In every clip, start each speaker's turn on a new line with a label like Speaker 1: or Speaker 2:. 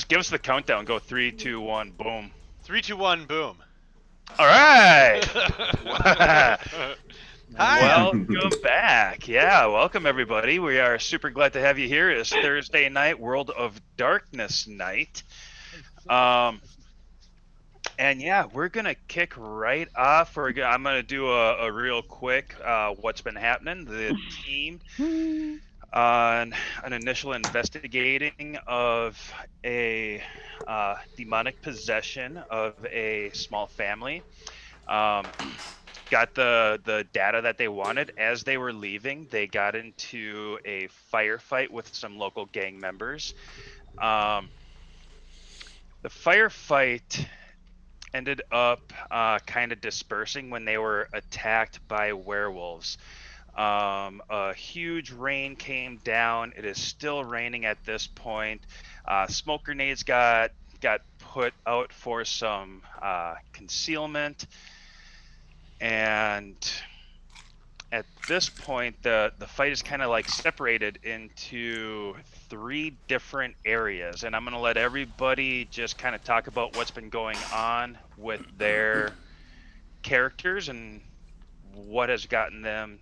Speaker 1: give us the countdown. Go 3, 2, 1, boom.
Speaker 2: 3, 2, 1, boom.
Speaker 1: All right.
Speaker 2: Hi.
Speaker 1: Welcome back. Yeah, welcome everybody. We are super glad to have you here. It's Thursday night, World of Darkness night. And yeah, we're gonna kick right off. I'm gonna do a real quick what's been happening. The team on an initial investigating of a demonic possession of a small family. Got the data that they wanted. As they were leaving, they got into a firefight with some local gang members. The firefight ended up kind of dispersing when they were attacked by werewolves. A huge rain came down. It is still raining at this point. Smoke grenades got put out for some concealment, and at this point the fight is kind of like separated into 3 different areas, and I'm going to let everybody just kind of talk about what's been going on with their characters and what has gotten them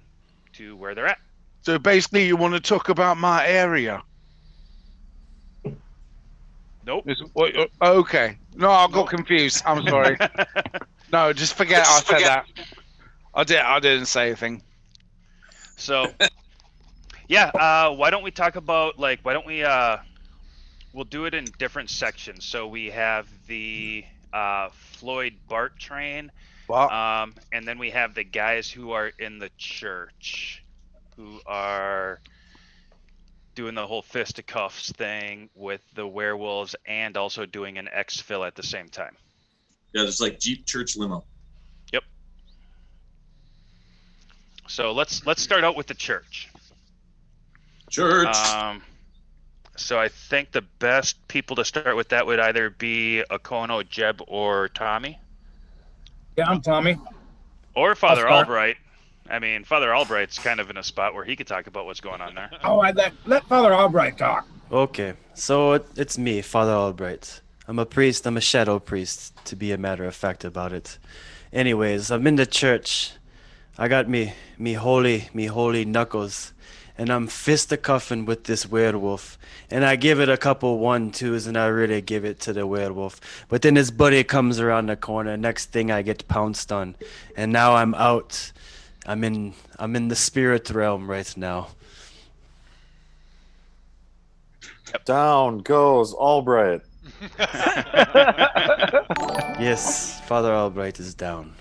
Speaker 1: to where they're at.
Speaker 3: So basically, you want to talk about my area?
Speaker 1: Nope.
Speaker 3: Okay. No, I got confused. I'm sorry. No, just forget I said that. I didn't say anything.
Speaker 1: So, yeah, why don't we talk about, like, we'll do it in different sections. So we have the Floyd Bart train, and then we have the guys who are in the church, who are doing the whole fisticuffs thing with the werewolves and also doing an exfil at the same time.
Speaker 4: Yeah, it's like Jeep Church limo.
Speaker 1: Yep. So let's start out with the church.
Speaker 4: Church.
Speaker 1: So I think the best people to start with that would either be Akono, Jeb, or Tommy.
Speaker 5: Yeah, I'm Tommy.
Speaker 1: Or Father Albright. I mean, Father Albright's kind of in a spot where he could talk about what's going on there.
Speaker 5: Oh, let Father Albright talk.
Speaker 6: Okay, so it's me, Father Albright. I'm a priest. I'm a shadow priest, to be a matter of fact about it. Anyways, I'm in the church. I got me holy knuckles, and I'm fisticuffing with this werewolf. And I give it a couple 1-2s, and I really give it to the werewolf. But then his buddy comes around the corner. Next thing, I get pounced on, and now I'm out. I'm in the spirit realm right now.
Speaker 7: Down goes Albright.
Speaker 6: Yes, Father Albright is down.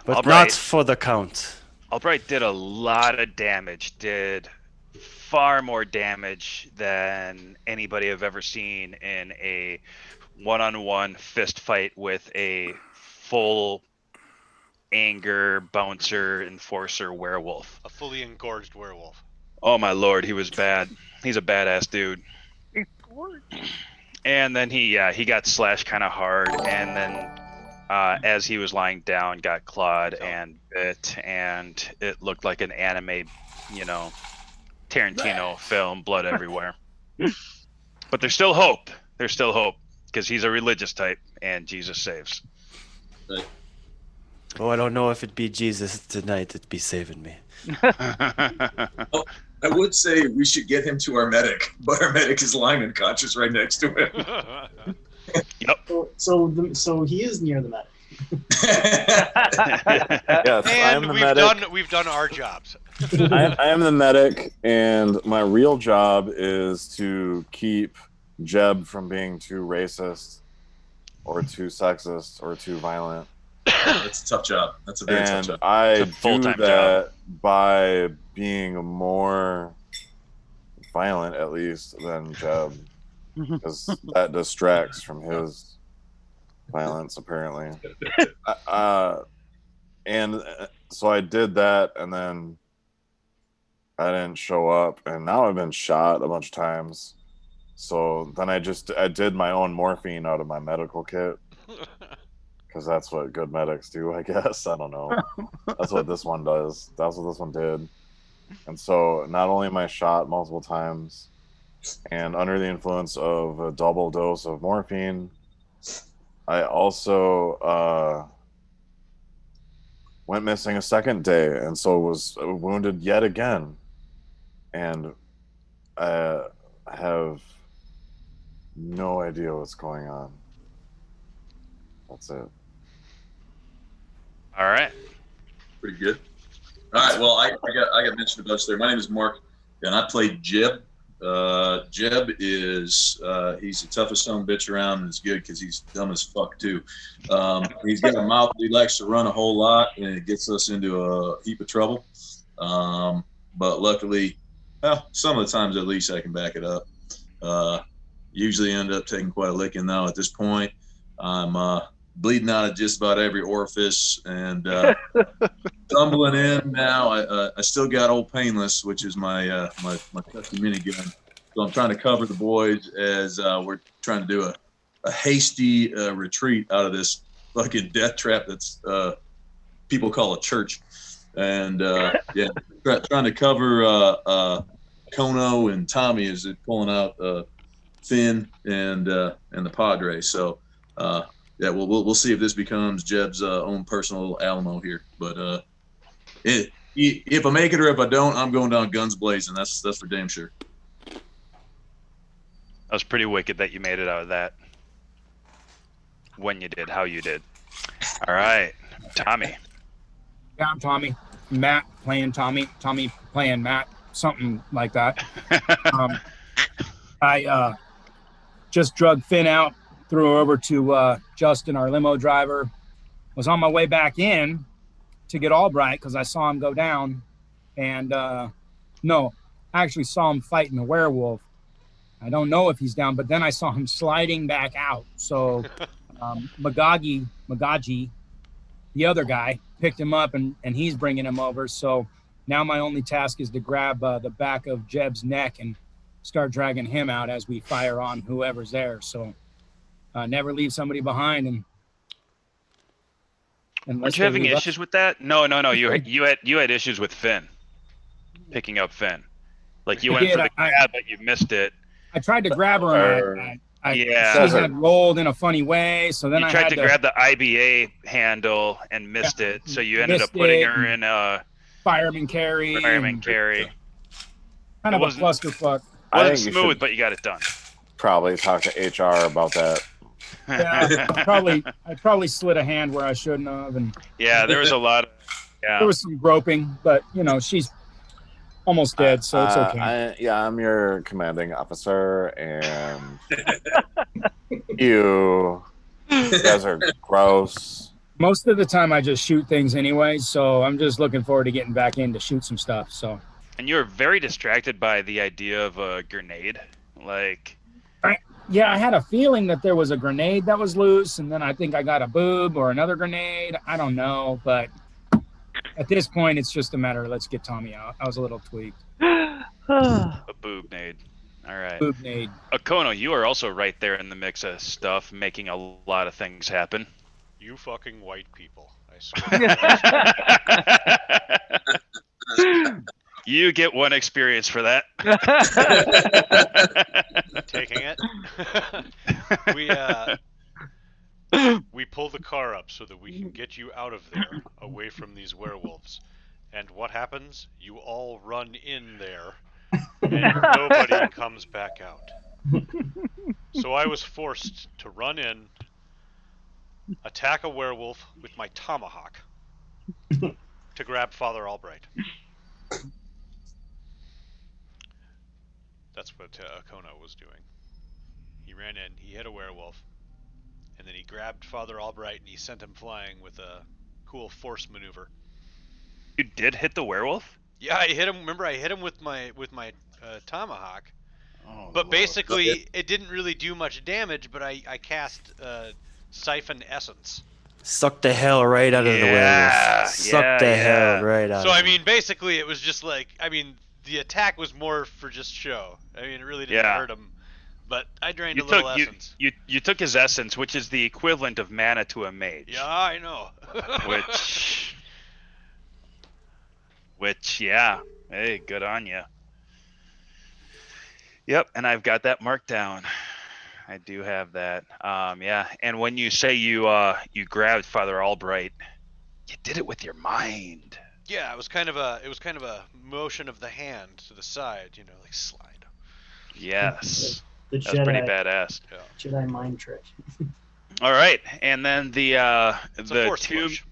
Speaker 6: But
Speaker 1: Albright,
Speaker 6: not for the count.
Speaker 1: Albright did a lot of damage, did far more damage than anybody I've ever seen in a one-on-one fist fight with a full anger bouncer enforcer werewolf.
Speaker 2: A fully engorged werewolf.
Speaker 1: Oh my lord, he was bad. He's a badass dude. And then he got slashed kind of hard, and then as he was lying down, got clawed and bit, and it looked like an anime, Tarantino film, blood everywhere. But there's still hope. There's still hope, because he's a religious type, and Jesus saves.
Speaker 4: Right.
Speaker 6: Oh, I don't know if it'd be Jesus tonight. It'd be saving me.
Speaker 4: I would say we should get him to our medic, but our medic is lying unconscious right next to him.
Speaker 1: Yep.
Speaker 8: So he is near the medic.
Speaker 7: Yes, I am
Speaker 2: And
Speaker 7: the medic.
Speaker 2: we've done our jobs.
Speaker 7: I am the medic, and my real job is to keep Jeb from being too racist, or too sexist, or too violent.
Speaker 4: That's a tough job. That's a very tough
Speaker 7: And
Speaker 4: job.
Speaker 7: I
Speaker 1: It's a
Speaker 7: do
Speaker 1: full-time
Speaker 7: that by being more violent, at least, than Jeb, because that distracts from his violence, apparently. And so I did that, and then I didn't show up, and now I've been shot a bunch of times. So then I did my own morphine out of my medical kit, because that's what good medics do, I guess. I don't know. That's what this one does. That's what this one did. And so not only am I shot multiple times, and under the influence of a double dose of morphine. I also went missing a second day, and so was wounded yet again. And I have no idea what's going on. That's it.
Speaker 1: All right.
Speaker 4: Pretty good. All right. Well, I got mentioned a bunch there. My name is Mark, and I played Jeb. Jeb is he's the toughest son of a bitch around, and it's good because he's dumb as fuck too. He's got a mouth that he likes to run a whole lot, and it gets us into a heap of trouble. But luckily, well, some of the times at least I can back it up. Usually end up taking quite a licking now. At this point, I'm bleeding out of just about every orifice and stumbling in now. I still got Old Painless, which is my my custom minigun. So I'm trying to cover the boys as we're trying to do a hasty retreat out of this fucking death trap that's people call a church. And yeah, trying to cover Kono and Tommy as they're pulling out Finn and the Padre. So yeah, we'll see if this becomes Jeb's own personal Alamo here. But if I make it or if I don't, I'm going down guns blazing. That's for damn sure.
Speaker 1: That was pretty wicked that you made it out of that. When you did, how you did. All right, Tommy.
Speaker 5: Yeah, I'm Tommy. Matt playing Tommy. Tommy playing Matt. Something like that. I just drug Finn out, threw her over to Justin, our limo driver. Was on my way back in to get Albright because I saw him go down. And no, I actually saw him fighting a werewolf. I don't know if he's down, but then I saw him sliding back out. So Magaji, the other guy, picked him up and he's bringing him over. So now my only task is to grab the back of Jeb's neck and start dragging him out as we fire on whoever's there. So never leave somebody behind. And
Speaker 1: weren't you having issues with that? No. You had issues with Finn, picking up Finn. Like you went for the grab, but you missed it.
Speaker 5: I tried to grab her. She had rolled in a funny way. So then
Speaker 1: you tried to grab the IBA handle and missed it. So you ended up putting her in a
Speaker 5: fireman carry.
Speaker 1: Kind
Speaker 5: of a clusterfuck.
Speaker 1: Wasn't smooth, but you got it done.
Speaker 7: Probably talk to HR about that.
Speaker 5: Yeah, I probably slid a hand where I shouldn't have, and
Speaker 1: yeah, there was a lot of
Speaker 5: there was some groping, but she's almost dead, so it's okay.
Speaker 7: I'm your commanding officer, and you guys are gross.
Speaker 5: Most of the time, I just shoot things anyway, so I'm just looking forward to getting back in to shoot some stuff. So.
Speaker 1: And you're very distracted by the idea of a grenade, like.
Speaker 5: Yeah, I had a feeling that there was a grenade that was loose, and then I think I got a boob or another grenade. I don't know, but at this point, it's just a matter of let's get Tommy out. I was a little tweaked.
Speaker 1: A boob-nade. All right.
Speaker 5: Boob-nade.
Speaker 1: Akono, you are also right there in the mix of stuff, making a lot of things happen.
Speaker 2: You fucking white people, I swear.
Speaker 1: You get one experience for that.
Speaker 2: Taking it. We pull the car up so that we can get you out of there, away from these werewolves. And what happens? You all run in there, and nobody comes back out. So I was forced to run in, attack a werewolf with my tomahawk, to grab Father Albright. That's what Akono was doing. He ran in, he hit a werewolf, and then he grabbed Father Albright and he sent him flying with a cool force maneuver.
Speaker 1: You did hit the werewolf?
Speaker 2: Yeah, I hit him. Remember, I hit him with my tomahawk. Oh, but basically, it didn't really do much damage. But I cast Siphon Essence.
Speaker 6: Suck the hell right out of the werewolf. Suck the hell right out.
Speaker 2: So I mean, basically, it was just like the attack was more for just show. I mean, it really didn't hurt him. But I drained a little essence.
Speaker 1: You took his essence, which is the equivalent of mana to a mage.
Speaker 2: Yeah, I know.
Speaker 1: Which, yeah. Hey, good on you. Yep, and I've got that marked down. I do have that. Yeah, and when you say you grabbed Father Albright, you did it with your mind.
Speaker 2: Yeah, it was kind of a motion of the hand to the side, like slide.
Speaker 1: Yes,
Speaker 8: The
Speaker 1: that's pretty
Speaker 8: Jedi,
Speaker 1: badass.
Speaker 2: Yeah.
Speaker 8: Jedi mind trick.
Speaker 1: All right, and then
Speaker 2: It's a
Speaker 1: the
Speaker 2: force
Speaker 1: two
Speaker 2: push.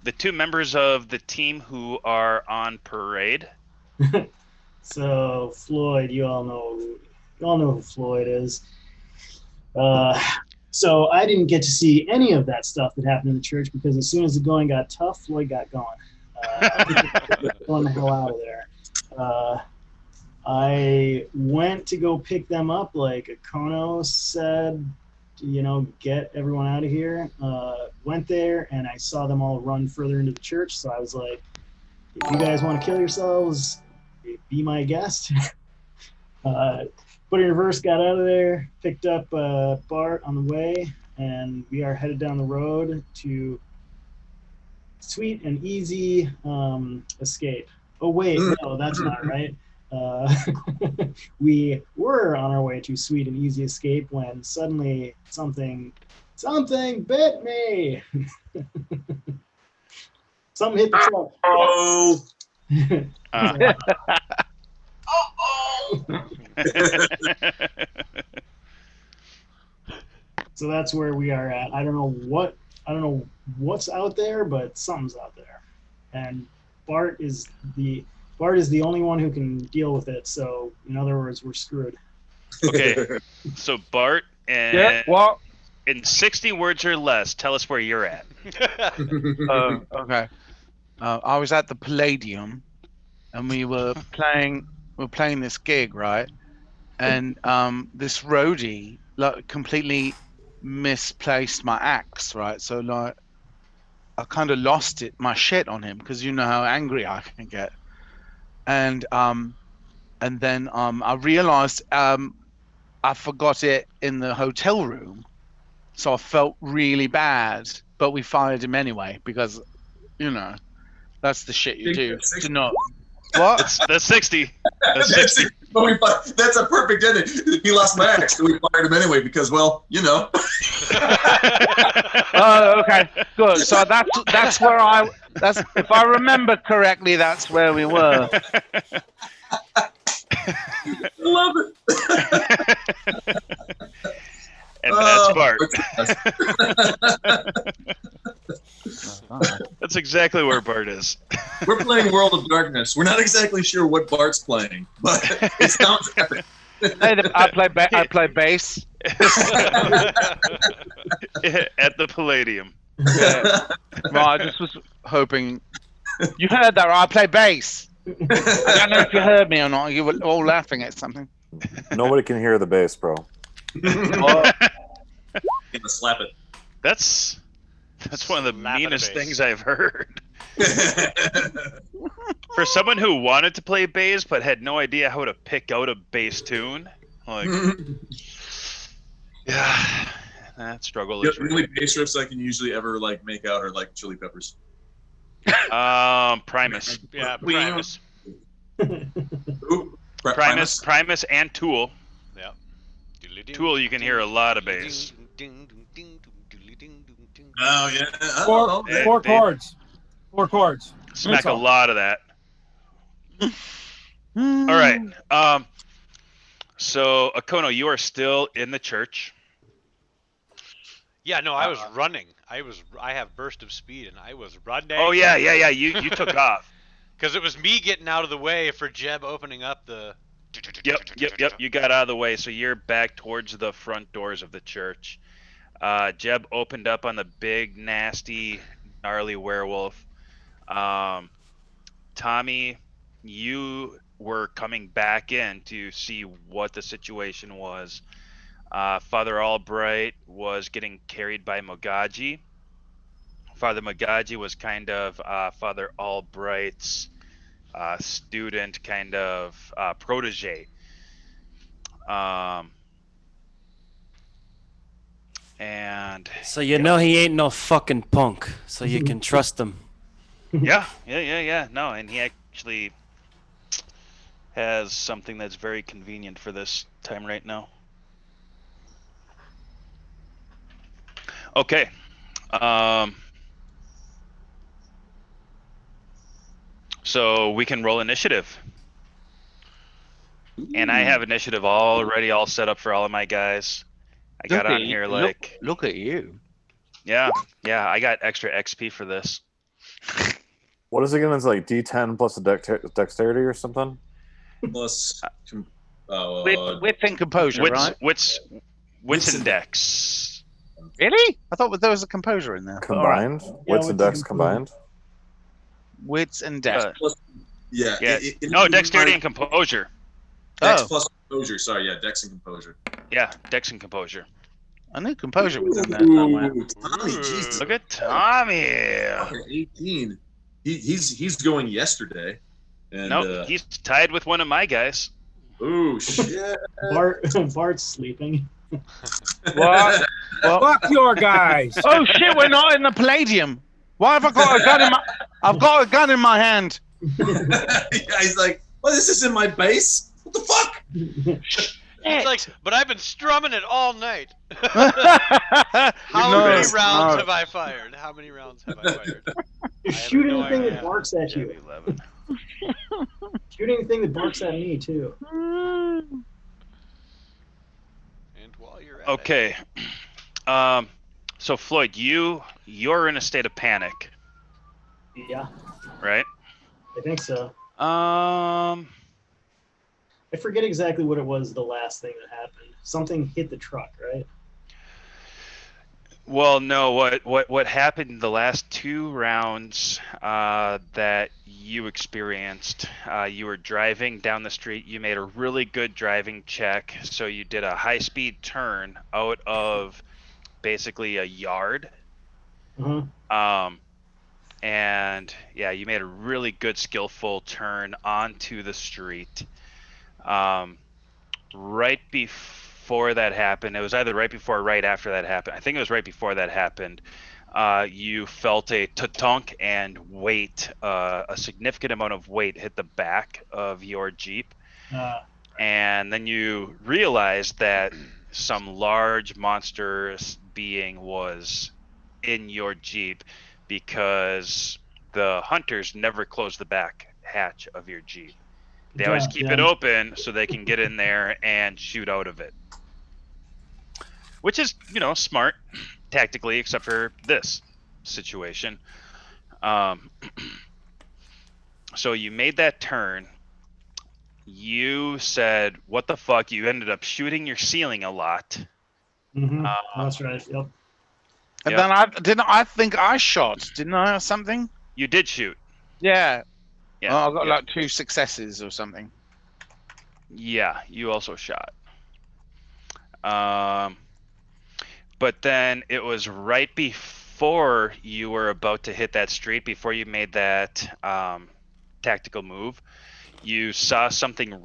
Speaker 1: the two members of the team who are on parade.
Speaker 8: So Floyd, you all know who Floyd is. So I didn't get to see any of that stuff that happened in the church because as soon as the going got tough, Floyd got going. Going the hell out of there. I went to go pick them up, like Akono said, get everyone out of here. Went there and I saw them all run further into the church. So I was like, if you guys want to kill yourselves, be my guest. Put in reverse, got out of there, picked up Bart on the way, and we are headed down the road to sweet and easy escape. Oh wait, no, that's not right. We were on our way to sweet and easy escape when suddenly something bit me. Something hit the truck.
Speaker 4: Oh.
Speaker 8: So that's where we are at. I don't know what's out there, but something's out there. And Bart is the only one who can deal with it. So in other words, we're screwed.
Speaker 1: Okay, so Bart, and
Speaker 3: Yeah. Well.
Speaker 1: in 60 words or less, tell us where you're at.
Speaker 3: Okay. I was at the Palladium, and we were playing this gig, right? And this roadie completely misplaced my axe, right? So I kind of lost my shit on him because you know how angry I can get. And then I realized I forgot it in the hotel room, so I felt really bad. But we fired him anyway because, that's the shit you do to not. What?
Speaker 1: That's 60. That's 60.
Speaker 4: That's a perfect ending. He lost my axe, so we fired him anyway because, well,
Speaker 3: Oh, okay, good. So that's where if I remember correctly, that's where we were.
Speaker 4: Love it.
Speaker 1: And that's Bart.
Speaker 3: Oh.
Speaker 1: That's exactly where Bart is.
Speaker 4: We're playing World of Darkness. We're not exactly sure what Bart's playing, but it sounds epic.
Speaker 3: Hey, I play bass.
Speaker 1: At the Palladium.
Speaker 3: Yeah. Well, I just was hoping you heard that. Right? I play bass. I don't know if you heard me or not. You were all laughing at something.
Speaker 7: Nobody can hear the bass, bro.
Speaker 3: Oh,
Speaker 4: Gonna slap it.
Speaker 1: That's one of the
Speaker 2: Slap at a
Speaker 1: meanest
Speaker 2: bass.
Speaker 1: things I've heard. For someone who wanted to play bass but had no idea how to pick out a bass tune, like, yeah, that struggle
Speaker 4: The
Speaker 1: is real.
Speaker 4: only bass riffs I can usually ever make out are like Chili Peppers.
Speaker 1: Primus,
Speaker 2: Yeah, Primus.
Speaker 4: Ooh,
Speaker 1: Primus, and Tool.
Speaker 2: Yeah.
Speaker 1: Tool, you can hear a lot of bass.
Speaker 4: Oh yeah. I don't know.
Speaker 5: Four chords. Four chords.
Speaker 1: Smack
Speaker 5: That's
Speaker 1: a
Speaker 5: all.
Speaker 1: lot of that. All right. So Akono, you are still in the church.
Speaker 2: Yeah, no, I was running. I have burst of speed, and I was running.
Speaker 1: Oh yeah. You took off.
Speaker 2: Because it was me getting out of the way for Jeb opening up the.
Speaker 1: Yep. You got out of the way, so you're back towards the front doors of the church. Jeb opened up on the big, nasty, gnarly werewolf. Tommy, you were coming back in to see what the situation was. Father Albright was getting carried by Mogaji. Father Mogaji was kind of Father Albright's student, kind of protege. And
Speaker 6: So you know he ain't no fucking punk, so you can trust him.
Speaker 1: yeah. No, and he actually has something that's very convenient for this time right now. Okay. So we can roll initiative. And I have initiative already all set up for all of my guys. I got on here like...
Speaker 3: Look at you.
Speaker 1: Yeah, I got extra XP for this.
Speaker 7: What is it again? It's like D10 plus a dexterity or something?
Speaker 4: Plus,
Speaker 3: Wit and composure, right?
Speaker 1: Wits and dex.
Speaker 3: Really? I thought there was a composure in there.
Speaker 7: Combined?
Speaker 8: Yeah,
Speaker 7: Wits and dex combined?
Speaker 3: Wits and dex.
Speaker 4: yeah.
Speaker 1: No, dexterity and composure.
Speaker 4: Dex plus composure. Sorry, yeah, dex and composure.
Speaker 1: Yeah, dex and composure.
Speaker 3: I knew composure was in there somewhere.
Speaker 4: Tommy, Jesus.
Speaker 1: Look at Tommy.
Speaker 4: 18. He's going yesterday. And,
Speaker 1: Nope, he's tied with one of my guys.
Speaker 4: Oh shit!
Speaker 8: Bart's sleeping.
Speaker 3: What?
Speaker 5: Fuck your guys.
Speaker 3: Oh shit! We're not in the Palladium. Why have I got a gun in my? I've got a gun in my hand.
Speaker 4: Yeah, he's like, "Well, this is in my base. What the fuck?"
Speaker 2: It's like, but I've been strumming it all night.
Speaker 3: How
Speaker 2: many rounds have I fired? How many rounds have I fired?
Speaker 8: Shoot anything that barks at you.
Speaker 1: 11.
Speaker 8: Shoot anything that barks at me too.
Speaker 2: And while you're at
Speaker 1: Okay. So Floyd, you're in a state of panic,
Speaker 8: Yeah,
Speaker 1: right?
Speaker 8: I think so.
Speaker 1: I
Speaker 8: I forget exactly what it was. The last thing that happened. Something hit the truck, right?
Speaker 1: Well, no. What happened the last 2 rounds that you experienced? You were driving down the street. You made a really good driving check. So you did a high-speed turn out of basically a yard.
Speaker 8: Uh-huh.
Speaker 1: And yeah, you made a really good, skillful turn onto the street. Right before that happened, it was either right before or right after that happened. I think it was right before that happened. You felt a ta-tunk and weight, a significant amount of weight hit the back of your Jeep. And then you realized that some large monstrous being was in your Jeep because the hunters never close the back hatch of your Jeep. They always keep it open so they can get in there and shoot out of it. Which is, smart tactically, except for this situation. So you made that turn. You said, what the fuck? You ended up shooting your ceiling a lot.
Speaker 8: Mm-hmm. That's right. Yep.
Speaker 3: And then I think I shot, didn't I, or something?
Speaker 1: You did shoot.
Speaker 3: Yeah.
Speaker 1: Yeah.
Speaker 3: Oh, I got like 2 successes or something.
Speaker 1: Yeah, you also shot. But then it was right before you were about to hit that street, before you made that tactical move, you saw something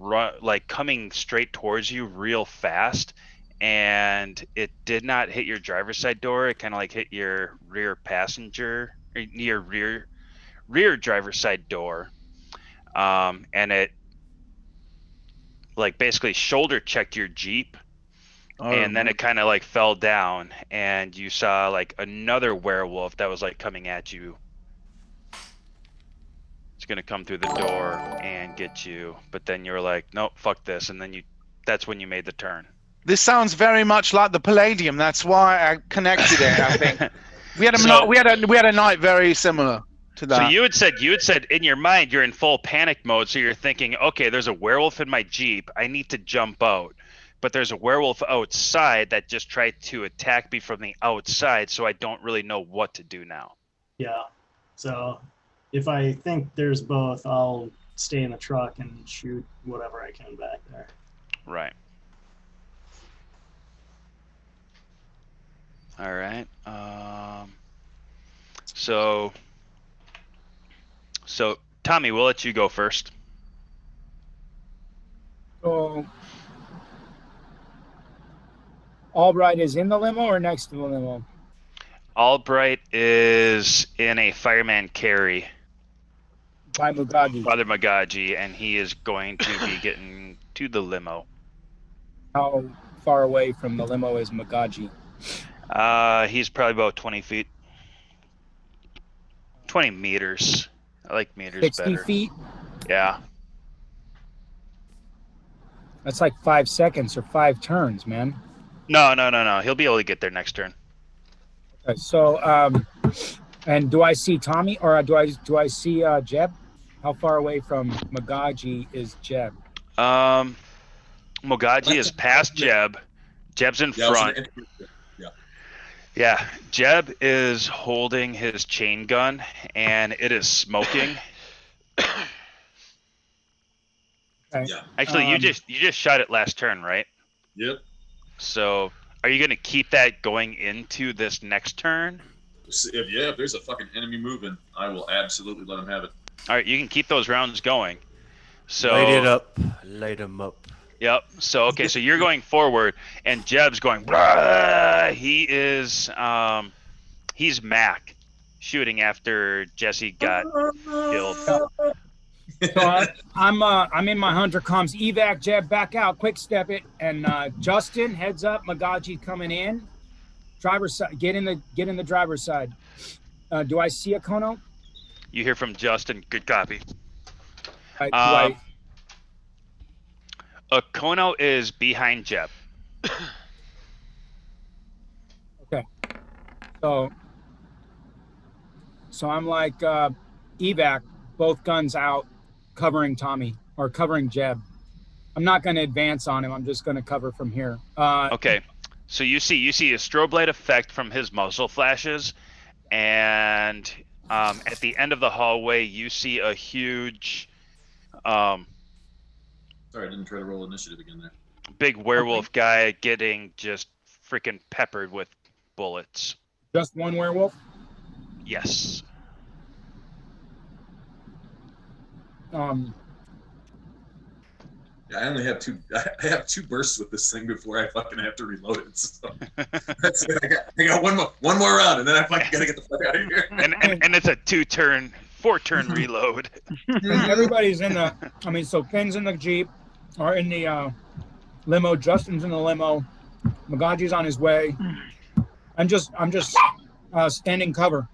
Speaker 1: coming straight towards you real fast, and it did not hit your driver's side door. It kind of hit your rear passenger, or your rear driver's side door. And it basically shoulder checked your Jeep, and then it kind of fell down, and you saw another werewolf that was coming at you. It's gonna come through the door and get you, but then you were like, nope, fuck this, and then that's when you made the turn.
Speaker 3: This sounds very much like the Palladium. That's why I connected it. I think we had a night very similar to that.
Speaker 1: So you had said in your mind you're in full panic mode, so you're thinking, okay, there's a werewolf in my Jeep, I need to jump out, but there's a werewolf outside that just tried to attack me from the outside, so I don't really know what to do now.
Speaker 8: Yeah. So if I think there's both, I'll stay in the truck and shoot whatever I can back there.
Speaker 1: Right. All right. So Tommy, we'll let you go first.
Speaker 5: So Albright is in the limo or next to the limo?
Speaker 1: Albright is in a fireman carry.
Speaker 5: By Mugaji.
Speaker 1: Father Magaji, and he is going to be getting to the limo.
Speaker 5: How far away from the limo is Mugaji?
Speaker 1: He's probably about 20 feet. 20 meters. I like meters
Speaker 5: 60
Speaker 1: better.
Speaker 5: feet?
Speaker 1: Yeah.
Speaker 5: That's like 5 seconds or 5 turns, man.
Speaker 1: No. He'll be able to get there next turn.
Speaker 5: Okay, so, and do I see Tommy or do I see Jeb? How far away from Magaji is Jeb?
Speaker 1: Mogaji is past Jeb. Jeb's in
Speaker 4: Yeah, I was
Speaker 1: front.
Speaker 4: gonna- yeah.
Speaker 1: Yeah, Jeb is holding his chain gun, and it is smoking.
Speaker 5: Okay.
Speaker 4: Yeah.
Speaker 1: Actually, you just shot it last turn, right?
Speaker 4: Yep.
Speaker 1: So, are you gonna keep that going into this next turn?
Speaker 4: If there's a fucking enemy moving, I will absolutely let him have it.
Speaker 1: All right, you can keep those rounds going. So
Speaker 6: Light it up. Light them up.
Speaker 1: Yep. So okay, so you're going forward, and Jeb's going. "Brah!" He is he's Mac, shooting after Jesse got killed.
Speaker 5: So I'm in my hunter comms. Evac Jeb back out. Quick step it. And Justin heads up. Magaji coming in. Driver's side. Get in the driver's side. Do I see a Kono?
Speaker 1: You hear from Justin. Good copy.
Speaker 5: Do
Speaker 1: Okono is behind Jeb.
Speaker 5: So I'm like evac, both guns out, covering Tommy or covering Jeb. I'm not going to advance on him. I'm just going to cover from here.
Speaker 1: Okay. So you see a strobe light effect from his muzzle flashes, and at the end of the hallway, you see a huge,
Speaker 4: Sorry, I didn't try to roll initiative again there.
Speaker 1: big werewolf guy getting just freaking peppered with bullets.
Speaker 5: Just one werewolf.
Speaker 1: Yes.
Speaker 4: Yeah, I only have two. I have 2 bursts with this thing before I fucking have to reload it. So that's it. I got one more round, and then I fucking gotta get the fuck out of here.
Speaker 1: and it's a 4-turn reload.
Speaker 5: Everybody's in the. So Finn's in the Jeep, or in the limo. Justin's in the limo. Magaji's on his way. I'm just standing cover.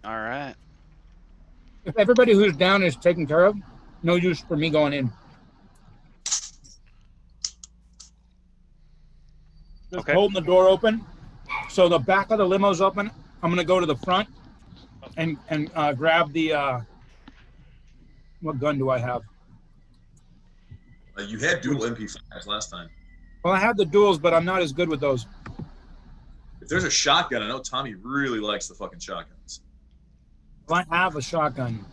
Speaker 1: All right.
Speaker 5: If everybody who's down is taken care of, no use for me going in. Just
Speaker 1: Okay.
Speaker 5: holding the door open. So the back of the limo's open. I'm gonna go to the front and grab the what gun do I have?
Speaker 4: You had dual MP5s last time.
Speaker 5: Well, I have the duels, but I'm not as good with those.
Speaker 4: If there's a shotgun, I know Tommy really likes the fucking shotguns.
Speaker 5: I have a shotgun.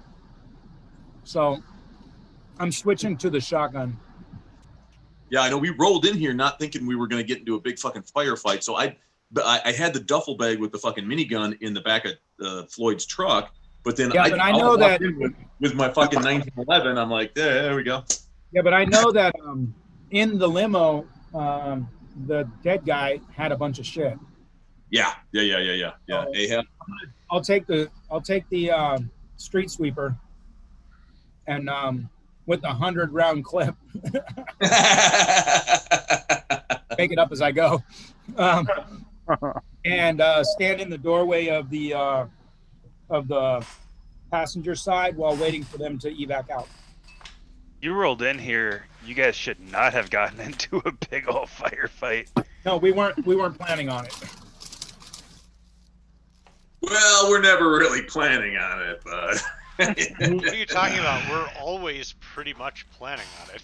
Speaker 5: So I'm switching to the shotgun.
Speaker 4: Yeah, I know. We rolled in here not thinking we were going to get into a big fucking firefight. So I had the duffel bag with the fucking minigun in the back of Floyd's truck. But then
Speaker 5: I know that
Speaker 4: with my fucking 1911, I'm like, there we go.
Speaker 5: Yeah, but I know that in the limo, the dead guy had a bunch of shit.
Speaker 4: Yeah. Ahab.
Speaker 5: I'll take the street sweeper, and with the 100-round clip, make it up as I go, and stand in the doorway of the passenger side while waiting for them to evac out.
Speaker 1: You rolled in here. You guys should not have gotten into a big old firefight.
Speaker 5: No, we weren't planning on it.
Speaker 4: Well, we're never really planning on it, but.
Speaker 2: What are you talking about? We're always pretty much planning on it.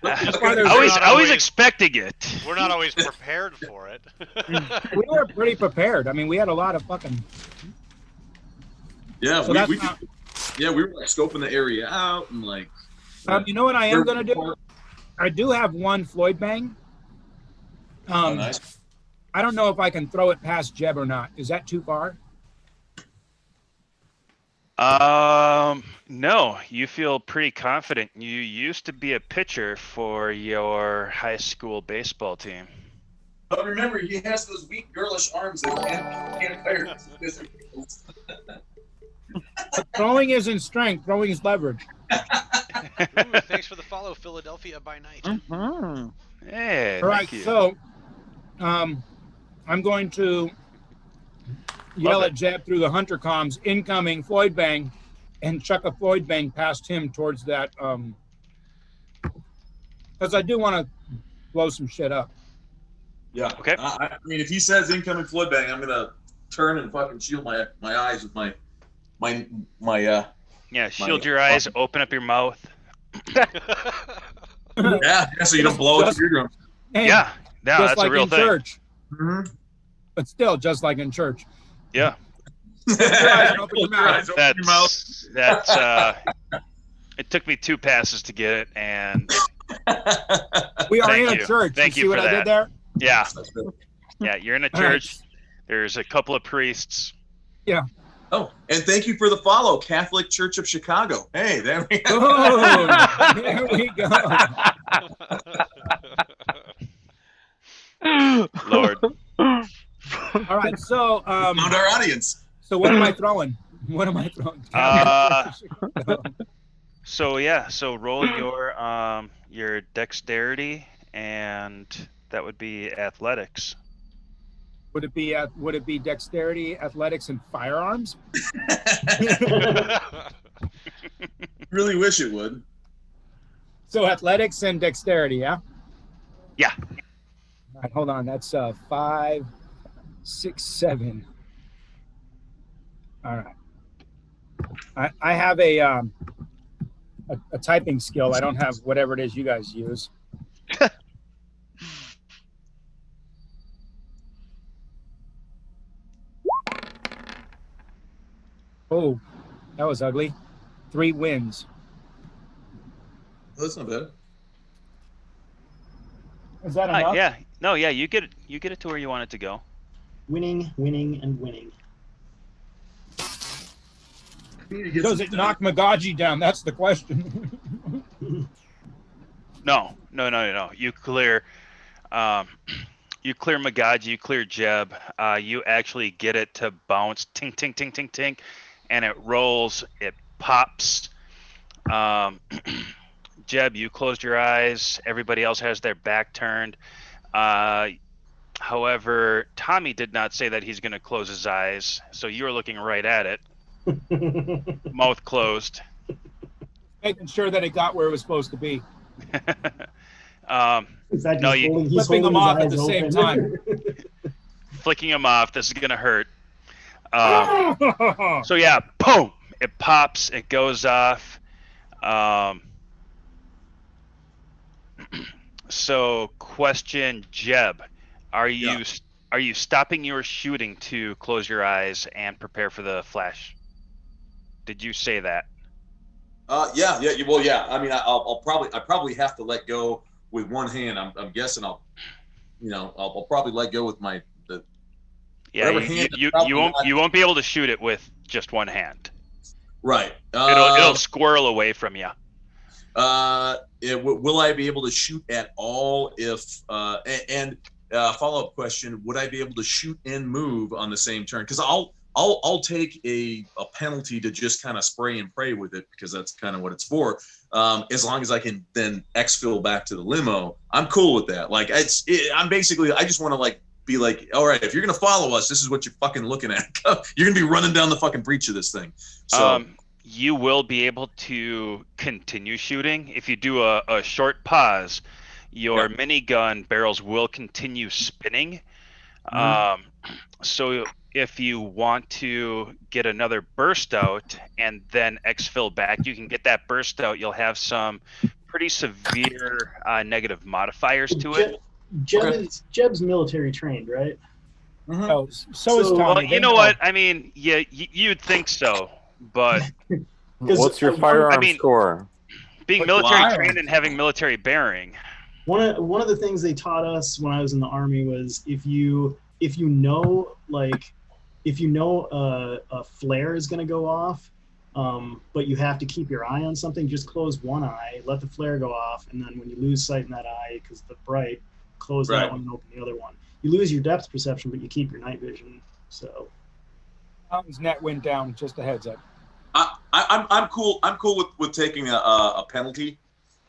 Speaker 1: I was expecting it.
Speaker 2: We're not always prepared for it.
Speaker 5: We were pretty prepared. We had a lot of fucking.
Speaker 4: Yeah,
Speaker 5: So
Speaker 4: we
Speaker 5: that's
Speaker 4: were
Speaker 5: not-
Speaker 4: like scoping the area out and like.
Speaker 5: You know what I am gonna do? I do have one Floyd bang.
Speaker 4: Nice.
Speaker 5: I don't know if I can throw it past Jeb or not. Is that too far?
Speaker 1: No, you feel pretty confident. You used to be a pitcher for your high school baseball team.
Speaker 4: But remember, he has those weak, girlish arms that can't fire.
Speaker 5: Throwing isn't strength. Throwing is leverage.
Speaker 2: Ooh, thanks for the follow, Philadelphia by night.
Speaker 3: Mhm.
Speaker 1: Hey,
Speaker 5: All right,
Speaker 1: thank you.
Speaker 5: so I'm going to yell
Speaker 1: Love
Speaker 5: at Jeb through the hunter comms, incoming Floyd Bang, and chuck a Floyd Bang past him towards that, because I do want to blow some shit up.
Speaker 4: Yeah.
Speaker 1: Okay.
Speaker 4: I mean, if he says incoming flood bang, I'm gonna turn and fucking shield my eyes with my
Speaker 1: Yeah, shield your eyes, open up your mouth.
Speaker 4: yeah, so you don't blow out
Speaker 5: Just-
Speaker 4: your eardrums.
Speaker 5: Hey,
Speaker 1: Yeah, no,
Speaker 5: just
Speaker 1: that's
Speaker 5: like
Speaker 1: a real
Speaker 5: in
Speaker 1: thing.
Speaker 5: church,
Speaker 4: Mm-hmm.
Speaker 5: but still, just like in church.
Speaker 1: Yeah,
Speaker 5: Your eyes and open your mouth.
Speaker 1: that's it took me 2 passes to get it, and
Speaker 5: We are
Speaker 1: Thank
Speaker 5: in
Speaker 1: you.
Speaker 5: a church.
Speaker 1: Thank
Speaker 5: you
Speaker 1: you
Speaker 5: see what
Speaker 1: for
Speaker 5: I
Speaker 1: that.
Speaker 5: did there?
Speaker 1: yeah, yeah, you're in a
Speaker 5: All right.
Speaker 1: church. There's a couple of priests.
Speaker 4: Oh, and thank you for the follow, Catholic Church of Chicago. Hey, there we go.
Speaker 5: Boom! There we go.
Speaker 1: Lord,
Speaker 5: All right, so
Speaker 4: Found our audience.
Speaker 5: so what am I throwing? What am I throwing?
Speaker 1: so yeah, so roll your dexterity, and that would be athletics.
Speaker 5: Would it be dexterity, athletics, and firearms?
Speaker 4: Really wish it would.
Speaker 5: So athletics and dexterity, yeah.
Speaker 1: Yeah.
Speaker 5: All right, hold on. That's 5, 6, 7. All right. I have a typing skill. I don't have whatever it is you guys use. Oh, that was ugly. 3 wins.
Speaker 4: That's not bad.
Speaker 5: Is that enough?
Speaker 1: Yeah, no, yeah, you get it to where you want it to go.
Speaker 8: Winning, winning, and winning.
Speaker 5: Does it knock Magaji down? That's the question.
Speaker 1: No. You clear Magaji, you clear Jeb. You actually get it to bounce, ting, ting, ting, ting, ting, and it rolls, it pops. Jeb, you closed your eyes. Everybody else has their back turned. However, Tommy did not say that he's going to close his eyes, so you are looking right at it, mouth closed.
Speaker 5: Making sure that it got where it was supposed to be.
Speaker 8: Is that
Speaker 1: No,
Speaker 8: just
Speaker 1: you-
Speaker 8: holding, he's
Speaker 5: Flipping them
Speaker 8: holding
Speaker 5: off
Speaker 8: his
Speaker 5: at the
Speaker 8: eyes
Speaker 5: same
Speaker 8: open?
Speaker 5: time.
Speaker 1: Flicking him off. This is going to hurt. So yeah, boom! It pops. It goes off. So question, Jeb, are you stopping your shooting to close your eyes and prepare for the flash? Did you say that?
Speaker 4: Yeah. Well, yeah. I mean, I'll probably have to let go with one hand. I'm guessing I'll probably let go with
Speaker 1: Yeah,
Speaker 4: Whatever hand
Speaker 1: you
Speaker 4: probably
Speaker 1: won't
Speaker 4: not-
Speaker 1: you won't be able to shoot it with just one hand.
Speaker 4: right.
Speaker 1: It'll squirrel away from you.
Speaker 4: Will I be able to shoot at all? If follow-up question: would I be able to shoot and move on the same turn? Because I'll take a penalty to just kind of spray and pray with it, because that's kind of what it's for. As long as I can then exfil back to the limo, I'm cool with that. Like I'm basically, I just want to be like, all right, if you're gonna follow us, this is what you're fucking looking at. You're gonna be running down the fucking breach of this thing. So
Speaker 1: You will be able to continue shooting if you do a short pause. Your minigun barrels will continue spinning. So if you want to get another burst out and then exfil back, you can get that burst out. You'll have some pretty severe negative modifiers to it.
Speaker 8: Jeb's military trained, right?
Speaker 5: So is
Speaker 8: So-
Speaker 5: Tommy.
Speaker 1: Well,
Speaker 5: They
Speaker 1: you know
Speaker 5: know.
Speaker 1: what? I mean, yeah, you'd think so, but
Speaker 7: What's your
Speaker 8: I
Speaker 7: firearm
Speaker 1: mean-
Speaker 7: score?
Speaker 1: being
Speaker 4: Like
Speaker 1: military
Speaker 5: lions.
Speaker 1: trained and having military bearing,
Speaker 8: One of the things they taught us when I was in the Army was if you know a flare is going to go off, but you have to keep your eye on something, just close one eye, let the flare go off, and then when you lose sight in that eye because the bright, close
Speaker 4: Right.
Speaker 8: that one and open the other one. you lose your depth perception, but you keep your night vision. So
Speaker 5: Tom's net went down. Just a heads up.
Speaker 4: I'm cool. I'm cool with taking a penalty,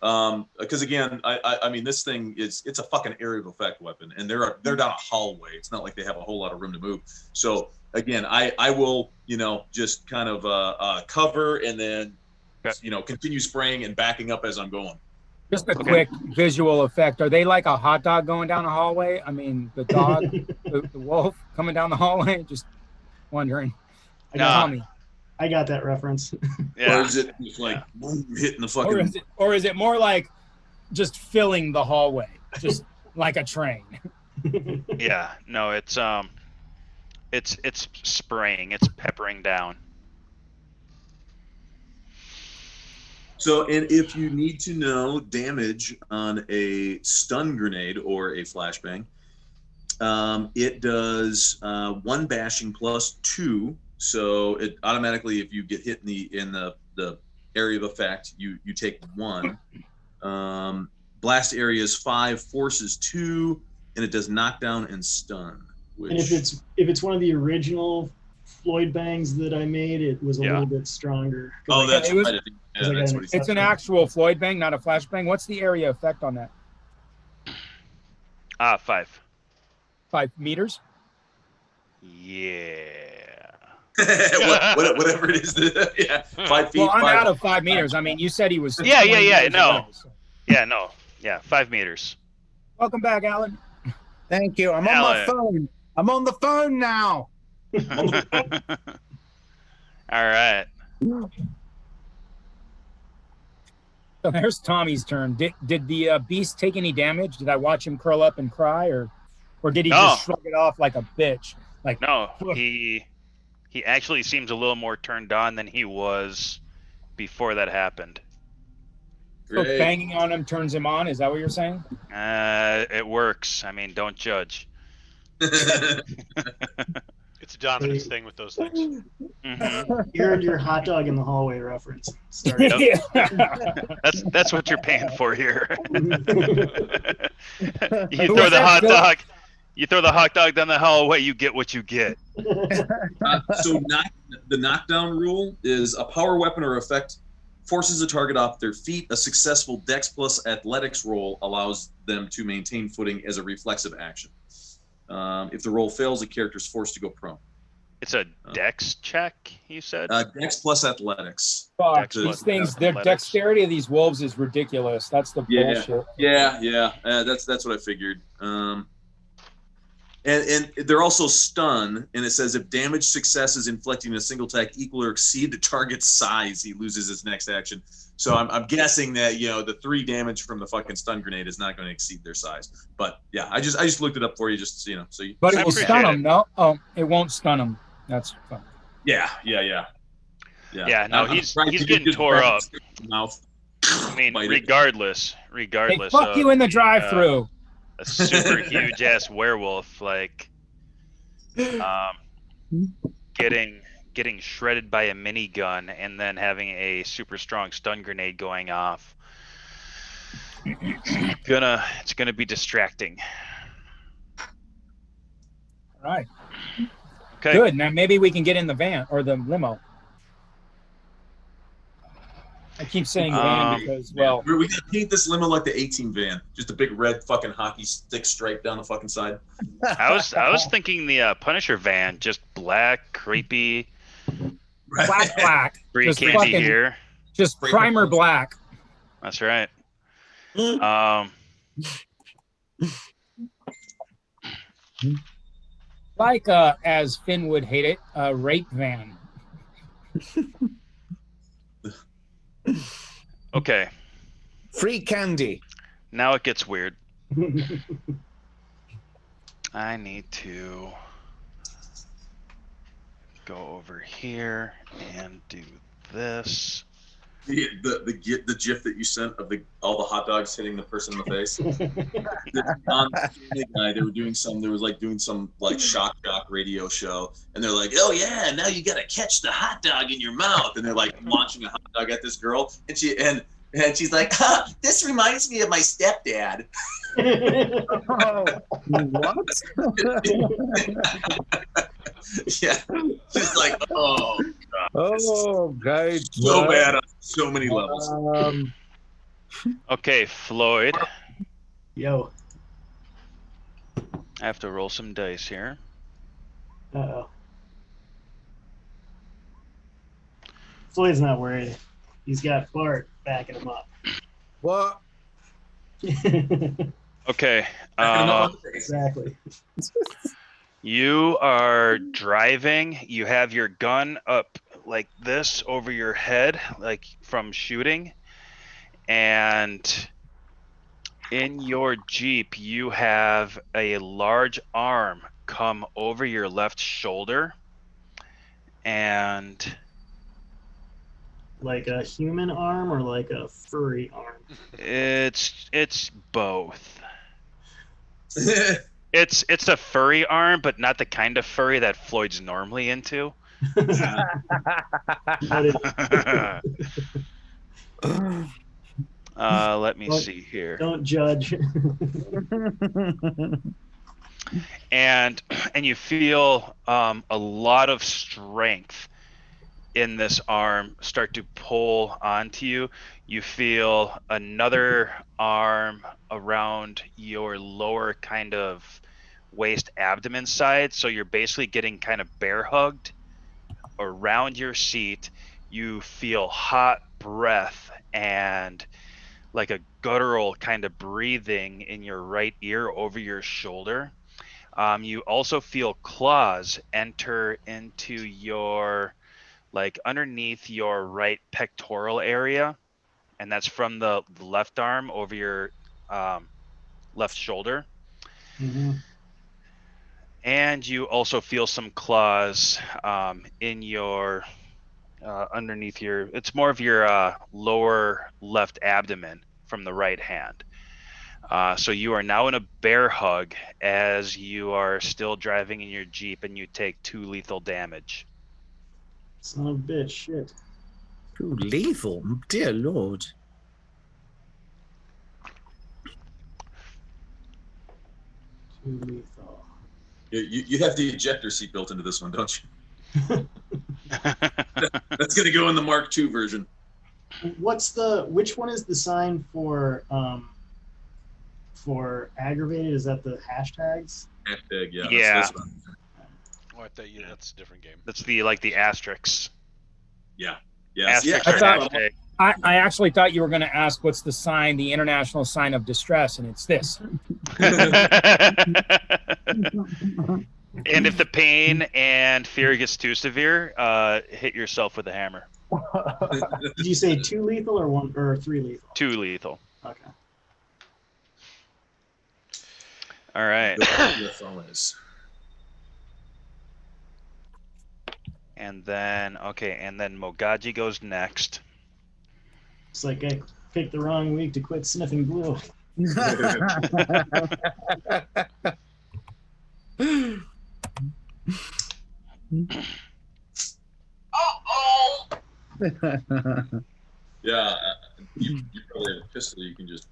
Speaker 4: because again, I mean, this thing it's a fucking area of effect weapon, and they're down a hallway. It's not like they have a whole lot of room to move. So again, I will just kind of cover and then continue spraying and backing up as I'm going.
Speaker 5: Just a quick visual effect. Are they like a hot dog going down a hallway? I mean, the dog, the wolf coming down the hallway? Just wondering. Tommy.
Speaker 8: I got that reference.
Speaker 1: Yeah.
Speaker 4: Or is it just like boom, hitting the fucking?
Speaker 5: Or is it more like just filling the hallway, just like a train?
Speaker 1: Yeah. No, it's spraying. It's peppering down.
Speaker 4: So, and if you need to know damage on a stun grenade or a flashbang, it does 1 bashing plus 2. So it automatically, if you get hit in the area of effect, you take 1. Blast area is 5, forces 2, and it does knockdown and stun. Which...
Speaker 8: And if it's one of the original Floyd bangs that I made, it was a little bit stronger.
Speaker 4: Oh, that's right.
Speaker 8: Yeah, that's what
Speaker 5: it's an actual Floyd bang, not a flashbang. What's the area effect on that?
Speaker 1: 5.
Speaker 5: 5 meters?
Speaker 1: Yeah.
Speaker 4: Whatever it is. Yeah. 5 feet.
Speaker 5: Well, I'm
Speaker 4: 5...
Speaker 5: out of 5 meters. I mean, you said he was.
Speaker 1: Yeah. No.
Speaker 5: Whatever, so.
Speaker 1: Yeah, no. Yeah, 5 meters.
Speaker 5: Welcome back, Alan.
Speaker 3: Thank you. I'm on my phone. I'm on the phone now.
Speaker 1: All right.
Speaker 5: So there's Tommy's turn. Did the beast take any damage? Did I watch him curl up and cry, or did he just shrug it off like a bitch? Like
Speaker 1: no, he actually seems a little more turned on than he was before that happened.
Speaker 5: So banging on him turns him on. Is that what you're saying?
Speaker 1: It works. I mean, don't judge.
Speaker 2: It's a dominance thing with those things.
Speaker 1: Mm-hmm.
Speaker 8: You earned your hot dog in the hallway reference.
Speaker 1: Yep. That's what you're paying for here. You throw the hot dog. You throw the hot dog down the hallway, you get what you get.
Speaker 4: So the knockdown rule is a power weapon or effect forces a target off their feet. A successful Dex plus Athletics roll allows them to maintain footing as a reflexive action. If the roll fails, the character is forced to go prone.
Speaker 1: It's a Dex check, you said?
Speaker 4: Dex plus Athletics.
Speaker 5: Fuck, these things, their dexterity of these wolves is ridiculous. That's the bullshit.
Speaker 4: Yeah. That's what I figured. And they're also stun, and it says if damage successes inflicting a single attack equal or exceed the target's size, he loses his next action. So I'm guessing that the 3 damage from the fucking stun grenade is not going to exceed their size. But yeah, I just looked it up for you, just so you.
Speaker 5: But it will stun them, no? Oh, it won't stun them. That's fun.
Speaker 4: Yeah.
Speaker 1: No, he's getting tore up.
Speaker 4: Mouth.
Speaker 1: I mean, regardless.
Speaker 5: Hey, fuck you in the drive-through.
Speaker 1: A super huge ass werewolf, like, getting shredded by a minigun and then having a super strong stun grenade going off. It's gonna be distracting.
Speaker 5: All right.
Speaker 1: Okay.
Speaker 5: Good. Now maybe we can get in the van or the limo. I keep saying van because, well...
Speaker 4: We gotta paint this limo like the 18 van. Just a big red fucking hockey stick stripe down the fucking side.
Speaker 1: I was thinking the Punisher van, just black, creepy.
Speaker 5: Black.
Speaker 1: Free
Speaker 5: Just
Speaker 1: candy
Speaker 5: fucking-
Speaker 1: here.
Speaker 5: Just primer black.
Speaker 1: That's right.
Speaker 5: Like, as Finn would hate it, a rape van.
Speaker 1: Okay.
Speaker 3: Free candy.
Speaker 1: Now it gets weird. I need to go over here and do this.
Speaker 4: The GIF that you sent of all the hot dogs hitting the person in the face. On Family Guy, they were doing some shock jock radio show, and they're like, "Oh yeah, now you gotta catch the hot dog in your mouth," and they're like launching a hot dog at this girl, and And she's like, this reminds me of my stepdad.
Speaker 5: What?
Speaker 4: Yeah. She's like, oh, God.
Speaker 5: Oh, okay.
Speaker 4: So bad on so many levels.
Speaker 1: Okay, Floyd.
Speaker 8: Yo.
Speaker 1: I have to roll some dice here.
Speaker 8: Uh-oh. Floyd's not worried. He's got Bart backing him up.
Speaker 5: What?
Speaker 1: Okay.
Speaker 8: Exactly.
Speaker 1: You are driving. You have your gun up like this over your head, like from shooting. And in your Jeep, you have a large arm come over your left shoulder. And
Speaker 8: Like a human arm or like a furry arm?
Speaker 1: it's both. It's a furry arm, but not the kind of furry that Floyd's normally into. Let me see here.
Speaker 8: Don't judge.
Speaker 1: And you feel a lot of strength in this arm start to pull onto you. You feel another arm around your lower kind of waist abdomen side, so you're basically getting kind of bear hugged around your seat. You feel hot breath and like a guttural kind of breathing in your right ear over your shoulder. You also feel claws enter into your, like, underneath your right pectoral area, and that's from the left arm over your left shoulder.
Speaker 8: Mm-hmm.
Speaker 1: And you also feel some claws in your underneath your, it's more of your lower left abdomen from the right hand. So you are now in a bear hug as you are still driving in your Jeep, and you take 2 lethal damage.
Speaker 8: Son of a bitch, shit.
Speaker 9: Ooh, lethal, dear lord.
Speaker 8: Too lethal.
Speaker 4: You have the ejector seat built into this one, don't you? That's gonna go in the Mark II version.
Speaker 8: Which one is the sign for aggravated? Is that the hashtags?
Speaker 4: Hashtag, yeah.
Speaker 1: Yeah.
Speaker 4: That's
Speaker 2: Oh, I thought that's a different game.
Speaker 1: That's the asterisks.
Speaker 4: yeah. Yeah.
Speaker 1: Asterisks
Speaker 8: I
Speaker 1: are
Speaker 8: thought-
Speaker 1: hashtag.
Speaker 5: I actually thought you were going to ask what's the sign, the international sign of distress, and it's this.
Speaker 1: And if the pain and fear gets too severe, hit yourself with a hammer.
Speaker 8: Did you say 2 lethal or 3 lethal?
Speaker 1: 2 lethal.
Speaker 8: Okay.
Speaker 1: All right.
Speaker 4: Yes, always.
Speaker 1: And then Mogaji goes next.
Speaker 8: It's like I picked the wrong week to quit sniffing glue.
Speaker 4: Yeah, you probably have a pistol. You can just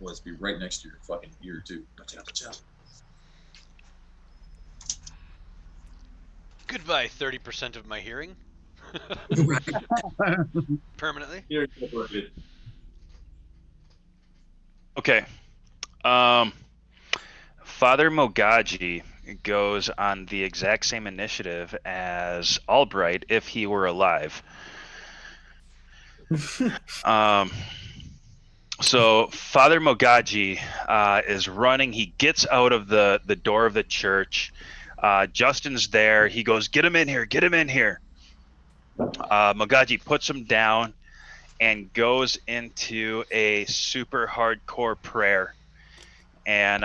Speaker 4: let's be right next to your fucking ear too. Watch out.
Speaker 2: Goodbye, 30% of my hearing. Permanently.
Speaker 4: Here, good.
Speaker 1: Okay. Father Mogaji goes on the exact same initiative as Albright if he were alive. So Father Mogaji is running. He gets out of the door of the church. Justin's there. He goes, "Get him in here! Get him in here!" Mogaji puts him down and goes into a super hardcore prayer. And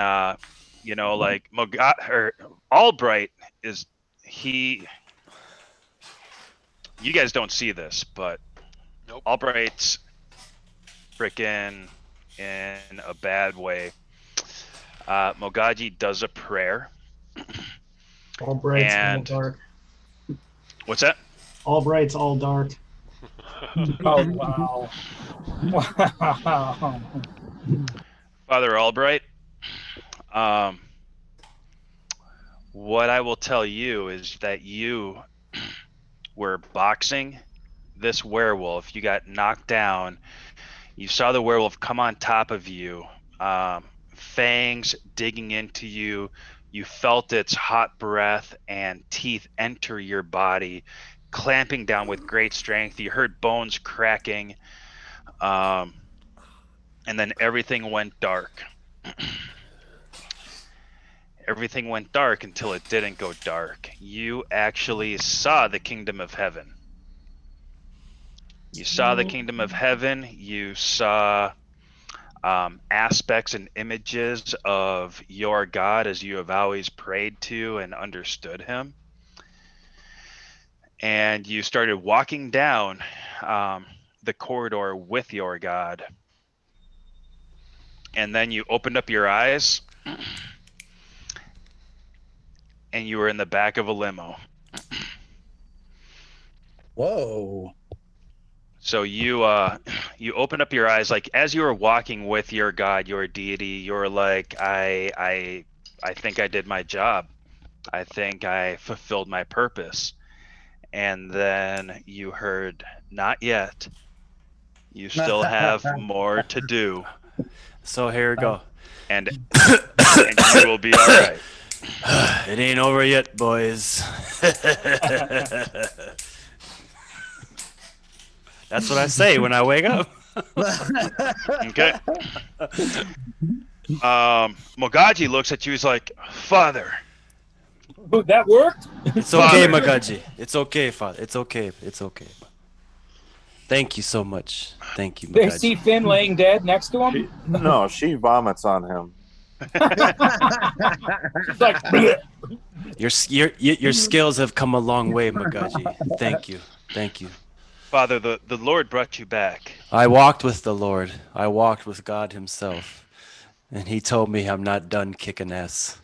Speaker 1: Albright is you guys don't see this, but
Speaker 2: Nope.
Speaker 1: Albright's freaking in a bad way. Mogaji does a prayer.
Speaker 8: All bright's all
Speaker 1: And-
Speaker 8: dark.
Speaker 1: What's that?
Speaker 8: All bright's all dark.
Speaker 5: Oh wow! Wow!
Speaker 1: Father Albright, what I will tell you is that you were boxing this werewolf. You got knocked down. You saw the werewolf come on top of you, fangs digging into you. You felt its hot breath and teeth enter your body, clamping down with great strength. You heard bones cracking, and then everything went dark. Everything went dark until it didn't go dark. You actually saw the kingdom of heaven. You saw the kingdom of heaven. You saw aspects and images of your God as you have always prayed to and understood him. And you started walking down the corridor with your God. And then you opened up your eyes and you were in the back of a limo.
Speaker 9: Whoa.
Speaker 1: So you open up your eyes, like as you were walking with your God, your deity, you're like, I think I did my job. I think I fulfilled my purpose. And then you heard, not yet. You still have more to do.
Speaker 6: So here we go.
Speaker 1: And you will be all right.
Speaker 6: It ain't over yet, boys. That's what I say when I wake up.
Speaker 1: Okay. Mogaji looks at you. He's like, Father.
Speaker 5: Ooh, that worked.
Speaker 6: It's okay, Magaji. It's okay, Father. It's okay. It's okay. Thank you so much. Thank you,
Speaker 5: They
Speaker 6: Magaji.
Speaker 5: see Finn laying dead next to him.
Speaker 7: No, she vomits on him.
Speaker 5: It's like,
Speaker 6: Your skills have come a long way, Magaji. Thank you. Thank you.
Speaker 1: Father, the Lord brought you back.
Speaker 6: I walked with the Lord. I walked with God himself. And he told me I'm not done kicking ass.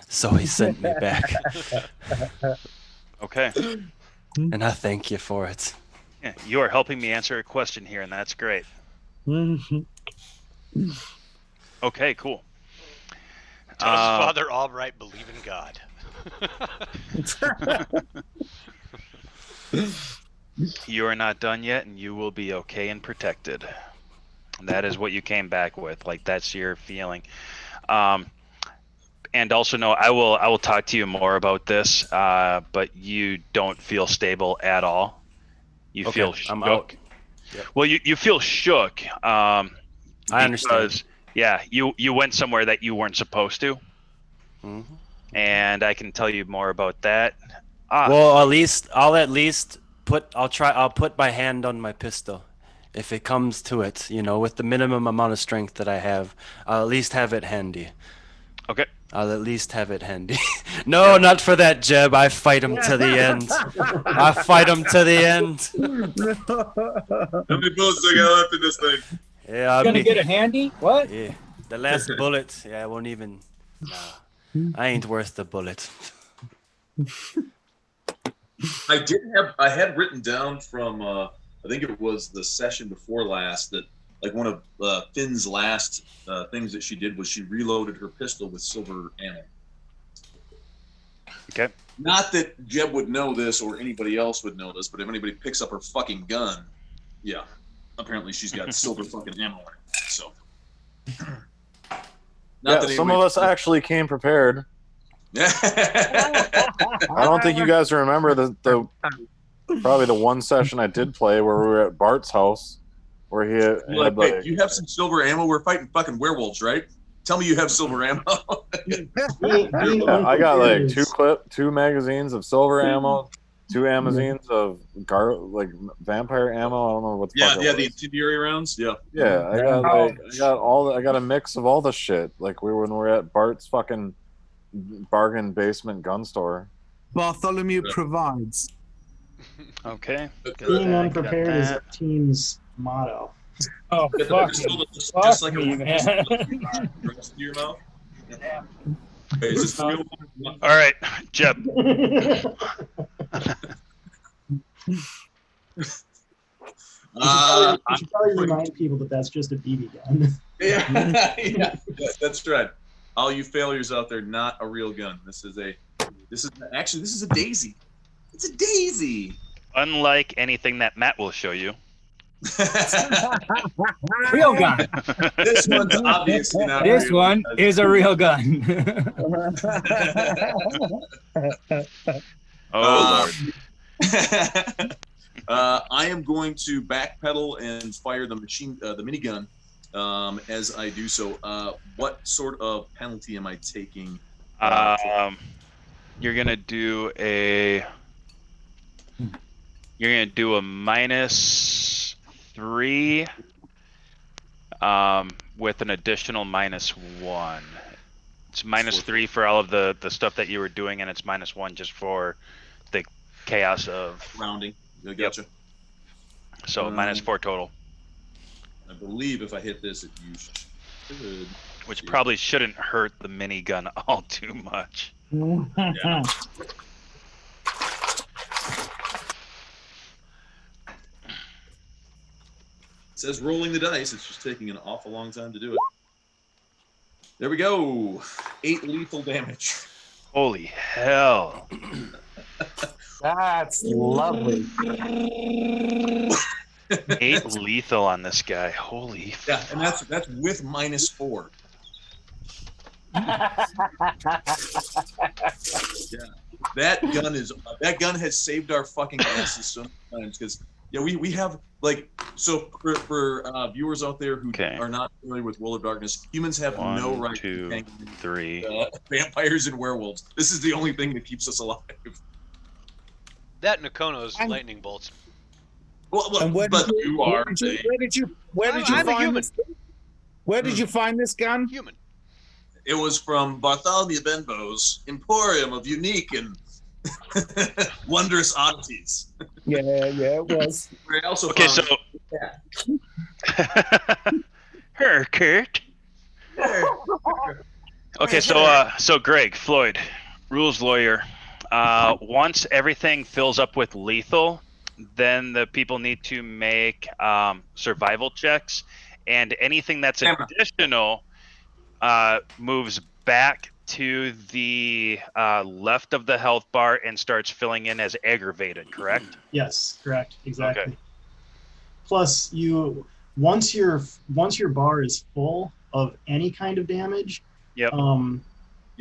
Speaker 6: So he sent me back.
Speaker 1: Okay.
Speaker 6: And I thank you for it.
Speaker 1: Yeah, you are helping me answer a question here, and that's great. Okay, cool.
Speaker 2: Does Father Albright believe in God?
Speaker 1: You are not done yet, and you will be okay and protected. That is what you came back with. Like, that's your feeling. And also know I will talk to you more about this, but you don't feel stable at all. You
Speaker 6: Okay,
Speaker 1: feel shook.
Speaker 6: I'm out. Yep.
Speaker 1: Well, you feel shook.
Speaker 6: I understand.
Speaker 1: Yeah, you went somewhere that you weren't supposed to.
Speaker 6: Mhm.
Speaker 1: And I can tell you more about that.
Speaker 6: Well, I'll put my hand on my pistol. If it comes to it, with the minimum amount of strength that I have, I'll at least have it handy.
Speaker 1: Okay.
Speaker 6: I'll at least have it handy. No, not for that, Jeb. I fight him to the end. I fight him to the end.
Speaker 4: How many bullets do I got left in this thing?
Speaker 6: Yeah, I'll
Speaker 5: gonna
Speaker 6: be,
Speaker 5: get a handy? What?
Speaker 6: yeah, the last bullet. Yeah, I won't even. Nah, I ain't worth the bullet.
Speaker 4: I had written down from I think it was the session before last that like one of Finn's last things that she did was she reloaded her pistol with silver ammo.
Speaker 1: Okay.
Speaker 4: Not that Jeb would know this or anybody else would know this, but if anybody picks up her fucking gun, yeah, apparently she's got silver fucking ammo in it. So,
Speaker 7: Yeah, some of us actually came prepared. I don't think you guys remember the probably the one session I did play where we were at Bart's house where he had
Speaker 4: Like,
Speaker 7: like,
Speaker 4: wait, you have some silver ammo? We're fighting fucking werewolves, right? Tell me you have silver ammo.
Speaker 7: yeah, I got like two magazines of silver ammo, 2 magazines of vampire ammo. I don't know what the fuck it
Speaker 4: the
Speaker 7: was.
Speaker 4: incendiary rounds. Yeah.
Speaker 7: Yeah, I got a mix of all the shit. Like when we were at Bart's fucking bargain basement gun store.
Speaker 10: Bartholomew provides.
Speaker 1: Okay.
Speaker 8: Being unprepared is our team's motto.
Speaker 5: Oh,
Speaker 4: Get the
Speaker 5: fuck
Speaker 4: pistol
Speaker 5: me.
Speaker 4: just like
Speaker 5: me,
Speaker 4: a
Speaker 5: man.
Speaker 4: rest of your mouth. Hey, is this the real one?
Speaker 1: All right, Jeb.
Speaker 8: You should probably remind people that that's just a BB gun.
Speaker 4: Yeah, that's right. All you failures out there, not a real gun. This is a daisy. It's a daisy.
Speaker 1: Unlike anything that Matt will show you.
Speaker 5: Real gun.
Speaker 4: This one's obviously not
Speaker 5: This
Speaker 4: real.
Speaker 5: one is a real gun.
Speaker 1: Oh, Lord.
Speaker 4: I am going to backpedal and fire the minigun. As I do so, what sort of penalty am I taking?
Speaker 1: You're gonna do a -3, with an additional -1. It's -3 for all of the stuff that you were doing, and it's -1 just for the chaos of
Speaker 4: rounding. Gotcha.
Speaker 1: So -4 total.
Speaker 4: I believe if I hit this, it should.
Speaker 1: Which probably shouldn't hurt the minigun all too much.
Speaker 4: Yeah. It says rolling the dice. It's just taking an awful long time to do it. There we go. 8 lethal damage.
Speaker 1: Holy hell.
Speaker 11: That's lovely.
Speaker 1: 8 lethal on this guy. Holy.
Speaker 4: Yeah, and that's with -4. Yeah, that gun has saved our fucking asses so many times because we have so for viewers out there who are not familiar with World of Darkness, humans have no right to hang
Speaker 1: 3
Speaker 4: vampires and werewolves. This is the only thing that keeps us alive.
Speaker 2: That Nakono's lightning bolts.
Speaker 4: Well,
Speaker 11: And where
Speaker 4: but
Speaker 11: did
Speaker 4: you are.
Speaker 11: Where did you
Speaker 2: I'm a
Speaker 11: find
Speaker 2: human.
Speaker 11: this? Where did you find this gun?
Speaker 2: Human.
Speaker 4: It was from Bartholomew Benbow's Emporium of Unique and Wondrous Oddities.
Speaker 11: Yeah, it was.
Speaker 4: I also
Speaker 1: Okay,
Speaker 4: found,
Speaker 1: Her, Kurt. Okay, so Greg, Floyd, rules lawyer. Once everything fills up with lethal, then the people need to make survival checks, and anything that's additional moves back to the left of the health bar and starts filling in as aggravated, correct?
Speaker 8: Yes, correct, exactly.
Speaker 1: Okay.
Speaker 8: Plus, once your bar is full of any kind of damage,
Speaker 1: yep.
Speaker 4: You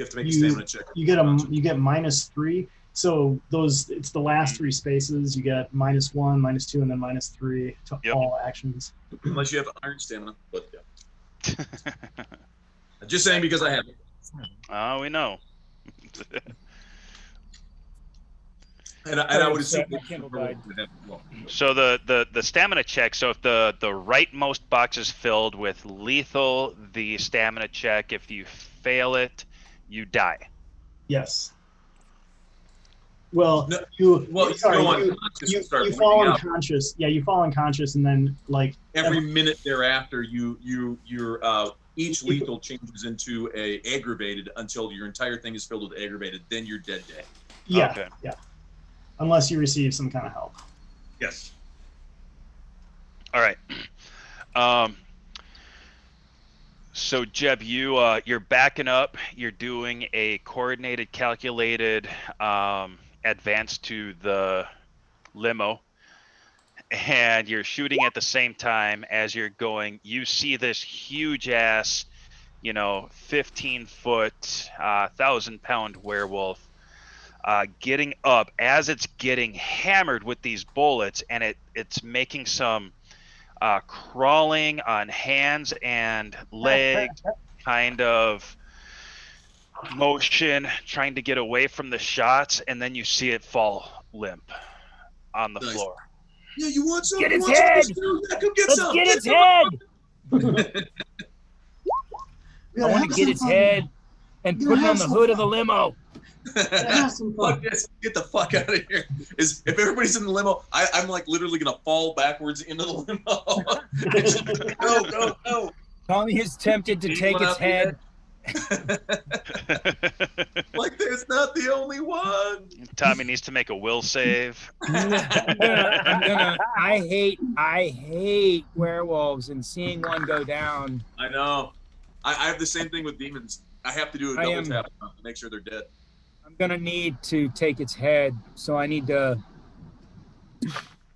Speaker 4: have to make a stamina check.
Speaker 8: You get -3. So it's the last 3 spaces. You get -1, -2, and then -3 to all actions.
Speaker 4: Unless you have iron stamina, but yeah. Just saying because I have it.
Speaker 1: Oh, we know.
Speaker 4: And I would assume
Speaker 1: So the stamina check. So if the rightmost box is filled with lethal, the stamina check. If you fail it, you die.
Speaker 8: Yes. Well, you fall unconscious. Yeah, you fall unconscious, and then
Speaker 4: every minute thereafter, each lethal changes into a aggravated until your entire thing is filled with aggravated. Then you're dead.
Speaker 8: Yeah.
Speaker 1: Okay.
Speaker 8: Yeah. Unless you receive some kind of help.
Speaker 4: Yes.
Speaker 1: All right. So Jeb, you're backing up. You're doing a coordinated, calculated advance to the limo, and you're shooting at the same time as you're going. You see this huge ass, 15-foot, 1,000-pound werewolf getting up as it's getting hammered with these bullets, and it's making some crawling on hands and legs kind of motion, trying to get away from the shots, and then you see it fall limp on the floor.
Speaker 4: Yeah, you want some?
Speaker 5: Get its head!
Speaker 4: Yeah, come get
Speaker 5: Let's
Speaker 4: some.
Speaker 5: get its head! I want to get its head and put it on the hood of the limo.
Speaker 4: Fuck this. Get the fuck out of here. If everybody's in the limo, I'm literally gonna fall backwards into the limo. Go.
Speaker 5: Tommy is tempted to take its head
Speaker 4: Like there's not the only one.
Speaker 1: Tommy needs to make a will save.
Speaker 5: I hate werewolves, and seeing one go down.
Speaker 4: I know. I have the same thing with demons. I have to do a double tap to make sure they're dead.
Speaker 5: I'm gonna need to take its head, so I need to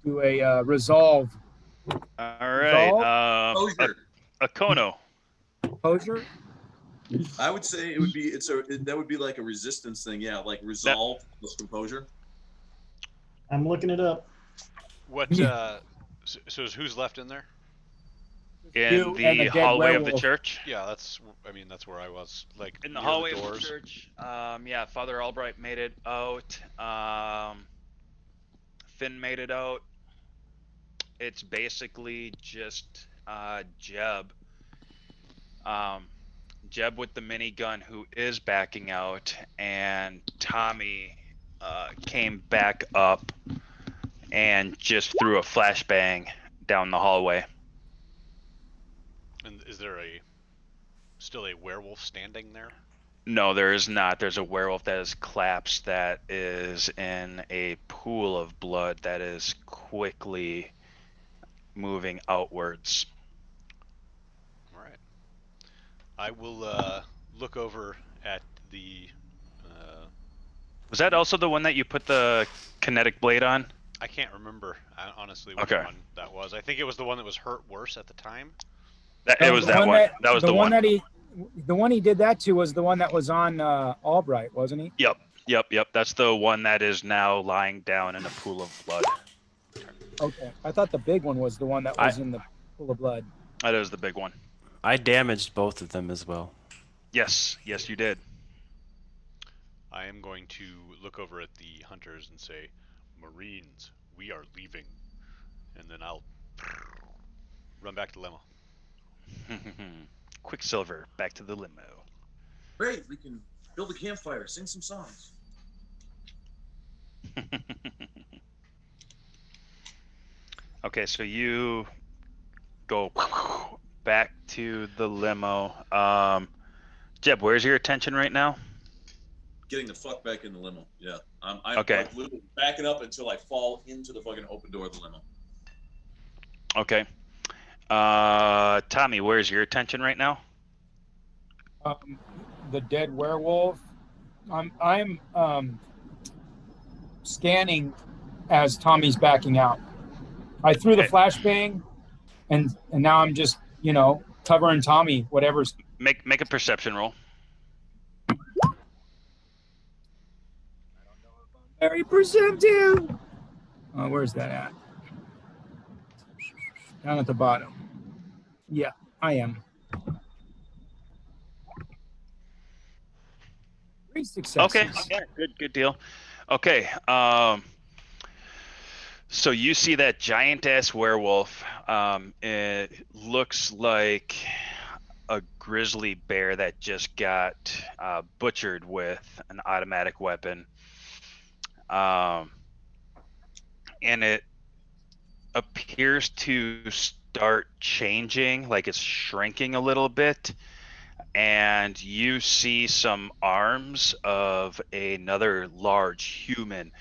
Speaker 5: do a resolve.
Speaker 1: All right. A Kono.
Speaker 5: Composure.
Speaker 4: I would say it would be that would be like a resistance thing, yeah, like resolve plus composure.
Speaker 8: I'm looking it up.
Speaker 2: What? So who's left in there?
Speaker 1: In the hallway of the church.
Speaker 2: Yeah, that's where I was. Like
Speaker 1: in the
Speaker 2: near
Speaker 1: hallway
Speaker 2: the
Speaker 1: of the
Speaker 2: doors.
Speaker 1: church. Yeah, Father Albright made it out. Finn made it out. It's basically just Jeb. Jeb with the minigun who is backing out, and Tommy came back up and just threw a flashbang down the hallway.
Speaker 2: And is there still a werewolf standing there?
Speaker 1: No, there is not. There's a werewolf that is collapsed that is in a pool of blood that is quickly moving outwards.
Speaker 2: All right. I will look over at the...
Speaker 1: Was that also the one that you put the kinetic blade on?
Speaker 2: I can't remember, honestly, which one that was. I think it was the one that was hurt worse at the time.
Speaker 1: It was that one. That was the one.
Speaker 5: The one he did that to was the one that was on Albright, wasn't he?
Speaker 1: Yep. That's the one that is now lying down in a pool of blood.
Speaker 5: Okay. I thought the big one was the one that was in the pool of blood.
Speaker 1: That is the big one.
Speaker 6: I damaged both of them as well.
Speaker 1: Yes, you did.
Speaker 2: I am going to look over at the hunters and say, Marines, we are leaving. And then I'll run back to the limo.
Speaker 1: Quicksilver, back to the limo.
Speaker 4: Great, we can build a campfire, sing some songs.
Speaker 1: Okay, so you go back to the limo. Jeb, where's your attention right now?
Speaker 4: Getting the fuck back in the limo. Yeah, I'm
Speaker 1: okay.
Speaker 4: Like literally backing up until I fall into the fucking open door of the limo.
Speaker 1: Okay. Tommy, where's your attention right now?
Speaker 5: The dead werewolf. I'm scanning as Tommy's backing out. I threw the flashbang, and now I'm just covering Tommy. Whatever's.
Speaker 1: Make a perception roll.
Speaker 5: Very perceptive. Where's that at? Down at the bottom. Yeah, I am. 3 successes.
Speaker 1: Okay. Yeah, good deal. Okay. So you see that giant ass werewolf. It looks like a grizzly bear that just got butchered with an automatic weapon. And it appears to start changing, like it's shrinking a little bit, and you see some arms of another large human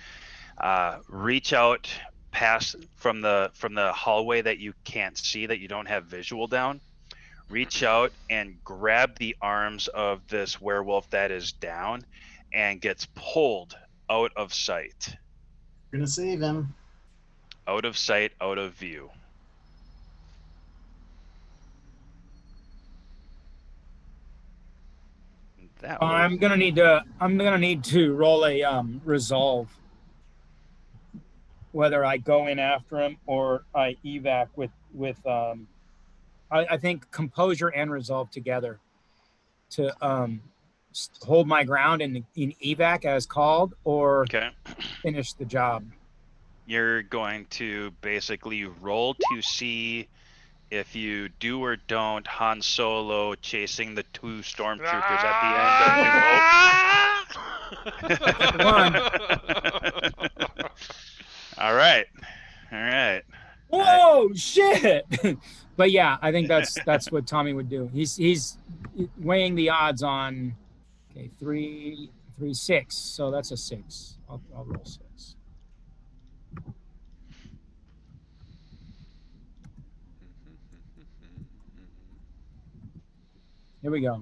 Speaker 1: reach out past from the hallway that you can't see, that you don't have visual down, reach out and grab the arms of this werewolf that is down and gets pulled out of sight.
Speaker 8: We're gonna save him.
Speaker 1: Out of sight, out of view.
Speaker 5: I'm gonna need to roll a resolve. Whether I go in after him or I evac with I think composure and resolve together to hold my ground in evac as called, or finish the job.
Speaker 1: You're going to basically roll to see if you do or don't Han Solo chasing the 2 stormtroopers at the end of New Hope. All right.
Speaker 5: Whoa, shit! But yeah, I think that's what Tommy would do. He's weighing the odds on. Okay, 3, 3, 6. So that's a 6. I'll roll 6. Here we go.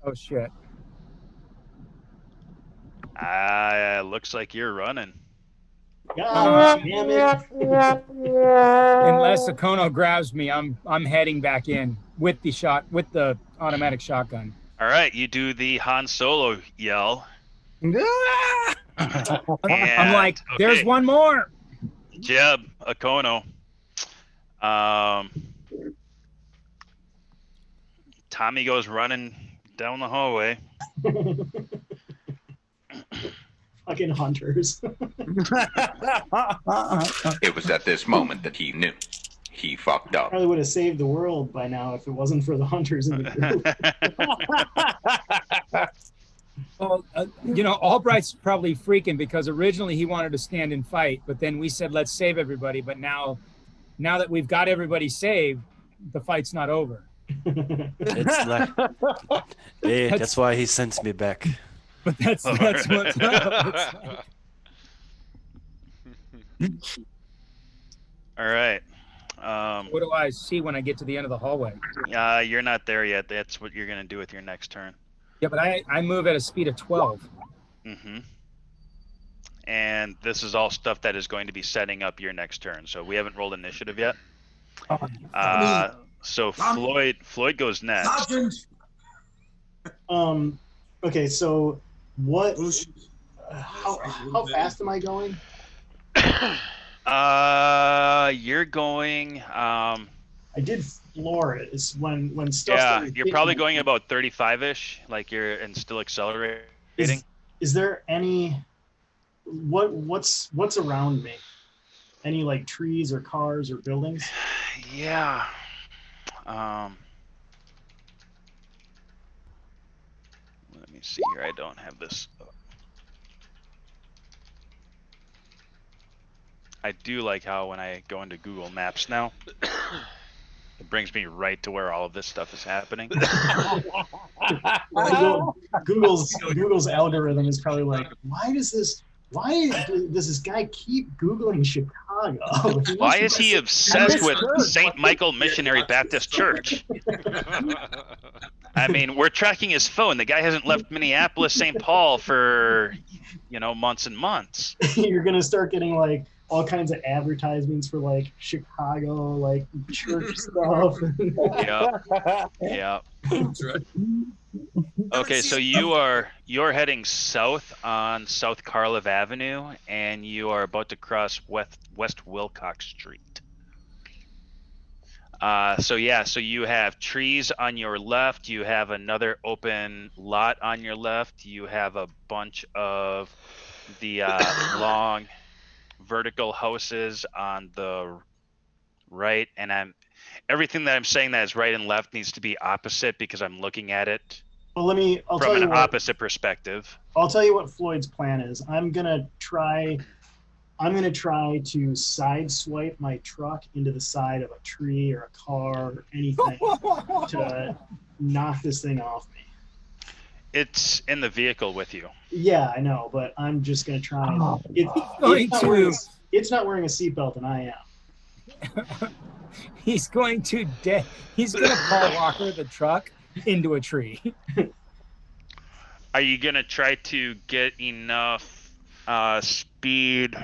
Speaker 5: Oh shit.
Speaker 1: Looks like you're running.
Speaker 8: God damn it.
Speaker 5: Unless Akono grabs me, I'm heading back in with the automatic shotgun.
Speaker 1: All right, you do the Han Solo yell.
Speaker 5: I'm like, there's
Speaker 1: okay.
Speaker 5: one more.
Speaker 1: Jeb, Akono. Tommy goes running down the hallway.
Speaker 8: Fucking hunters.
Speaker 12: It was at this moment that he knew. He fucked up.
Speaker 8: Probably would have saved the world by now if it wasn't for the hunters in the group.
Speaker 5: Well, Albright's probably freaking because originally he wanted to stand and fight, but then we said let's save everybody. But now that we've got everybody saved, the fight's not over.
Speaker 6: It's like, hey, that's why he sent me back.
Speaker 5: But that's what's up.
Speaker 1: All right.
Speaker 5: What do I see when I get to the end of the hallway?
Speaker 1: You're not there yet. That's what you're gonna do with your next turn.
Speaker 5: Yeah, but I move at a speed of 12.
Speaker 1: Mm-hmm. And this is all stuff that is going to be setting up your next turn. So we haven't rolled initiative yet. So Floyd goes next.
Speaker 8: Okay, so what? How fast am I going?
Speaker 1: You're going.
Speaker 8: I did floor it. It's when stuff.
Speaker 1: Yeah, you're probably going about 35-ish, like you're and still accelerating.
Speaker 8: Is there any? What's around me? Any like trees or cars or buildings?
Speaker 1: Yeah. Let me see here. I don't have this. I do like how when I go into Google Maps now, it brings me right to where all of this stuff is happening.
Speaker 8: Google's algorithm is probably like, why does this guy keep Googling Chicago?
Speaker 1: Why is he obsessed with St. Michael Missionary Baptist Church? I mean, we're tracking his phone. The guy hasn't left Minneapolis, St. Paul for, months and months.
Speaker 8: You're going to start getting like all kinds of advertisements for like Chicago, like church stuff.
Speaker 1: Yeah. That's right. Okay, so you're heading south on South Carliv Avenue, and you are about to cross West Wilcox Street. So you have trees on your left. You have another open lot on your left. You have a bunch of the long vertical houses on the right, and everything that I'm saying that is right and left needs to be opposite because I'm looking at it from an opposite perspective.
Speaker 8: I'll tell you what Floyd's plan is. I'm gonna try to side swipe my truck into the side of a tree or a car or anything to knock this thing off me.
Speaker 1: It's in the vehicle with you.
Speaker 8: Yeah, I know, but I'm just gonna try. It's not wearing a seatbelt, and I am.
Speaker 5: He's going to Paul Walker the truck into a tree.
Speaker 1: Are you gonna try to get enough speed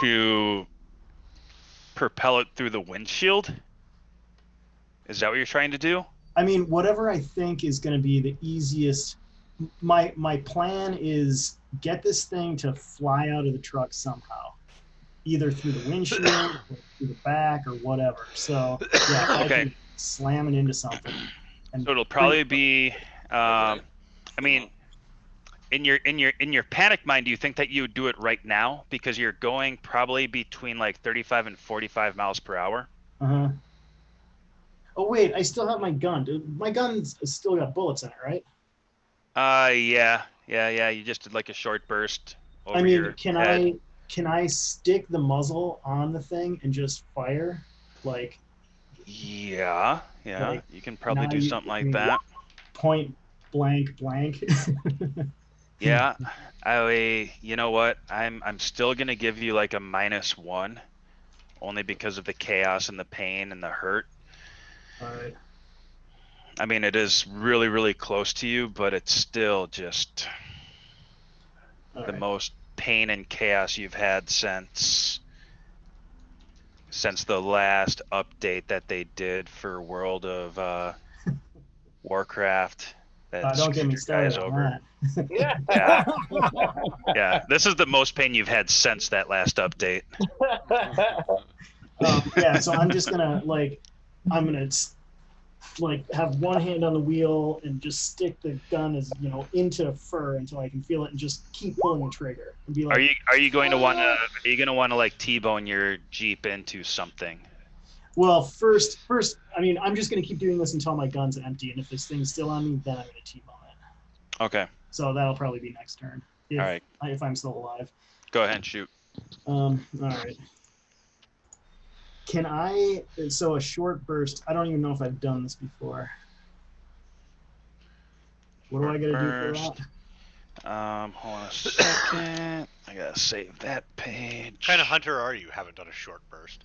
Speaker 1: to propel it through the windshield? Is that what you're trying to do?
Speaker 8: I mean, whatever I think is going to be the easiest. My plan is get this thing to fly out of the truck somehow, either through the windshield or through the back or whatever. So yeah, okay. I can slam it into something.
Speaker 1: So it'll probably be. I mean, in your panic mind, do you think that you would do it right now because you're going probably between like 35 and 45 miles per hour?
Speaker 8: Uh-huh. Oh wait, I still have my gun. Dude, my gun's still got bullets in it, right?
Speaker 1: Yeah. You just did like a short burst over your
Speaker 8: can I stick the muzzle on the thing and just fire? Like,
Speaker 1: Yeah,
Speaker 8: Like,
Speaker 1: you can probably
Speaker 8: now
Speaker 1: do
Speaker 8: you-
Speaker 1: something
Speaker 8: I
Speaker 1: like
Speaker 8: mean,
Speaker 1: that.
Speaker 8: point blank blank.
Speaker 1: Yeah, you know what? I'm still gonna give you like a -1, only because of the chaos and the pain and the hurt.
Speaker 8: All right.
Speaker 1: I mean, it is really, really close to you, but it's still just
Speaker 8: All
Speaker 1: the
Speaker 8: right.
Speaker 1: most pain and chaos you've had since the last update that they did for World of Warcraft. That
Speaker 8: Don't get me
Speaker 1: screwed you guys
Speaker 8: started on
Speaker 1: over.
Speaker 8: that.
Speaker 1: Yeah, yeah. This is the most pain you've had since that last update.
Speaker 8: Yeah, so I'm just gonna I'm gonna have one hand on the wheel and just stick the gun into fur until I can feel it and just keep pulling the trigger and be like,
Speaker 1: Are you going to want to like T-bone your Jeep into something?
Speaker 8: well, first, I mean, I'm just gonna keep doing this until my gun's empty, and if this thing's still on me, then I'm gonna T-bone it.
Speaker 1: Okay.
Speaker 8: So that'll probably be next turn. If,
Speaker 1: All right.
Speaker 8: If I'm still alive.
Speaker 1: Go ahead and shoot.
Speaker 8: All right. Can I? So a short burst. I don't even know if I've done this before. What do I gotta do for that?
Speaker 1: Hold on a second. I gotta save that page.
Speaker 2: What kind of hunter are you? Haven't done a short burst.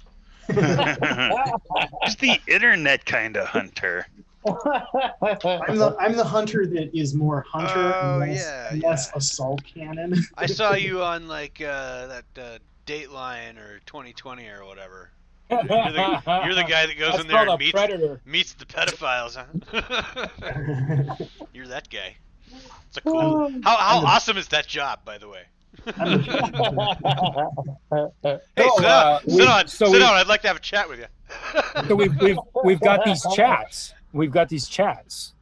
Speaker 1: Just the internet kind of hunter.
Speaker 8: I'm the hunter that is more hunter
Speaker 2: Oh,
Speaker 8: and less assault cannon.
Speaker 2: I saw you on like that Dateline or 2020 or whatever. You're the guy that goes
Speaker 5: That's
Speaker 2: in there
Speaker 5: called
Speaker 2: and
Speaker 5: a predator.
Speaker 2: meets the pedophiles, huh? You're that guy. It's a cool. How awesome is that job, by the way? Hey, sit down. I'd like to have a chat with you.
Speaker 5: So we've got these chats. We've got these chats.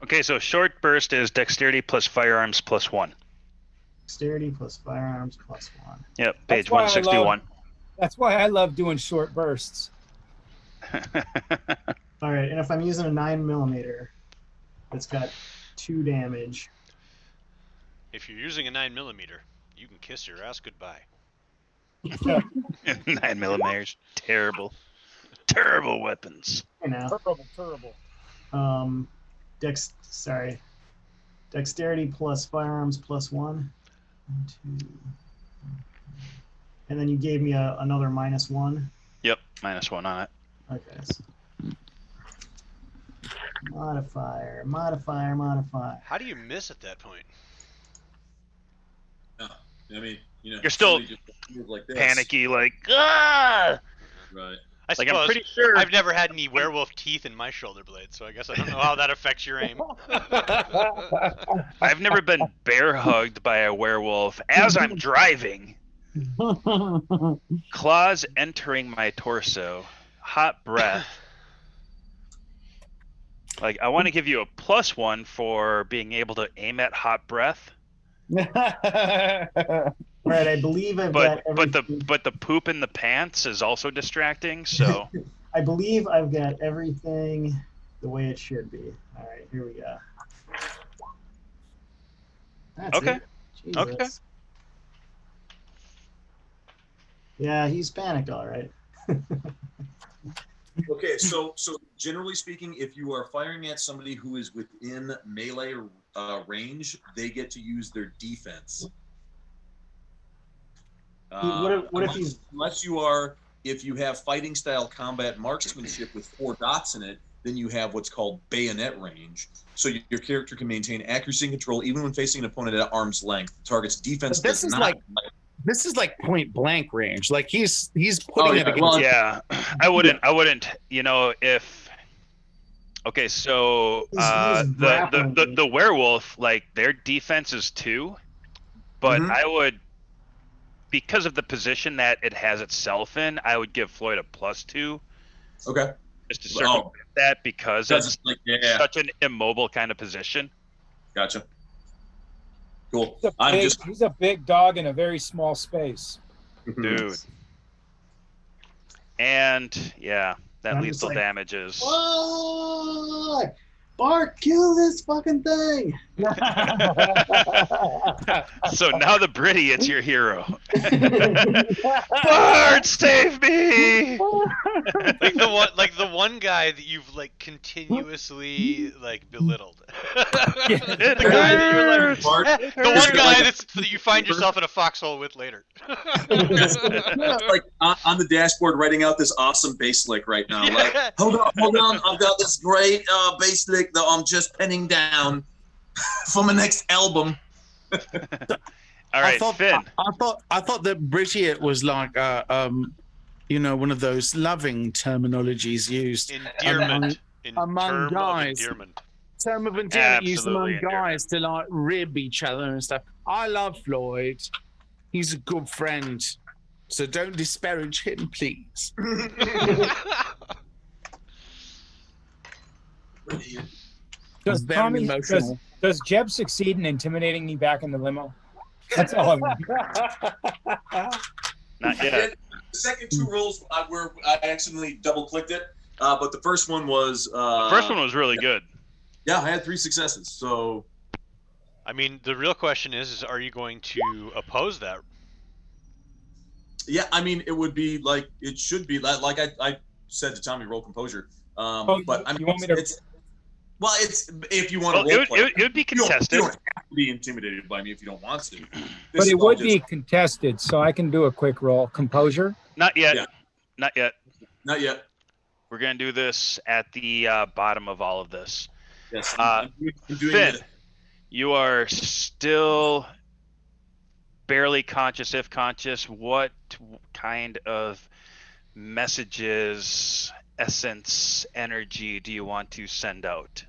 Speaker 1: Okay, so short burst is dexterity plus firearms plus 1.
Speaker 8: Dexterity plus firearms plus 1.
Speaker 1: Yep, page
Speaker 5: That's why
Speaker 1: 161.
Speaker 5: That's why I love doing short bursts.
Speaker 8: All right, and if I'm using a 9mm, it's got 2 damage.
Speaker 2: If you're using a 9mm, you can kiss your ass goodbye.
Speaker 1: 9mm, terrible weapons.
Speaker 8: Hey now.
Speaker 5: Terrible.
Speaker 8: Dexterity plus firearms plus 1. 1, 2. And then you gave me another -1.
Speaker 1: Yep, -1 on it.
Speaker 8: Okay. So modifier.
Speaker 2: How do you miss at that point?
Speaker 4: I mean,
Speaker 1: You're still
Speaker 4: just move like this.
Speaker 1: panicky, like, ah!
Speaker 4: Right.
Speaker 2: I
Speaker 1: Like,
Speaker 2: suppose
Speaker 1: I'm pretty sure.
Speaker 2: I've never had any werewolf teeth in my shoulder blade, so I guess I don't know how that affects your aim.
Speaker 1: I've never been bear hugged by a werewolf as I'm driving. Claws entering my torso. Hot breath. Like, I want to give you a +1 for being able to aim at hot breath.
Speaker 8: Right, I believe I've got everything.
Speaker 1: But the poop in the pants is also distracting, so
Speaker 8: I believe I've got everything the way it should be. All right, here we go. That's
Speaker 1: okay.
Speaker 8: it. Jesus.
Speaker 1: Okay.
Speaker 8: Yeah, he's panicked, all right.
Speaker 4: Okay, so generally speaking, if you are firing at somebody who is within melee range, they get to use their defense.
Speaker 8: What if he's
Speaker 4: if you have fighting style combat marksmanship with 4 dots in it, then you have what's called bayonet range. So your character can maintain accuracy and control even when facing an opponent at arm's length. The target's defense
Speaker 11: But this
Speaker 4: does
Speaker 11: is
Speaker 4: not.
Speaker 11: this is like point blank range. Like he's putting it against.
Speaker 1: Yeah, I wouldn't. If. Okay, so the werewolf, like, their defense is 2, but I would, because of the position that it has itself in, I would give Floyd a +2.
Speaker 4: Okay.
Speaker 1: Just to circumvent that, because it's
Speaker 4: yeah.
Speaker 1: such an immobile kind of position.
Speaker 4: Gotcha. Cool.
Speaker 5: He's a big dog in a very small space.
Speaker 1: Dude. And yeah, that
Speaker 8: I'm
Speaker 1: lethal
Speaker 8: just like,
Speaker 1: damage is.
Speaker 8: What? Bart, kill this fucking thing!
Speaker 1: So now the Britty, your hero. Bart, save me!
Speaker 2: like the one guy that you've like continuously like belittled. The guy that you're like, the one guy that you find yourself in a foxhole with later.
Speaker 4: Like on the dashboard, writing out this awesome bass lick right now. Like, hold on, I've got this great bass lick that I'm just penning down for my next album.
Speaker 1: All right, Finn.
Speaker 3: I thought that Brittiot was like one of those loving terminologies used
Speaker 2: endearment
Speaker 3: among guys. Term of endearment used among
Speaker 1: Absolutely
Speaker 3: guys to like rib each other and stuff. I love Floyd. He's a good friend. So don't disparage him, please.
Speaker 5: Does
Speaker 3: very emotional.
Speaker 5: Does Jeb succeed in intimidating me back in the limo? That's all I want.
Speaker 1: Not yet.
Speaker 4: The second two rolls I accidentally double clicked it, but the first one was
Speaker 1: The first one was really good.
Speaker 4: Yeah, I had 3 successes. So,
Speaker 2: I mean, the real question is are you going to oppose that?
Speaker 4: Yeah, I mean, it would be like it should be like I said to Tommy, roll composure. But I mean,
Speaker 5: you want me to?
Speaker 4: It's if you want to.
Speaker 1: It would be contested.
Speaker 4: You don't have to be intimidated by me if you don't want to.
Speaker 5: But it would be contested, so I can do a quick roll. Composure?
Speaker 1: Not yet.
Speaker 4: Yeah.
Speaker 1: Not yet.
Speaker 4: Not yet.
Speaker 1: We're gonna do this at the bottom of all of this.
Speaker 4: Yes. I'm doing
Speaker 1: Finn,
Speaker 4: it.
Speaker 1: you are still barely conscious, if conscious. What kind of messages, essence, energy do you want to send out?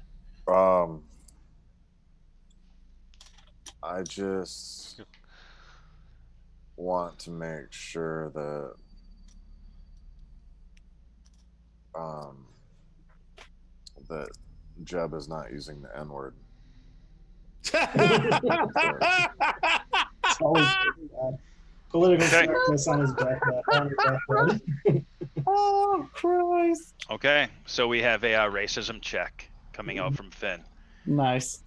Speaker 7: I just want to make sure that that Jeb is not using the N-word.
Speaker 8: Political correctness on his background.
Speaker 3: Oh, Christ.
Speaker 1: Okay, so we have a racism check coming out from Finn.
Speaker 3: Nice.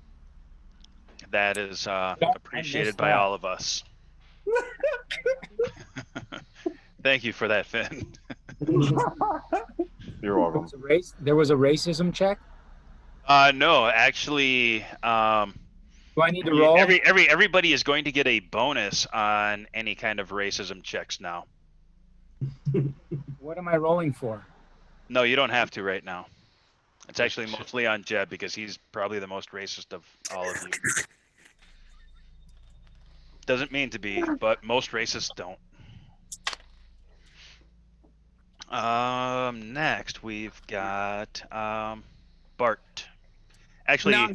Speaker 1: That is appreciated by
Speaker 5: that.
Speaker 1: all of us. Thank you for that, Finn.
Speaker 7: You're welcome.
Speaker 5: There was a racism check?
Speaker 1: No, actually,
Speaker 5: Do I need to roll?
Speaker 1: everybody is going to get a bonus on any kind of racism checks now.
Speaker 5: What am I rolling for?
Speaker 1: No, you don't have to right now. It's actually mostly on Jeb because he's probably the most racist of all of you. Doesn't mean to be, but most racists don't. Next we've got Bart. Actually,
Speaker 3: No,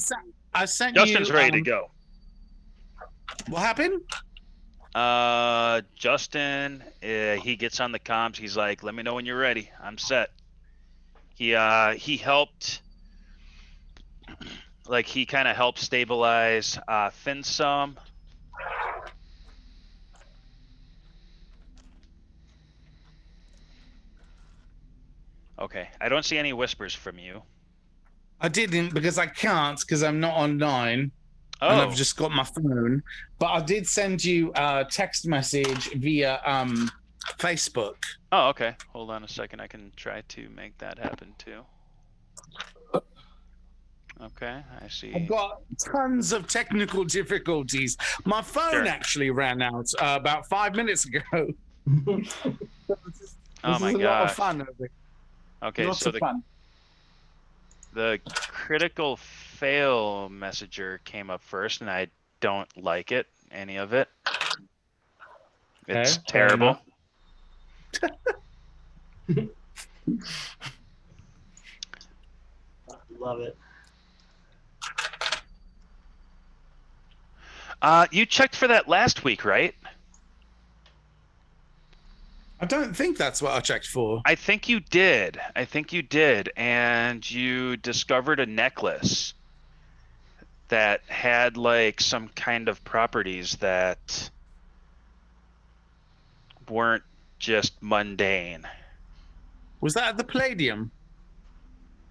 Speaker 3: I sent
Speaker 1: Justin's
Speaker 3: you,
Speaker 1: ready to go.
Speaker 3: What happened?
Speaker 1: Justin, he gets on the comms. He's like, "Let me know when you're ready. I'm set." He helped, like he kind of helped stabilize Finn some. Okay, I don't see any whispers from you.
Speaker 3: I didn't because I can't because I'm not online.
Speaker 1: Oh,
Speaker 3: And I've just got my phone. But I did send you a text message via Facebook.
Speaker 1: oh, okay. Hold on a second. I can try to make that happen too. Okay, I see.
Speaker 3: I've got tons of technical difficulties. My phone
Speaker 1: Sure.
Speaker 3: actually ran out about 5 minutes ago.
Speaker 1: Oh my
Speaker 3: This is a lot of
Speaker 1: gosh.
Speaker 3: fun over here.
Speaker 1: Okay,
Speaker 3: Lots
Speaker 1: so
Speaker 3: of fun.
Speaker 1: the critical fail messenger came up first, and I don't like it, any of it. It's
Speaker 3: Okay, fair
Speaker 1: terrible.
Speaker 8: Love it.
Speaker 1: You checked for that last week, right?
Speaker 3: I don't think that's what I checked for.
Speaker 1: I think you did. And you discovered a necklace that had like some kind of properties that weren't just mundane.
Speaker 3: Was that at the Palladium?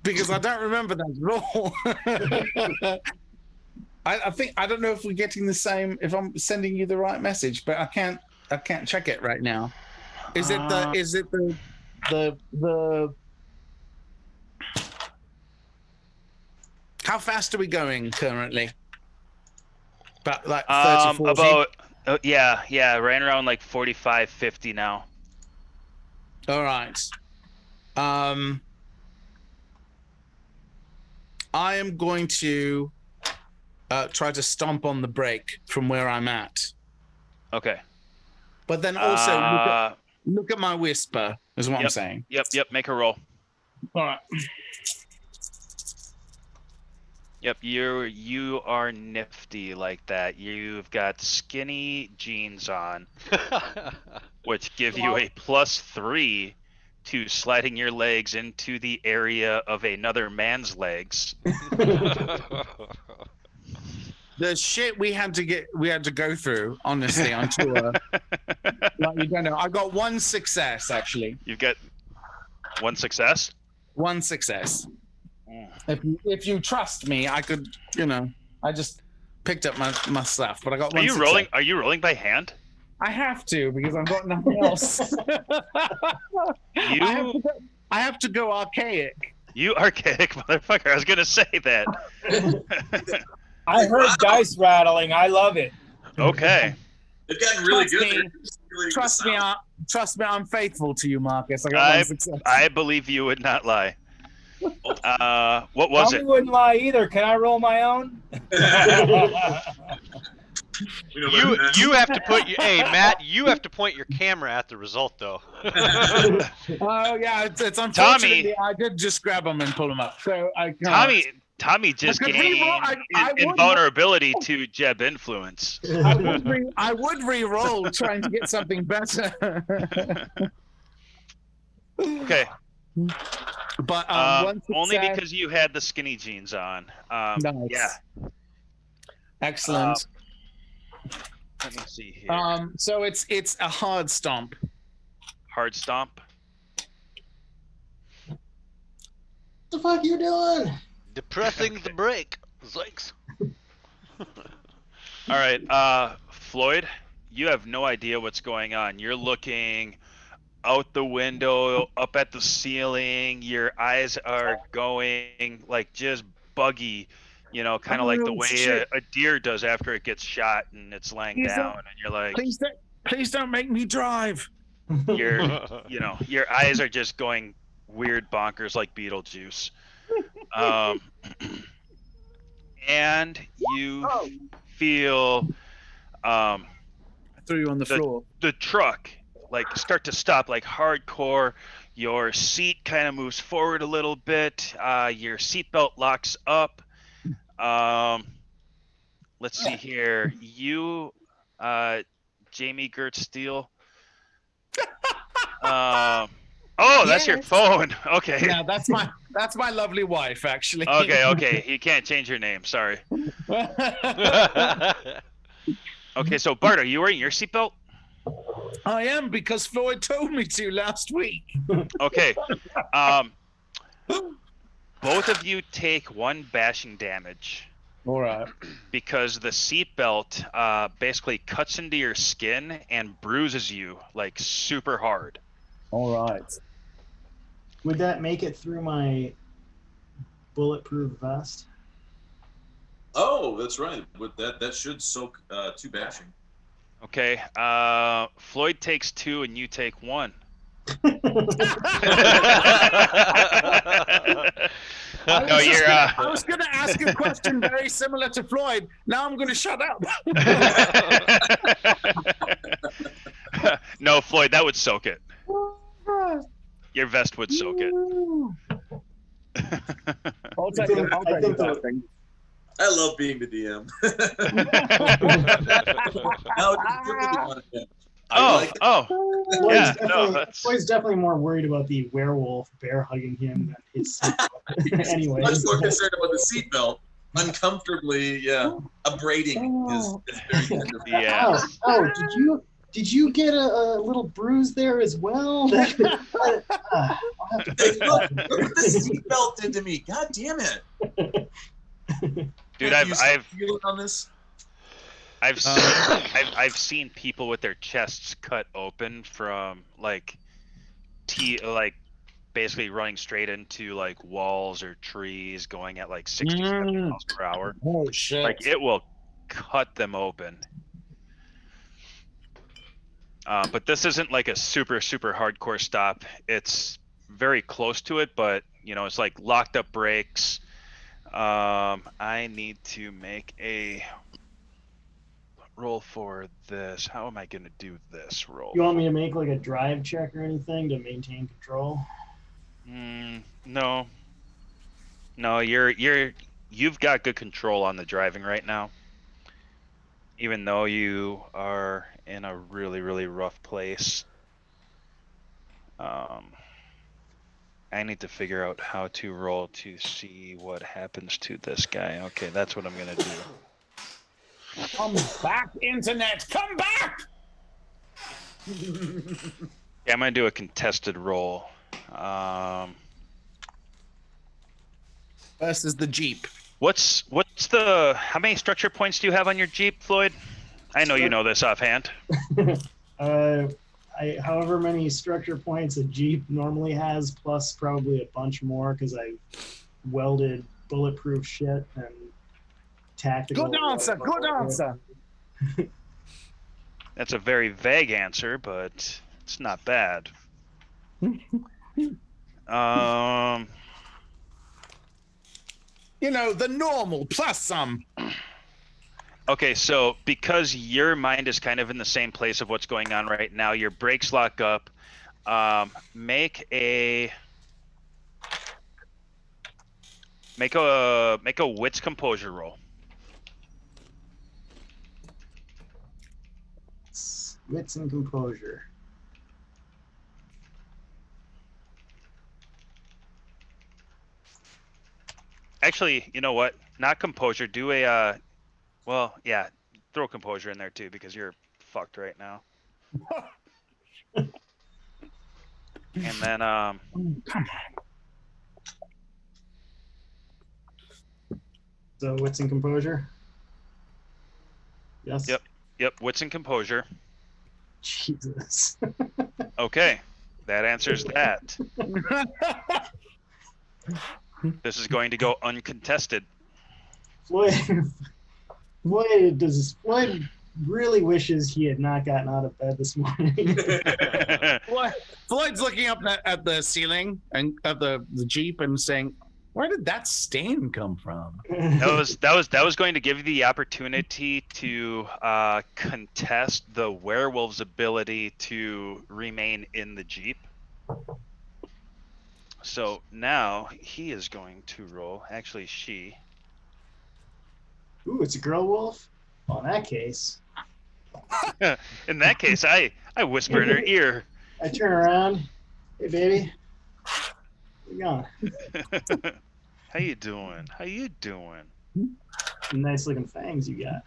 Speaker 3: Because I don't remember that at all.
Speaker 11: I think I don't know if we're getting the same. If I'm sending you the right message, but I can't check it right now. Is it the How fast are we going currently? About like 30, 40?
Speaker 1: Yeah, right around like 45, 50 now.
Speaker 11: All right. I am going to try to stomp on the brake from where I'm at.
Speaker 1: Okay.
Speaker 11: But then also look at my whisper, is what I'm saying.
Speaker 1: Yep. Make a roll.
Speaker 11: All right.
Speaker 1: Yep, you are nifty like that. You've got skinny jeans on, which give you a +3 to sliding your legs into the area of another man's legs.
Speaker 11: The shit we had to go through, honestly, on tour. Like, you don't know. I got one success, actually.
Speaker 1: You've got one success?
Speaker 11: One success. If you trust me, I could, I just picked up my stuff, but I got one success.
Speaker 1: Rolling? Are you rolling by hand?
Speaker 11: I have to, because I've got nothing else. I have to go archaic.
Speaker 1: You archaic motherfucker. I was going to say that.
Speaker 5: I heard dice rattling. I love it.
Speaker 1: Okay.
Speaker 4: They've gotten really good.
Speaker 11: Trust me, I'm faithful to you, Marcus. I got one success.
Speaker 1: I believe you would not lie. What was it?
Speaker 5: I wouldn't lie either. Can I roll my own?
Speaker 2: You have to put hey Matt, you have to point your camera at the result though.
Speaker 11: Oh yeah, it's unfortunately I did just grab them and pull them up. So
Speaker 1: Tommy just gained invulnerability to Jeb influence.
Speaker 11: I would re-roll trying to get something better.
Speaker 1: Okay.
Speaker 11: But
Speaker 1: only because you had the skinny jeans on.
Speaker 11: Nice.
Speaker 1: Yeah.
Speaker 11: Excellent.
Speaker 1: Let me see here.
Speaker 11: So it's a hard stomp.
Speaker 1: Hard stomp.
Speaker 8: What the fuck you doing?
Speaker 2: Depressing the brake. Zikes.
Speaker 1: All right, Floyd, you have no idea what's going on. You're looking out the window, up at the ceiling. Your eyes are going like just buggy, kind of like the way a deer does after it gets shot and it's laying down, and you're like,
Speaker 11: please don't make me drive.
Speaker 1: Your eyes are just going weird bonkers like Beetlejuice. And you feel
Speaker 11: I threw you on the floor.
Speaker 1: The truck like start to stop like hardcore. Your seat kind of moves forward a little bit. Your seatbelt locks up. Let's see here. You, Jamie Gert Steele. That's your phone. Okay.
Speaker 11: Yeah, that's my lovely wife, actually.
Speaker 1: Okay. You can't change your name. Sorry. Okay, so Bart, are you wearing your seatbelt?
Speaker 11: I am, because Floyd told me to last week.
Speaker 1: Okay. Both of you take 1 bashing damage.
Speaker 11: All right.
Speaker 1: Because the seatbelt basically cuts into your skin and bruises you like super hard.
Speaker 11: All right.
Speaker 8: Would that make it through my bulletproof vest?
Speaker 4: Oh, that's right. But that should soak 2 bashing.
Speaker 1: Okay. Floyd takes 2 and you take 1.
Speaker 11: I was going to ask a question very similar to Floyd. Now I'm going to shut up.
Speaker 1: No, Floyd, that would soak it. Your vest would soak it.
Speaker 11: I'll take that thing.
Speaker 4: I love being the DM.
Speaker 8: Floyd's definitely more worried about the werewolf bear hugging him than his seatbelt. Anyway,
Speaker 4: I'm more concerned about the seatbelt uncomfortably, abrading his very tender.
Speaker 1: Yeah.
Speaker 8: Oh, did you get a little bruise there as well?
Speaker 4: Look what the seatbelt did to me. God damn it.
Speaker 1: Dude,
Speaker 4: Have you
Speaker 1: I've
Speaker 4: feeling on this?
Speaker 1: I've seen people with their chests cut open from like basically running straight into like walls or trees going at like 60 70 miles per hour.
Speaker 11: Oh shit!
Speaker 1: Like it will cut them open. But this isn't like a super hardcore stop. It's very close to it, but you know, it's like locked up brakes. I need to make a roll for this. How am I gonna do this roll?
Speaker 8: You want me to make like a drive check or anything to maintain control?
Speaker 1: No. No, you've got good control on the driving right now. Even though you are in a really rough place. I need to figure out how to roll to see what happens to this guy. Okay, that's what I'm gonna do.
Speaker 11: Come back, internet! Come back!
Speaker 1: Yeah, I'm gonna do a contested roll.
Speaker 11: Versus the Jeep.
Speaker 1: What's the how many structure points do you have on your Jeep, Floyd? I know you know this offhand.
Speaker 8: However many structure points a Jeep normally has, plus probably a bunch more because I welded bulletproof shit and tactical.
Speaker 11: Good answer. Good answer.
Speaker 1: That's a very vague answer, but it's not bad.
Speaker 11: You know, the normal plus some.
Speaker 1: Okay, so because your mind is kind of in the same place of what's going on right now, your brakes lock up. Make a wits composure roll.
Speaker 8: Wits and composure.
Speaker 1: Actually, you know what? Not composure. Do a well, yeah, throw composure in there too because you're fucked right now. And then
Speaker 8: So wits and composure. Yes.
Speaker 1: Yep, wits and composure.
Speaker 8: Jesus.
Speaker 1: Okay, that answers that. This is going to go uncontested.
Speaker 8: Floyd really wishes he had not gotten out of bed this morning.
Speaker 11: Floyd's looking up at the ceiling and at the Jeep and saying, "Where did that stain come from?"
Speaker 1: That was going to give you the opportunity to contest the werewolf's ability to remain in the Jeep. So now he is going to roll. Actually, she.
Speaker 8: Ooh, it's a girl wolf? Well, in that case.
Speaker 1: In that case, I whisper in her ear.
Speaker 8: I turn around. Hey, baby. Where you going?
Speaker 1: How you doing? How you doing?
Speaker 8: Some nice looking fangs you got.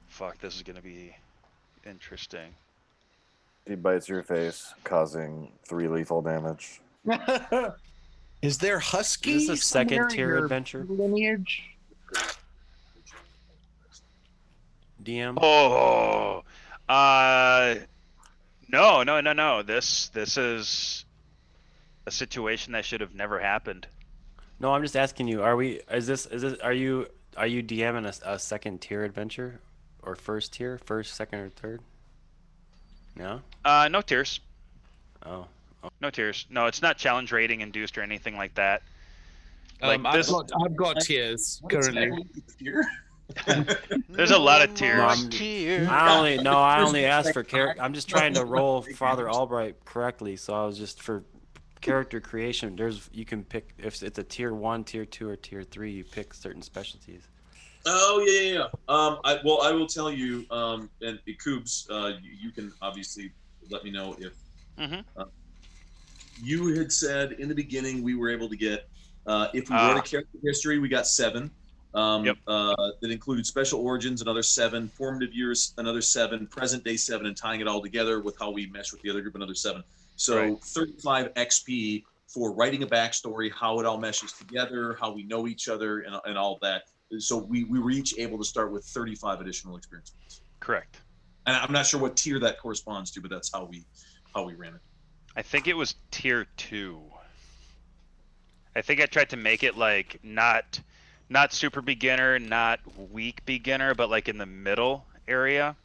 Speaker 1: Fuck, this is gonna be interesting.
Speaker 7: He bites your face, causing 3 lethal damage.
Speaker 11: Is there husky?
Speaker 6: Is this a second
Speaker 11: somewhere in
Speaker 6: tier
Speaker 11: your
Speaker 6: adventure?
Speaker 11: Lineage?
Speaker 6: DM?
Speaker 1: Oh, no. This is a situation that should have never happened.
Speaker 6: No, I'm just asking you. Are you DMing a second tier adventure, or first tier, first, second, or third? No.
Speaker 1: No tiers.
Speaker 6: Oh.
Speaker 1: No tiers. No, it's not challenge rating induced or anything like that. Like
Speaker 11: I've got tiers currently.
Speaker 1: There's a lot of tiers.
Speaker 6: I only asked for character. I'm just trying to roll Father Albright correctly, so I was just for character creation. You can pick if it's a tier 1, tier 2, or tier 3. You pick certain specialties.
Speaker 4: Oh yeah. I will tell you. And Koobs, you can obviously let me know if you had said in the beginning we were able to get if we wrote a character history, we got 7. That included special origins, another 7, formative years, another 7, present day 7, and tying it all together with how we mesh with the other group, another 7. So 35 XP for writing a backstory, how it all meshes together, how we know each other, and all that. So we were each able to start with 35 additional experience points.
Speaker 1: Correct.
Speaker 4: And I'm not sure what tier that corresponds to, but that's how we ran it.
Speaker 1: I think it was tier 2. I think I tried to make it like not super beginner, not weak beginner, but like in the middle area.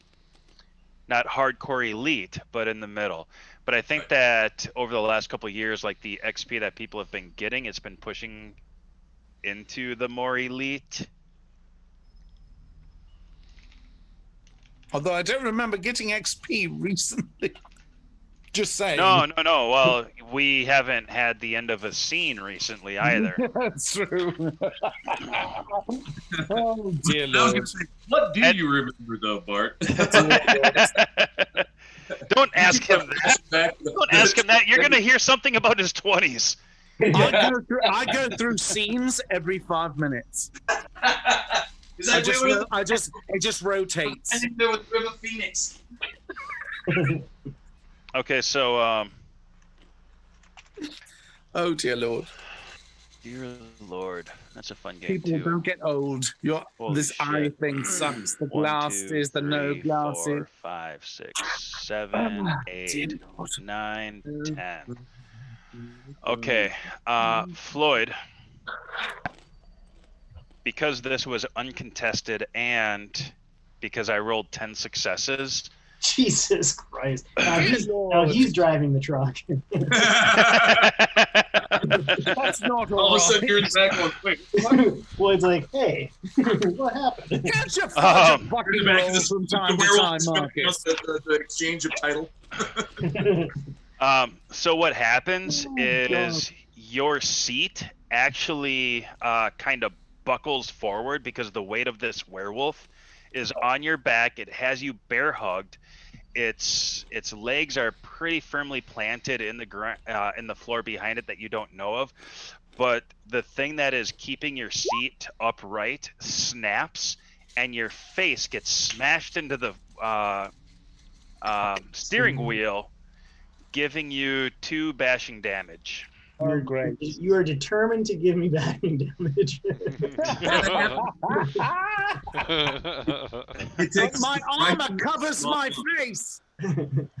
Speaker 1: Not hardcore elite, but in the middle. But I think that over the last couple of years, like the XP that people have been getting, it's been pushing into the more elite.
Speaker 11: Although I don't remember getting XP recently. Just saying.
Speaker 1: No. Well, we haven't had the end of a scene recently either.
Speaker 11: That's true. Oh dear
Speaker 4: I was
Speaker 11: Lord.
Speaker 4: gonna say, what do you remember though, Bart?
Speaker 1: Don't ask him that. Don't ask him that. You're gonna hear something about his 20s.
Speaker 11: I go through scenes every 5 minutes. It just rotates.
Speaker 4: I think there was River Phoenix.
Speaker 1: Okay, so
Speaker 11: oh dear Lord.
Speaker 1: dear Lord, that's a fun game
Speaker 11: People
Speaker 1: too.
Speaker 11: don't get old.
Speaker 1: Holy
Speaker 11: This
Speaker 1: shit.
Speaker 11: eye thing sucks. The
Speaker 1: 1,
Speaker 11: glasses,
Speaker 1: 2,
Speaker 11: the no
Speaker 1: 3,
Speaker 11: glasses.
Speaker 1: 4, 5, 6, 7,
Speaker 11: Ah,
Speaker 1: 8,
Speaker 11: dear Lord.
Speaker 1: 9, 10. Okay, Floyd. Because this was uncontested and because I rolled 10 successes.
Speaker 8: Jesus Christ. Now he's driving the truck.
Speaker 11: That's not
Speaker 4: All of a sudden, you're in the back going, wait.
Speaker 8: Floyd's like, hey, what happened?
Speaker 11: Can't you fudge a fucking
Speaker 4: Back
Speaker 11: roll
Speaker 4: to
Speaker 11: from time
Speaker 4: the
Speaker 11: to time,
Speaker 4: werewolf
Speaker 11: Marcus?
Speaker 4: the exchange of title.
Speaker 1: So what happens
Speaker 11: Oh,
Speaker 1: is your seat actually kind of buckles forward because the weight of this werewolf is on your back. It has you bear hugged. Its legs are pretty firmly planted in the floor behind it that you don't know of. But the thing that is keeping your seat upright snaps, and your face gets smashed into the steering wheel, giving you 2 bashing damage.
Speaker 8: You're great. You are determined to give me backing damage.
Speaker 4: It takes
Speaker 11: My armor covers my face.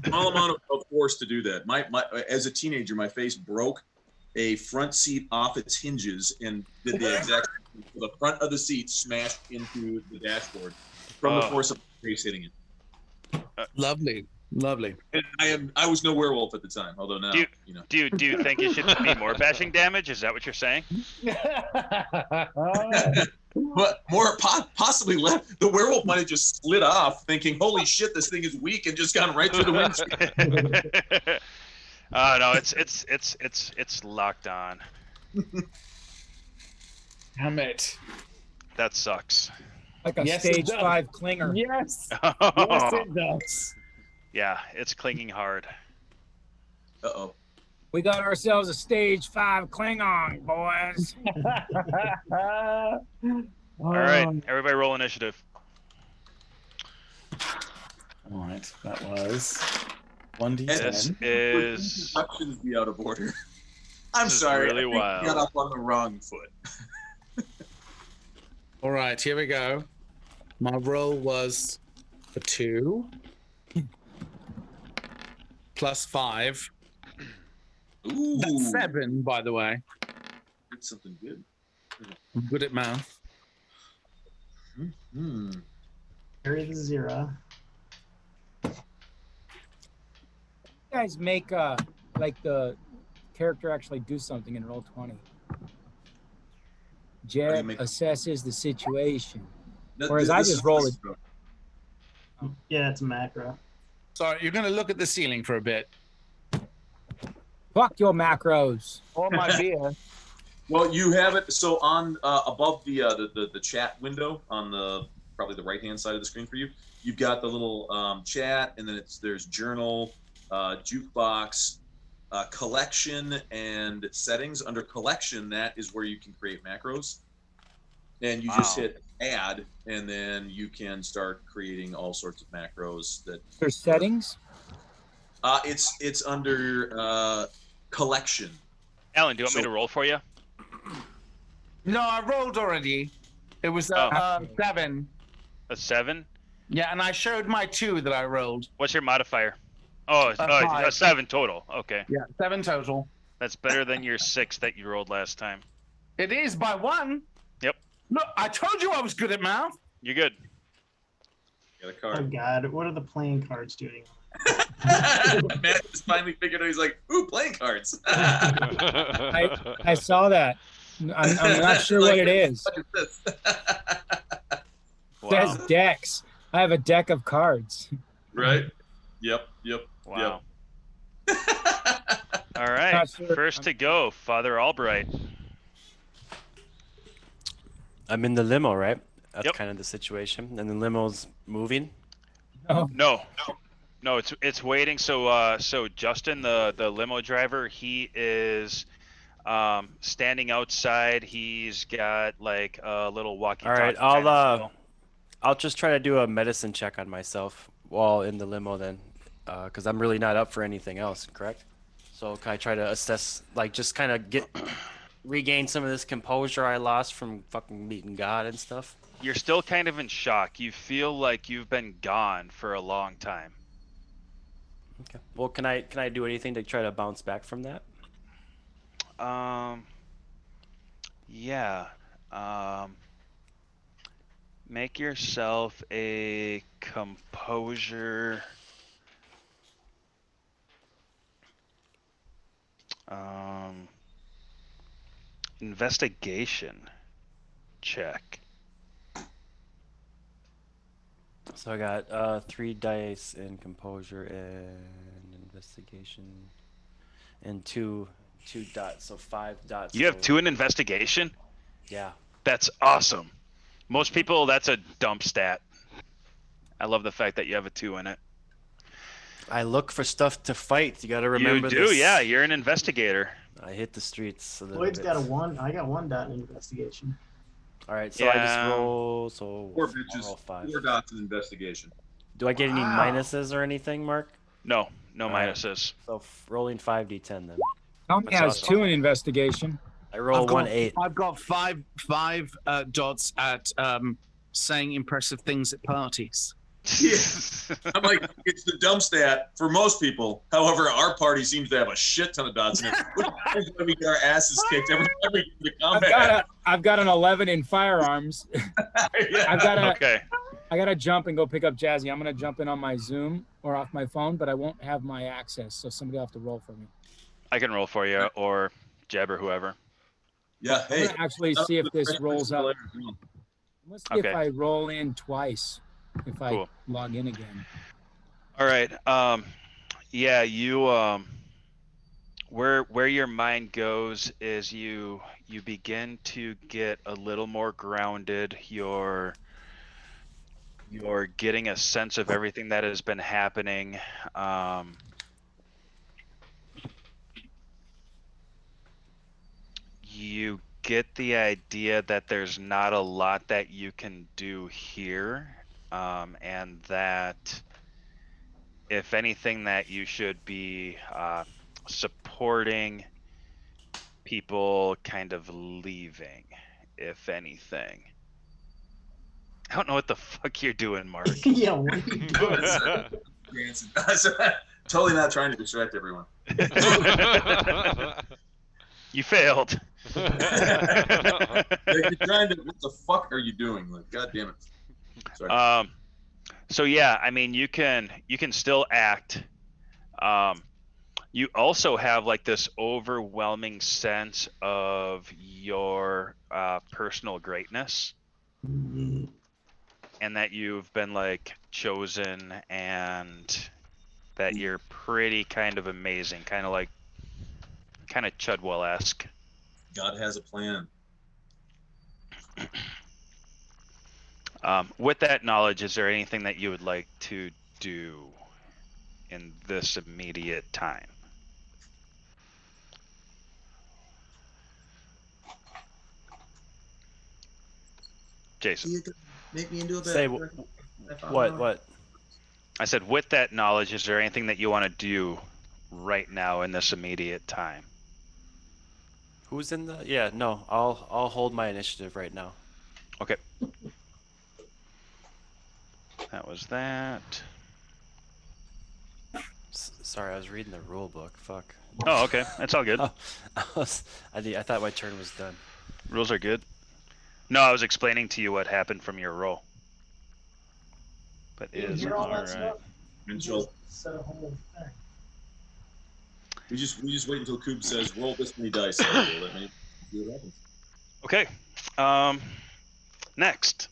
Speaker 4: small amount of force to do that. My as a teenager, my face broke a front seat off its hinges and did the exact the front of the seat smashed into the dashboard from the force of the face hitting it.
Speaker 11: Lovely.
Speaker 4: And I was no werewolf at the time, although now
Speaker 1: Do
Speaker 4: you know.
Speaker 1: you think it should be more bashing damage? Is that what you're saying?
Speaker 4: But more possibly left. The werewolf might have just slid off, thinking, "Holy shit, this thing is weak," and just gone right through the windshield.
Speaker 1: No, it's locked on.
Speaker 11: Damn it.
Speaker 1: That sucks.
Speaker 5: Like a
Speaker 11: Yes, it
Speaker 5: stage
Speaker 11: does.
Speaker 5: 5 clinger.
Speaker 11: Yes. Yes, it does.
Speaker 1: Yeah, it's clinging hard.
Speaker 4: Uh-oh.
Speaker 5: We got ourselves a stage 5 Klingon, boys.
Speaker 1: All right, everybody roll initiative.
Speaker 11: All right, that was 1d10.
Speaker 1: This is
Speaker 4: Options be out of order. I'm
Speaker 1: This is
Speaker 4: sorry.
Speaker 1: really
Speaker 4: I think
Speaker 1: wild.
Speaker 4: we got off on the wrong foot.
Speaker 11: All right, here we go. My roll was a 2 plus 5.
Speaker 4: Ooh,
Speaker 11: That's 7, by the way.
Speaker 4: that's something good.
Speaker 11: I'm good at math.
Speaker 4: Hmm.
Speaker 8: Carry the 0.
Speaker 5: You guys make like the character actually do something in roll 20. Jeb
Speaker 4: make-
Speaker 5: assesses the situation.
Speaker 4: That-
Speaker 5: Whereas
Speaker 4: this-
Speaker 5: I
Speaker 4: this
Speaker 5: just
Speaker 4: is-
Speaker 5: roll it.
Speaker 8: Yeah, it's a macro.
Speaker 11: Sorry, you're going to look at the ceiling for a bit.
Speaker 5: Fuck your macros.
Speaker 11: Or my beer.
Speaker 4: Well, you have it. So on above the chat window on the probably the right hand side of the screen for you, you've got the little chat, and then there's journal, jukebox, collection, and settings. Under collection, that is where you can create macros, and you just
Speaker 1: Wow.
Speaker 4: hit add, and then you can start creating all sorts of macros. That
Speaker 5: There's settings.
Speaker 4: it's under collection.
Speaker 1: Alan, do you want me to roll for you?
Speaker 11: No, I rolled already. It was 7.
Speaker 1: A 7?
Speaker 11: Yeah, and I showed my 2 that I rolled.
Speaker 1: What's your modifier? Oh,
Speaker 11: five.
Speaker 1: a 7 total. Okay.
Speaker 11: Yeah, 7 total.
Speaker 1: That's better than your 6 that you rolled last time.
Speaker 11: It is by 1.
Speaker 1: Yep.
Speaker 11: Look, I told you I was good at math.
Speaker 1: You're good.
Speaker 4: Got a
Speaker 8: Oh
Speaker 4: card.
Speaker 8: God, what are the playing cards doing?
Speaker 4: Matt just finally figured out. He's like, "Ooh, playing cards."
Speaker 5: I saw that. I'm not sure what it is.
Speaker 4: What is this?
Speaker 5: It says decks. I have a deck of cards.
Speaker 4: Right? Yep.
Speaker 1: Wow. All right.
Speaker 5: Not sure.
Speaker 1: First to go, Father Albright.
Speaker 6: I'm in the limo, right? That's
Speaker 1: Yep.
Speaker 6: kind of the situation. And the limo's moving.
Speaker 1: No, it's waiting. So Justin, the limo driver, he is standing outside. He's got like a little walkie-talkie.
Speaker 6: All right, I'll just try to do a medicine check on myself while in the limo then, because I'm really not up for anything else, correct? So can I try to assess, like, just kind of regain some of this composure I lost from fucking meeting God and stuff?
Speaker 1: You're still kind of in shock. You feel like you've been gone for a long time.
Speaker 6: Okay. Well, can I do anything to try to bounce back from that?
Speaker 1: Yeah. Make yourself a composure. Investigation check.
Speaker 6: So I got 3 dice in composure and investigation, and two dots, so 5 dots.
Speaker 1: You have 2 in investigation?
Speaker 6: Yeah.
Speaker 1: That's awesome. Most people, that's a dump stat. I love the fact that you have a 2 in it.
Speaker 6: I look for stuff to fight. You got to remember
Speaker 1: You do,
Speaker 6: this.
Speaker 1: yeah. You're an investigator.
Speaker 6: I hit the streets a little
Speaker 8: Lloyd's
Speaker 6: bit.
Speaker 8: got a 1. I got 1 dot in investigation.
Speaker 6: All right, so I just roll. So
Speaker 4: 4
Speaker 6: I'll
Speaker 4: bitches.
Speaker 6: roll 5.
Speaker 4: 4 dots in investigation.
Speaker 6: Do I get any
Speaker 8: Wow.
Speaker 6: minuses or anything, Mark?
Speaker 1: No
Speaker 6: All right.
Speaker 1: minuses.
Speaker 6: So rolling 5d10 then.
Speaker 5: Tommy
Speaker 1: That's
Speaker 5: has
Speaker 1: awesome.
Speaker 5: 2 in investigation.
Speaker 6: I roll
Speaker 11: I've got
Speaker 6: 1-8.
Speaker 11: I've got five dots at saying impressive things at parties.
Speaker 4: Yeah. I'm like, it's the dumb stat for most people. However, our party seems to have a shit ton of dots in it. We get our asses kicked every time we get to combat.
Speaker 5: I've got an 11 in firearms.
Speaker 4: Yeah.
Speaker 1: Okay.
Speaker 5: I gotta jump and go pick up Jazzy. I'm gonna jump in on my Zoom or off my phone, but I won't have my access, so somebody will have to roll for me.
Speaker 1: I can roll for you, or Jeb or whoever.
Speaker 4: Yeah,
Speaker 5: I'm
Speaker 4: hey.
Speaker 5: gonna actually see if this rolls out. Let's see
Speaker 1: Okay.
Speaker 5: if I roll in twice. If I
Speaker 1: Cool.
Speaker 5: log in again.
Speaker 1: All right. Yeah, you where your mind goes is you begin to get a little more grounded. You're getting a sense of everything that has been happening. You get the idea that there's not a lot that you can do here, and that if anything, that you should be supporting people kind of leaving, if anything. I don't know what the fuck you're doing, Mark.
Speaker 8: Yeah, what are you doing?
Speaker 4: Dancing. Totally not trying to distract everyone.
Speaker 1: You failed.
Speaker 4: Like, you're trying to. What the fuck are you doing? Like, God damn it. Sorry.
Speaker 1: So yeah, I mean, you can still act. You also have like this overwhelming sense of your personal greatness, and that you've been like chosen, and that you're pretty kind of amazing, kind of Chudwell-esque.
Speaker 4: God has a plan.
Speaker 1: With that knowledge, is there anything that you would like to do in this immediate time? Jason.
Speaker 9: You could make me into a
Speaker 6: Say
Speaker 9: better.
Speaker 6: what?
Speaker 1: I said, with that knowledge, is there anything that you want to do right now in this immediate time?
Speaker 6: Who's in the? Yeah, no. I'll hold my initiative right now.
Speaker 1: Okay. That was that.
Speaker 6: Sorry, I was reading the rule book. Fuck.
Speaker 1: Oh, okay. That's all good.
Speaker 6: I thought my turn was done.
Speaker 1: Rules are good. No, I was explaining to you what happened from your roll. But
Speaker 8: You
Speaker 1: is
Speaker 8: hear all
Speaker 1: all
Speaker 8: that
Speaker 1: right.
Speaker 8: stuff?
Speaker 4: Minstrel.
Speaker 8: Just set a whole thing.
Speaker 4: We just wait until Coob says roll this many dice. And roll that many. See what happens.
Speaker 1: Okay. Next.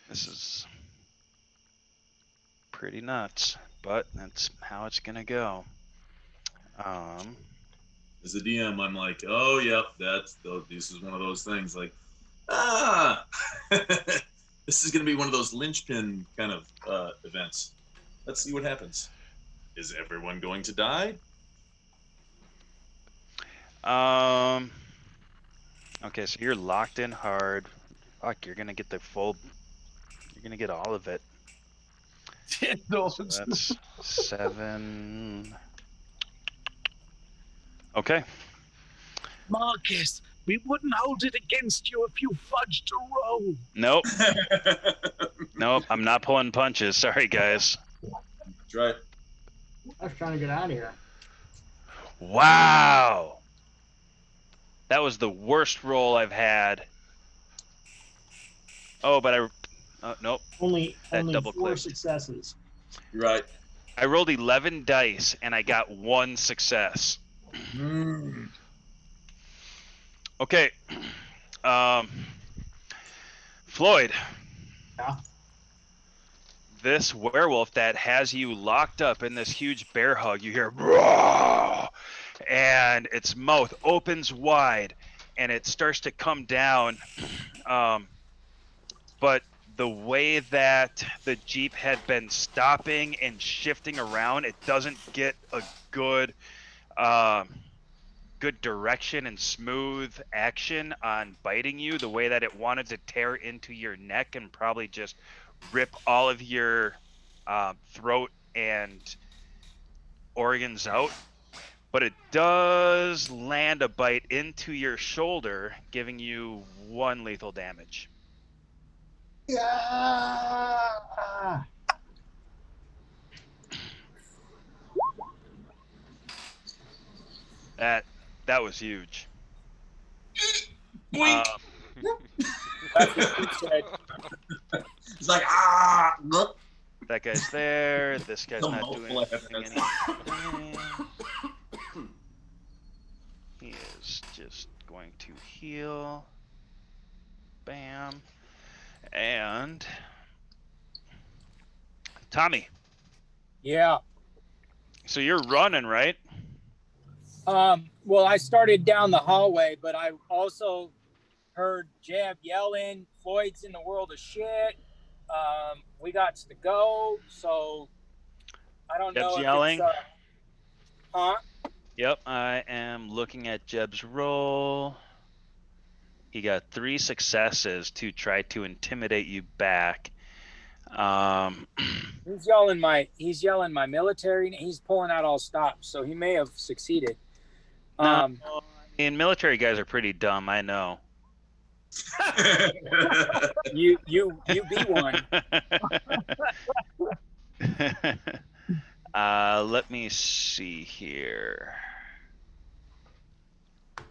Speaker 1: This is pretty nuts, but that's how it's gonna go.
Speaker 4: As a DM, I'm like, oh yep, this is one of those things. Like, this is gonna be one of those linchpin kind of events. Let's see what happens. Is everyone going to die?
Speaker 1: Okay, so you're locked in hard. Fuck, you're gonna get the full. You're gonna get all of it. So that's 7. Okay.
Speaker 9: Marcus, we wouldn't hold it against you if you fudged a roll.
Speaker 1: Nope. Nope. I'm not pulling punches. Sorry, guys.
Speaker 4: That's right.
Speaker 8: I was trying to get out of here.
Speaker 1: Wow. That was the worst roll I've had. Oh, but nope.
Speaker 8: Only
Speaker 1: double
Speaker 8: 4
Speaker 1: clicked.
Speaker 8: successes.
Speaker 4: You're right.
Speaker 1: I rolled 11 dice and I got 1 success. Okay. Floyd.
Speaker 8: Yeah.
Speaker 1: This werewolf that has you locked up in this huge bear hug, you hear, "Roar!" and its mouth opens wide and it starts to come down. But the way that the Jeep had been stopping and shifting around, it doesn't get a good direction and smooth action on biting you the way that it wanted to tear into your neck and probably just rip all of your throat and organs out. But it does land a bite into your shoulder, giving you 1 lethal damage.
Speaker 8: Yeah.
Speaker 1: That was huge.
Speaker 8: That's what he said.
Speaker 4: It's like look.
Speaker 1: That guy's there. This guy's not doing anything. He is just going to heal. Bam. And Tommy.
Speaker 5: Yeah.
Speaker 1: So you're running, right?
Speaker 5: Well, I started down the hallway, but I also heard Jeb yelling, Floyd's in the world of shit. We got to go, so I don't know.
Speaker 1: Jeb's
Speaker 5: If
Speaker 1: yelling.
Speaker 5: It's, huh?
Speaker 1: Yep, I am looking at Jeb's roll. He got 3 successes to try to intimidate you back.
Speaker 5: He's yelling my military. He's pulling out all stops, so he may have succeeded.
Speaker 1: And military guys are pretty dumb, I know.
Speaker 5: You be one.
Speaker 1: Let me see here. I'm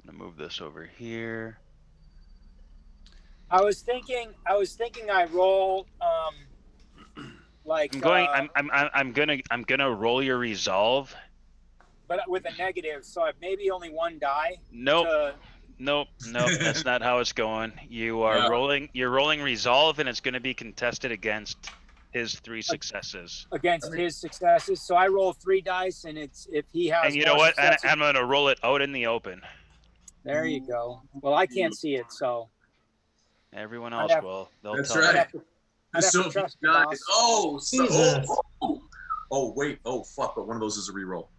Speaker 1: gonna move this over here.
Speaker 5: I was thinking I roll like
Speaker 1: I'm gonna roll your resolve.
Speaker 5: but with a negative, so I maybe only 1 die.
Speaker 1: Nope. Nope. That's not how it's going. You are rolling. You're rolling resolve, and it's going to be contested against his 3 successes.
Speaker 5: Against his successes, so I roll 3 dice, and it's if he has.
Speaker 1: And you know what? I'm going to roll it out in the open.
Speaker 5: There you go. Well, I can't see it, so.
Speaker 1: Everyone else will. They'll
Speaker 4: That's
Speaker 1: tell
Speaker 4: right.
Speaker 1: you.
Speaker 4: So guys, wait. Oh fuck! But one of those is a reroll.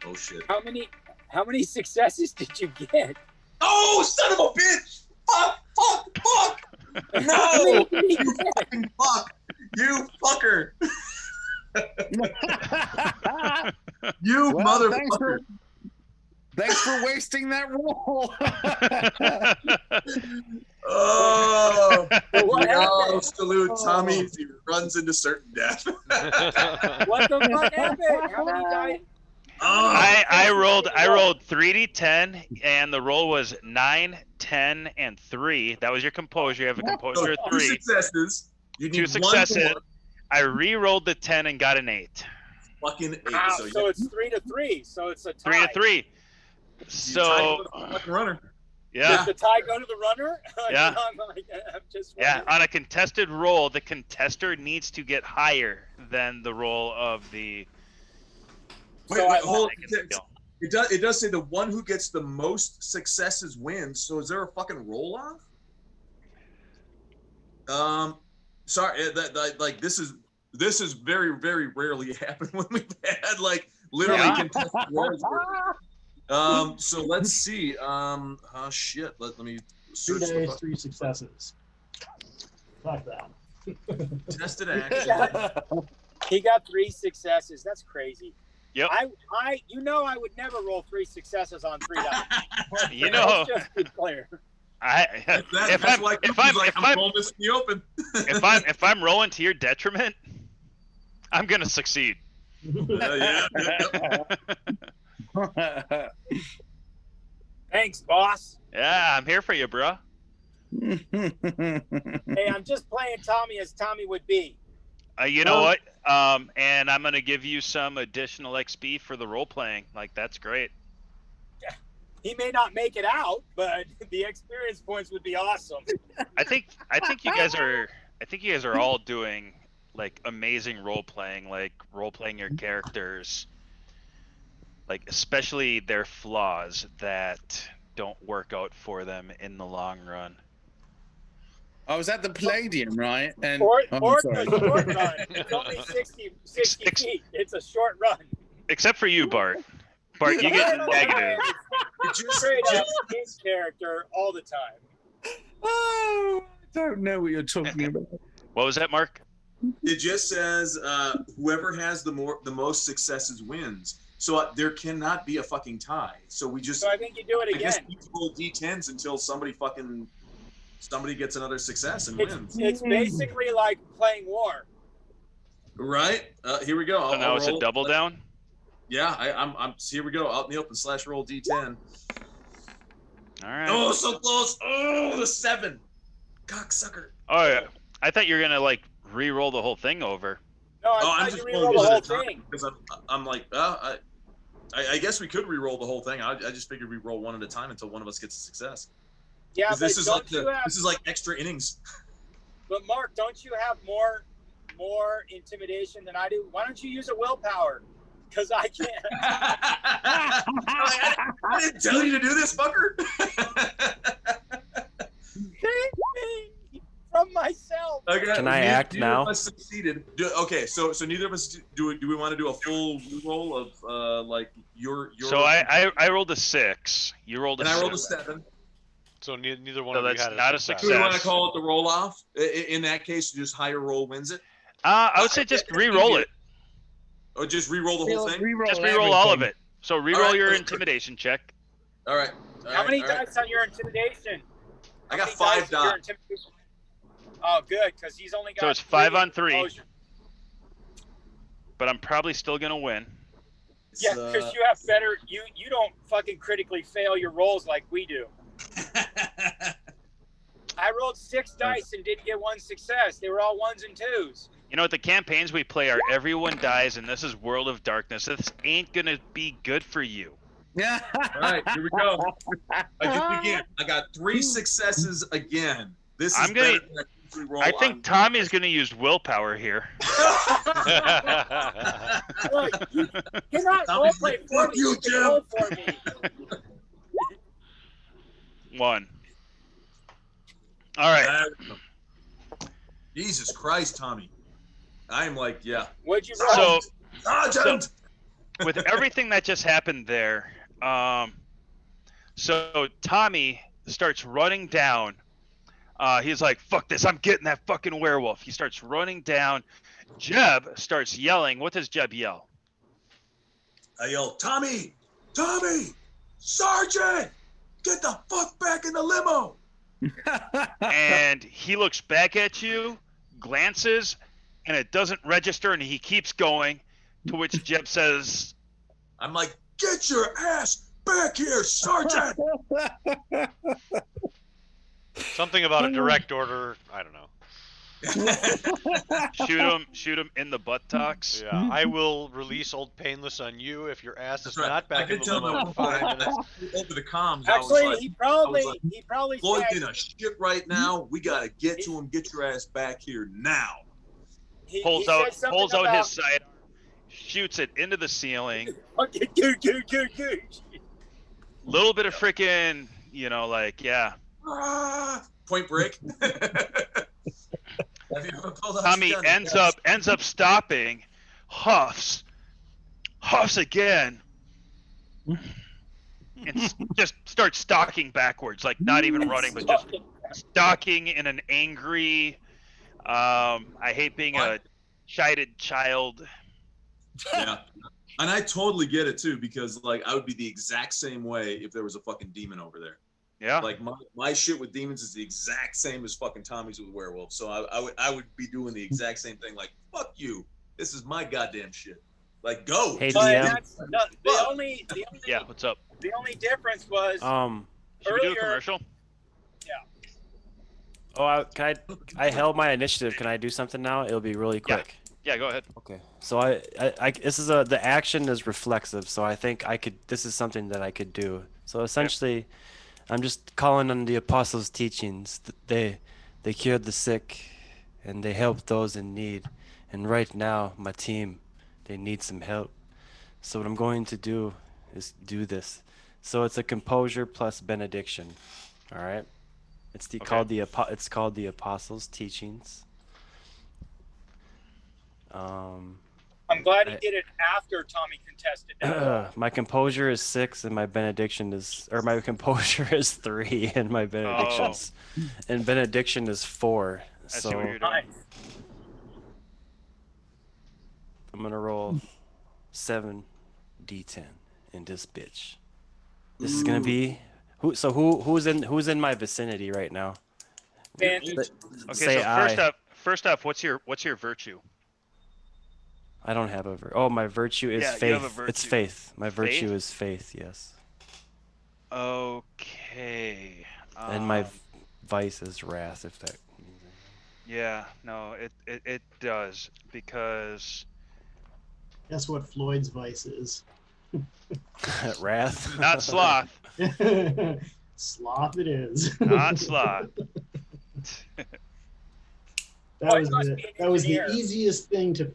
Speaker 4: Oh shit.
Speaker 5: How many successes did you get?
Speaker 4: Oh, son of a bitch! Fuck! No! You fucking fuck! You fucker. You
Speaker 11: Well,
Speaker 4: motherfucker.
Speaker 11: Thanks for wasting that roll.
Speaker 4: Oh,
Speaker 13: What
Speaker 4: we all
Speaker 13: happened?
Speaker 4: salute Tommy as he runs into certain death.
Speaker 13: What the fuck happened? How many died?
Speaker 4: Oh,
Speaker 1: I rolled 3d10 and the roll was 9, 10, and 3. That was your composure. You have a composure of
Speaker 4: so 2
Speaker 1: 3.
Speaker 4: successes. You need
Speaker 1: 2
Speaker 4: one
Speaker 1: successes.
Speaker 4: more.
Speaker 1: I re-rolled the 10 and got an 8.
Speaker 4: Fucking 8.
Speaker 13: Wow,
Speaker 4: So,
Speaker 13: so it's 3-3. So it's a tie.
Speaker 1: 3 to 3.
Speaker 4: you
Speaker 1: So
Speaker 4: tied with the fucking runner.
Speaker 1: yeah.
Speaker 13: Does the tie go to the runner?
Speaker 1: Yeah.
Speaker 13: I'm just
Speaker 1: Yeah,
Speaker 13: wondering.
Speaker 1: on a contested roll, the contester needs to get higher than the roll of the.
Speaker 4: Wait,
Speaker 13: So I
Speaker 4: hold
Speaker 1: lost.
Speaker 4: It does say the one who gets the most successes wins. So is there a fucking roll off? Sorry, like this is very, very rarely happened when we've had like literally
Speaker 1: Yeah.
Speaker 4: contested rolls. So let's see. Shit. Let me
Speaker 8: 2
Speaker 4: search
Speaker 8: days,
Speaker 4: the
Speaker 8: 3 successes. Fuck that.
Speaker 4: tested action.
Speaker 13: He got 3 successes. That's crazy.
Speaker 1: Yep.
Speaker 13: I would never roll 3 successes on 3 dice.
Speaker 1: You know,
Speaker 13: Let's just be clear.
Speaker 4: That's why Cooper's like, I'm rolling this in the open.
Speaker 1: if I'm rolling to your detriment, I'm gonna succeed.
Speaker 4: Yeah.
Speaker 13: Thanks, boss.
Speaker 1: Yeah, I'm here for you, bro.
Speaker 13: Hey, I'm just playing Tommy as Tommy would be.
Speaker 1: You know what? And I'm gonna give you some additional XP for the role playing. Like that's great.
Speaker 13: He may not make it out, but the experience points would be awesome.
Speaker 1: I think you guys are all doing like amazing role playing, like role playing your characters, like especially their flaws that don't work out for them in the long run.
Speaker 11: I was at the Palladium, right? And
Speaker 13: Or
Speaker 11: I'm
Speaker 13: the
Speaker 11: sorry.
Speaker 13: short run. It's only 60 feet. It's a short run.
Speaker 1: Except for you, Bart. Bart, you get negative.
Speaker 13: Straight up his character all the time.
Speaker 11: Oh, I don't know what you're talking about.
Speaker 1: What was that, Mark?
Speaker 4: It just says whoever has the most successes wins. So there cannot be a fucking tie. So we just.
Speaker 13: So I think you do it
Speaker 4: I guess
Speaker 13: again.
Speaker 4: we roll d10s until somebody gets another success and wins.
Speaker 13: It's basically like playing war.
Speaker 4: Right. Here we go.
Speaker 1: So now it's a double down.
Speaker 4: Yeah. I'm. Here we go. Out in the open / roll d10.
Speaker 1: All right.
Speaker 4: Oh, so close. Oh, the 7. Cocksucker.
Speaker 1: Oh yeah. I thought you were gonna like re-roll the whole thing over.
Speaker 13: No,
Speaker 4: I'm just
Speaker 13: re-roll
Speaker 4: rolling
Speaker 13: the
Speaker 4: one
Speaker 13: whole
Speaker 4: at a time
Speaker 13: thing.
Speaker 4: because I'm like, I guess we could re-roll the whole thing. I just figured we roll one at a time until one of us gets a success.
Speaker 13: Yeah, but
Speaker 4: This is
Speaker 13: this
Speaker 4: is like extra innings.
Speaker 13: But Mark, don't you have more intimidation than I do? Why don't you use a willpower? Because I can't.
Speaker 4: I didn't tell you to do this, fucker.
Speaker 13: From myself.
Speaker 4: Okay,
Speaker 6: Can I act
Speaker 4: neither
Speaker 6: now?
Speaker 4: Of us succeeded. Okay, so neither of us do we want to do a full roll of like your?
Speaker 1: So I rolled a 6. You rolled a
Speaker 4: and
Speaker 1: 6.
Speaker 4: I rolled a 7.
Speaker 2: So neither one
Speaker 1: So
Speaker 2: of you
Speaker 1: that's
Speaker 2: had
Speaker 1: not a
Speaker 2: success.
Speaker 4: Do we want to
Speaker 1: Success.
Speaker 4: call it the roll off? In that case, just higher roll wins it,
Speaker 1: I would say just re-roll it.
Speaker 4: or just re-roll the whole thing.
Speaker 1: Just re-roll all of it. So re-roll
Speaker 4: Alright,
Speaker 1: your
Speaker 4: let's-
Speaker 1: intimidation check.
Speaker 4: All right.
Speaker 13: How many dice on your intimidation?
Speaker 4: I
Speaker 13: How
Speaker 4: got
Speaker 13: many
Speaker 4: 5
Speaker 13: dice is your
Speaker 4: dots.
Speaker 13: intimidation? Oh, good, because he's only got.
Speaker 1: So it's 5 on 3.
Speaker 13: composure.
Speaker 1: But I'm probably still gonna win.
Speaker 13: Yeah, because you have better. You don't fucking critically fail your rolls like we do. I rolled 6 dice and didn't get 1 success. They were all 1s and 2s.
Speaker 1: You know what? The campaigns we play are everyone dies, and this is World of Darkness. This ain't gonna be good for you.
Speaker 11: Yeah.
Speaker 4: All right, here we go. I do again. I got 3 successes again. This is
Speaker 1: I'm gonna-
Speaker 4: better than I usually roll
Speaker 1: I think
Speaker 4: on.
Speaker 1: Tommy's gonna use willpower here.
Speaker 13: Look, you cannot
Speaker 4: Tommy's
Speaker 13: roleplay
Speaker 4: like,
Speaker 13: for
Speaker 4: "Fuck
Speaker 13: me.
Speaker 4: you,
Speaker 13: You can
Speaker 4: Jim."
Speaker 13: roll for me.
Speaker 1: 1. All right.
Speaker 4: Jesus Christ, Tommy. I am like, yeah.
Speaker 13: What'd you roll?
Speaker 4: Sergeant!
Speaker 1: With everything that just happened there, so Tommy starts running down. He's like, fuck this, I'm getting that fucking werewolf. He starts running down. Jeb starts yelling. What does Jeb yell?
Speaker 4: I yell, Tommy, Sergeant, get the fuck back in the limo.
Speaker 1: And he looks back at you, glances, and it doesn't register, and he keeps going, to which Jeb says,
Speaker 4: I'm like, get your ass back here, Sergeant.
Speaker 2: Something about a direct order. I don't know.
Speaker 1: shoot him in the buttocks.
Speaker 2: Yeah, I will release Old Painless on you if your ass is
Speaker 4: That's right.
Speaker 2: not back
Speaker 4: I
Speaker 2: in
Speaker 4: did
Speaker 2: the
Speaker 4: tell
Speaker 2: limo
Speaker 4: him
Speaker 2: in 5 minutes.
Speaker 4: over the comms.
Speaker 13: Actually,
Speaker 4: I was like,
Speaker 13: he probably
Speaker 4: Floyd's
Speaker 13: said
Speaker 4: in a shit right now. We gotta get to him. Get your ass back here now.
Speaker 1: Pulls
Speaker 13: he
Speaker 1: out
Speaker 13: said something
Speaker 1: his
Speaker 13: about-
Speaker 1: sidearm, shoots it into the ceiling. Little bit of freaking, like, yeah.
Speaker 4: Point Break. Have you ever pulled out
Speaker 1: Tommy
Speaker 4: your gun?
Speaker 1: ends up stopping, huffs again, and just starts stalking backwards, like not even running, but just stalking in an angry. I hate being a chided child.
Speaker 4: Yeah. And I totally get it too, because like I would be the exact same way if there was a fucking demon over there.
Speaker 1: Yeah.
Speaker 4: Like my shit with demons is the exact same as fucking Tommy's with werewolves. So I would be doing the exact same thing. Like, fuck you. This is my goddamn shit. Like, go.
Speaker 6: Hey,
Speaker 13: But
Speaker 6: DM.
Speaker 13: that's the only
Speaker 1: Yeah, what's up?
Speaker 13: the only difference was
Speaker 1: Should we do a
Speaker 13: earlier-
Speaker 1: commercial?
Speaker 6: Oh, I held my initiative. Can I do something now? It'll be really quick.
Speaker 1: Yeah, go ahead.
Speaker 6: Okay. So I this is the action is reflexive, so I think this is something that I could do. So essentially, I'm just calling on the apostles' teachings. They cured the sick, and they helped those in need. And right now, my team, they need some help. So what I'm going to do is do this. So it's a composure plus benediction. All right. It's called the apostles' teachings.
Speaker 13: I'm glad he did it after Tommy contested that.
Speaker 6: My composure is 6 and my benediction is, or my composure is 3 and my benedictions, and benediction is 4.
Speaker 1: I see
Speaker 6: So
Speaker 1: what you're doing.
Speaker 6: I'm gonna roll 7d10 in this bitch. This is gonna be who's in my vicinity right now?
Speaker 13: Man,
Speaker 1: Okay,
Speaker 6: Say
Speaker 1: so first off, what's your virtue?
Speaker 6: I don't have my virtue is
Speaker 1: Yeah, you
Speaker 6: faith.
Speaker 1: have a virtue.
Speaker 6: It's faith. My virtue
Speaker 1: Faith?
Speaker 6: is faith. Yes.
Speaker 1: Okay.
Speaker 6: And my vice is wrath. If that.
Speaker 1: Yeah, no, it does, because
Speaker 8: Guess what Floyd's vice is?
Speaker 6: Wrath.
Speaker 1: not sloth,
Speaker 8: Sloth it is.
Speaker 1: not sloth.
Speaker 8: That
Speaker 13: Oh, he
Speaker 8: was
Speaker 13: must
Speaker 8: the,
Speaker 13: be an
Speaker 8: that was the
Speaker 13: engineer.
Speaker 8: easiest thing to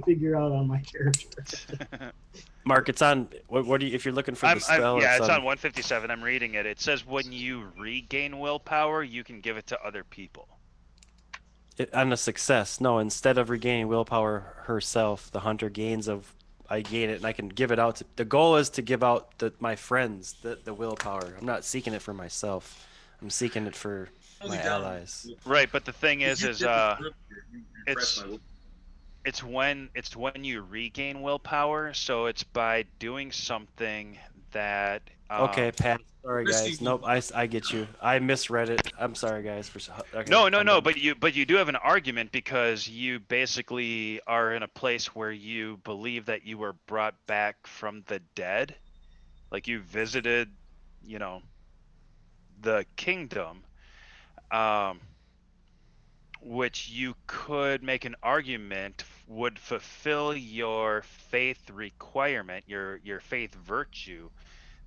Speaker 8: figure out on my character.
Speaker 6: Mark, it's on. What do you? If you're looking for the spell,
Speaker 1: Yeah, it's on 157. I'm reading it. It says when you regain willpower, you can give it to other people.
Speaker 6: On a success. No, instead of regaining willpower herself, the hunter gains I gain it and I can give it out to. The goal is to give out my friends the willpower. I'm not seeking it for myself. I'm seeking it for my allies.
Speaker 1: Right, but the thing is
Speaker 4: You
Speaker 1: it's
Speaker 4: press my-
Speaker 1: it's when you regain willpower, so it's by doing something that.
Speaker 6: Okay, Pat. Sorry, guys.
Speaker 4: Christy-
Speaker 6: Nope, I get you. I misread it. I'm sorry, guys. Okay,
Speaker 1: No,
Speaker 6: I'm
Speaker 1: no,
Speaker 6: done.
Speaker 1: but you do have an argument, because you basically are in a place where you believe that you were brought back from the dead, like you visited, the kingdom, which you could make an argument would fulfill your faith requirement, your faith virtue.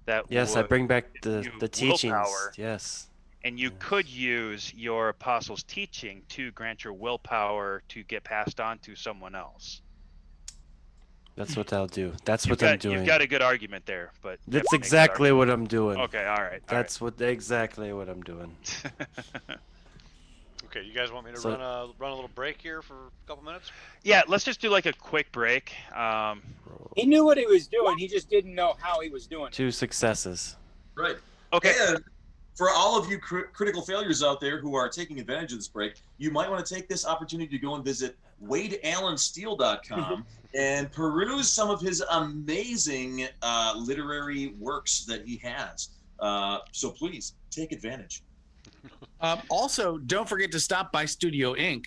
Speaker 1: That
Speaker 6: Yes, I
Speaker 1: would
Speaker 6: bring back
Speaker 1: give
Speaker 6: the
Speaker 1: you
Speaker 6: teachings.
Speaker 1: willpower.
Speaker 6: Yes.
Speaker 1: And you could use your apostles' teaching to grant your willpower to get passed on to someone else.
Speaker 6: That's what I'll do. That's what I'm doing.
Speaker 1: You've got a good argument there, but
Speaker 6: That's
Speaker 1: definitely a good
Speaker 6: exactly what I'm doing.
Speaker 1: Okay, all right.
Speaker 6: That's exactly what I'm doing.
Speaker 2: Okay, you guys want me to
Speaker 6: So-
Speaker 2: run a little break here for a couple minutes?
Speaker 1: Yeah, let's just do like a quick break.
Speaker 13: He knew what he was doing. He just didn't know how he was doing it.
Speaker 6: 2 successes.
Speaker 4: Right.
Speaker 1: Okay.
Speaker 4: And for all of you critical failures out there who are taking advantage of this break, you might want to take this opportunity to go and visit WadeAllenSteel.com and peruse some of his amazing literary works that he has. So please take advantage.
Speaker 11: Also, don't forget to stop by Studio Inc.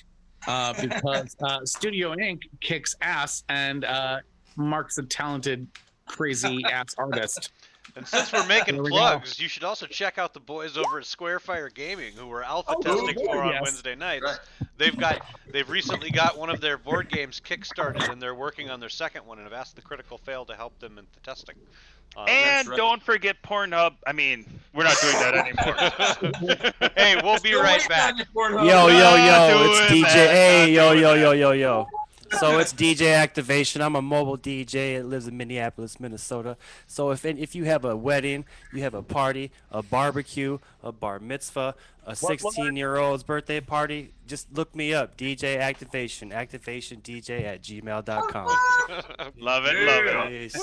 Speaker 11: Because Studio Inc. kicks ass and Mark's a talented, crazy ass artist.
Speaker 2: And since we're making
Speaker 11: There we
Speaker 2: plugs, you should also check out the boys over at Squarefire Gaming, who we're alpha testing for on Wednesday nights. They've recently got one of their board games kickstarted, and they're working on their second one, and have asked the Critical Fail to help them in the testing.
Speaker 1: And don't forget Pornhub. I mean, we're not doing that anymore.
Speaker 2: Hey, we'll be right back.
Speaker 6: Yo, it's DJ. Hey, yo. So it's DJ Activation. I'm a mobile DJ. It lives in Minneapolis, Minnesota. So if you have a wedding, you have a party, a barbecue, a bar mitzvah, a 16-year-old's birthday party, just look me up. DJ Activation. ActivationDJ@gmail.com.
Speaker 1: Love it.
Speaker 6: Peace.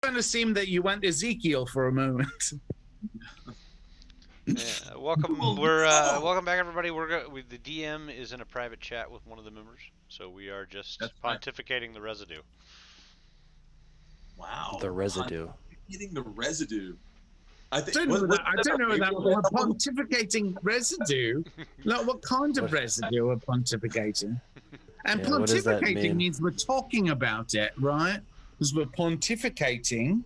Speaker 11: kind of seemed that you went Ezekiel for a moment.
Speaker 2: Yeah, welcome. Welcome back, everybody. The DM is in a private chat with one of the members, so we are just pontificating the residue.
Speaker 4: Wow.
Speaker 6: The residue.
Speaker 4: Eating the residue. I
Speaker 11: don't know that we're pontificating residue. Like, what kind of residue are pontificating? And
Speaker 6: Yeah, what does that
Speaker 11: pontificating
Speaker 6: mean?
Speaker 11: means we're talking about it, right? Because we're pontificating.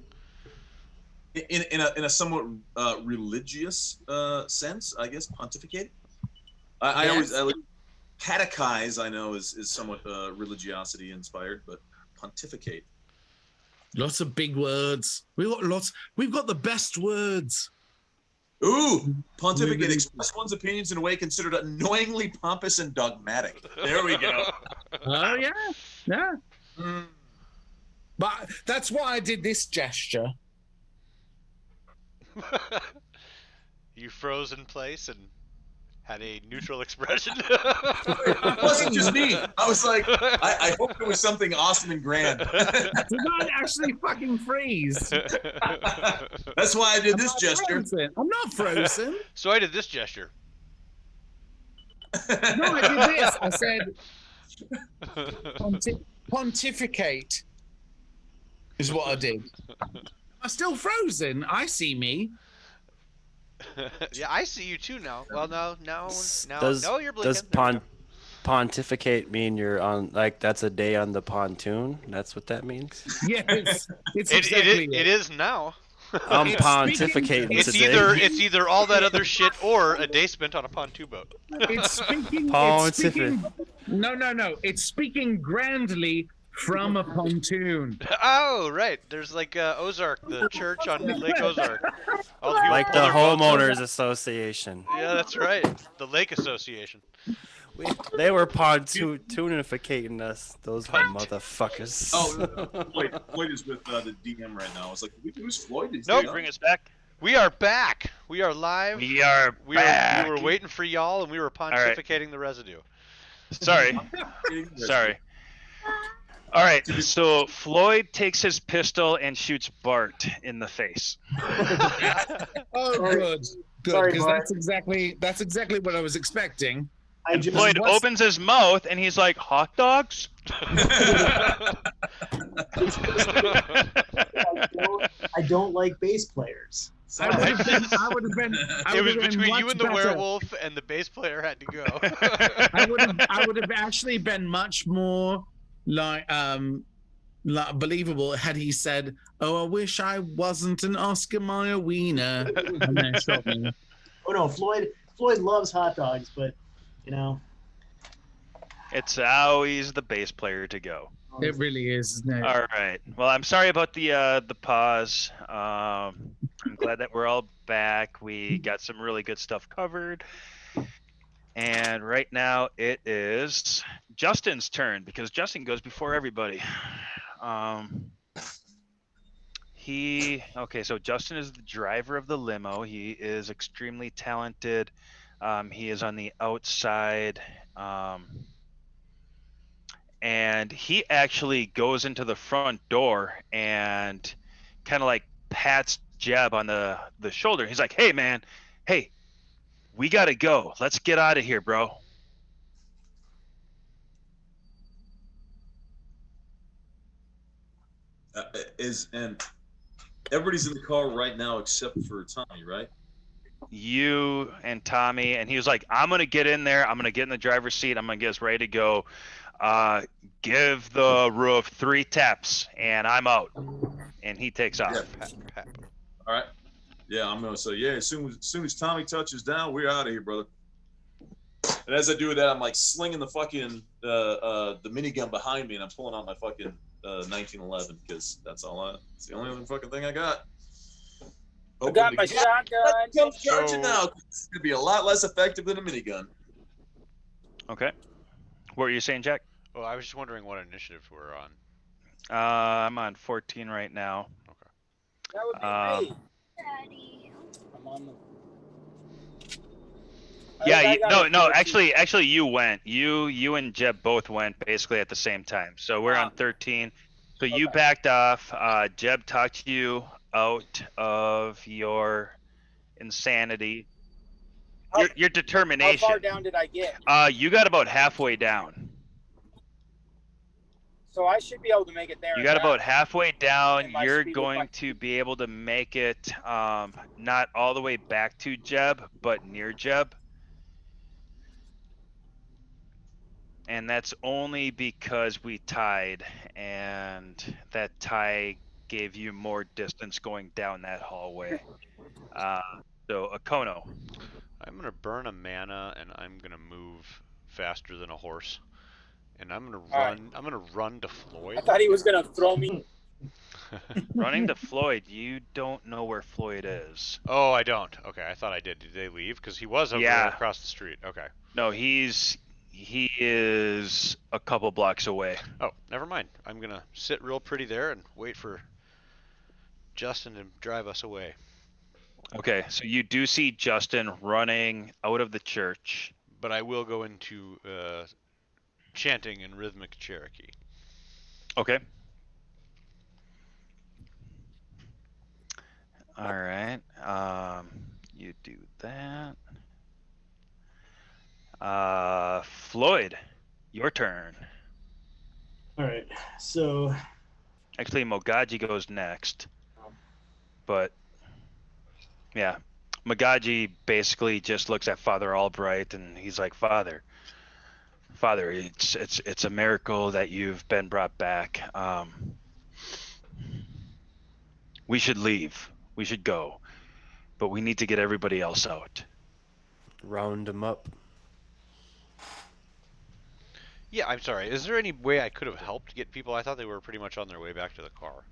Speaker 4: In a somewhat religious sense, I guess, pontificate. I always catechize. I know is somewhat religiosity inspired, but pontificate.
Speaker 11: Lots of big words. We've got the best words.
Speaker 4: Ooh, pontificate, express one's opinions in a way considered annoyingly pompous and dogmatic. There we go.
Speaker 11: Oh yeah, yeah. But that's why I did this gesture.
Speaker 2: You froze in place and had a neutral expression.
Speaker 4: It wasn't just me. I was like, I hope it was something awesome and grand.
Speaker 11: Did I actually fucking freeze?
Speaker 4: That's why I did this gesture.
Speaker 11: Frozen. I'm not frozen.
Speaker 2: So I did this gesture.
Speaker 11: No, I did this. I said pontificate is what I did. I'm still frozen. I see me.
Speaker 2: Yeah, I see you too now. Well, now,
Speaker 6: Does
Speaker 2: you're blinking.
Speaker 6: does pontificate mean you're on, like, that's a day on the pontoon? That's what that means?
Speaker 11: Yes, it's exactly
Speaker 2: it is now.
Speaker 6: I'm pontificating
Speaker 2: It's
Speaker 6: today.
Speaker 2: It's either all that other shit or a day spent on a pontoon boat.
Speaker 11: It's speaking. No. It's speaking grandly from a pontoon.
Speaker 2: Oh, right. There's like Ozark, the church on Lake Ozark. All the people
Speaker 6: Like
Speaker 2: pull
Speaker 6: the
Speaker 2: their boats
Speaker 6: homeowners
Speaker 2: up.
Speaker 6: association.
Speaker 2: Yeah, that's right. The Lake Association.
Speaker 6: They were pontoonificating us, those motherfuckers.
Speaker 4: Oh, Floyd is with the DM right now. I was like, who's Floyd?
Speaker 2: Nope.
Speaker 1: Bring us back.
Speaker 2: We are back. We are live.
Speaker 1: We are back.
Speaker 2: We were waiting for y'all, and we were pontificating the residue.
Speaker 1: Sorry. Sorry. All right, so Floyd takes his pistol and shoots Bart in the face.
Speaker 11: Oh, good,
Speaker 8: Sorry,
Speaker 11: because
Speaker 8: Mark.
Speaker 11: that's exactly what I was expecting.
Speaker 1: And Floyd opens his mouth and he's like, "Hot dogs?"
Speaker 8: I don't like bass players.
Speaker 11: I would have been.
Speaker 2: It was between you and the werewolf, and the bass player had to go.
Speaker 11: I would have actually been much more like believable had he said, "Oh, I wish I wasn't an Oscar Mayer wiener," and then shot me.
Speaker 8: Oh no, Floyd loves hot dogs, but you know,
Speaker 1: It's always the bass player to go.
Speaker 11: It really is, isn't it?
Speaker 1: All right. Well, I'm sorry about the pause. I'm glad that we're all back. We got some really good stuff covered. And right now it is Justin's turn because Justin goes before everybody. So Justin is the driver of the limo. He is extremely talented. He is on the outside. And he actually goes into the front door and kind of like pats Jeb on the shoulder. He's like, "Hey, man. Hey, we got to go. Let's get out of here, bro."
Speaker 4: And everybody's in the car right now except for Tommy, right?
Speaker 1: You and Tommy. And he was like, "I'm going to get in there. I'm going to get in the driver's seat. I'm going to get us ready to go. Give the roof 3 taps and I'm out." And he takes off.
Speaker 4: Yeah. All right. Yeah, I'm gonna say as soon as Tommy touches down, we're out of here, brother. And as I do that, I'm like slinging the fucking the minigun behind me, and I'm pulling out my fucking 1911 because it's the only other fucking thing I got.
Speaker 13: I got my shotgun.
Speaker 4: I'm charging now. It's gonna be a lot less effective than a minigun.
Speaker 1: Okay. What were you saying, Jack?
Speaker 2: Well, I was just wondering what initiative we're on.
Speaker 1: I'm on 14 right now.
Speaker 2: Okay.
Speaker 13: That would be me. Daddy. I'm on the.
Speaker 1: Yeah, no. Actually, you went. You and Jeb both went basically at the same time. So we're on 13. So you backed off. Jeb talked you out of your insanity. Your
Speaker 13: How
Speaker 1: determination.
Speaker 13: far down did I get?
Speaker 1: You got about halfway down.
Speaker 13: So I should be able to make it there.
Speaker 1: You
Speaker 13: and
Speaker 1: got
Speaker 13: back.
Speaker 1: about halfway down.
Speaker 13: And my
Speaker 1: You're
Speaker 13: speed with
Speaker 1: going
Speaker 13: my-
Speaker 1: to be able to make it not all the way back to Jeb, but near Jeb. And that's only because we tied, and that tie gave you more distance going down that hallway. So, Akono.
Speaker 2: I'm gonna burn a mana, and I'm gonna move faster than a horse, and I'm gonna run. I'm gonna run to Floyd.
Speaker 13: I thought he was gonna throw me.
Speaker 1: Running to Floyd, you don't know where Floyd is.
Speaker 2: Oh, I don't. Okay, I thought I did. Did they leave? Because he was over there across the street. Okay.
Speaker 1: No, he is a couple blocks away.
Speaker 2: Oh, never mind. I'm gonna sit real pretty there and wait for Justin to drive us away.
Speaker 1: Okay, so you do see Justin running out of the church.
Speaker 2: But I will go into chanting in rhythmic Cherokee.
Speaker 1: Okay. All right. You do that. Floyd, your turn.
Speaker 8: All right. So
Speaker 1: Actually, Mogaji goes next. But yeah, Mogaji basically just looks at Father Albright and he's like, Father, it's a miracle that you've been brought back. We should leave. We should go. But we need to get everybody else out.
Speaker 6: Round them up.
Speaker 2: Yeah, I'm sorry. Is there any way I could have helped get people? I thought they were pretty much on their way back to the car.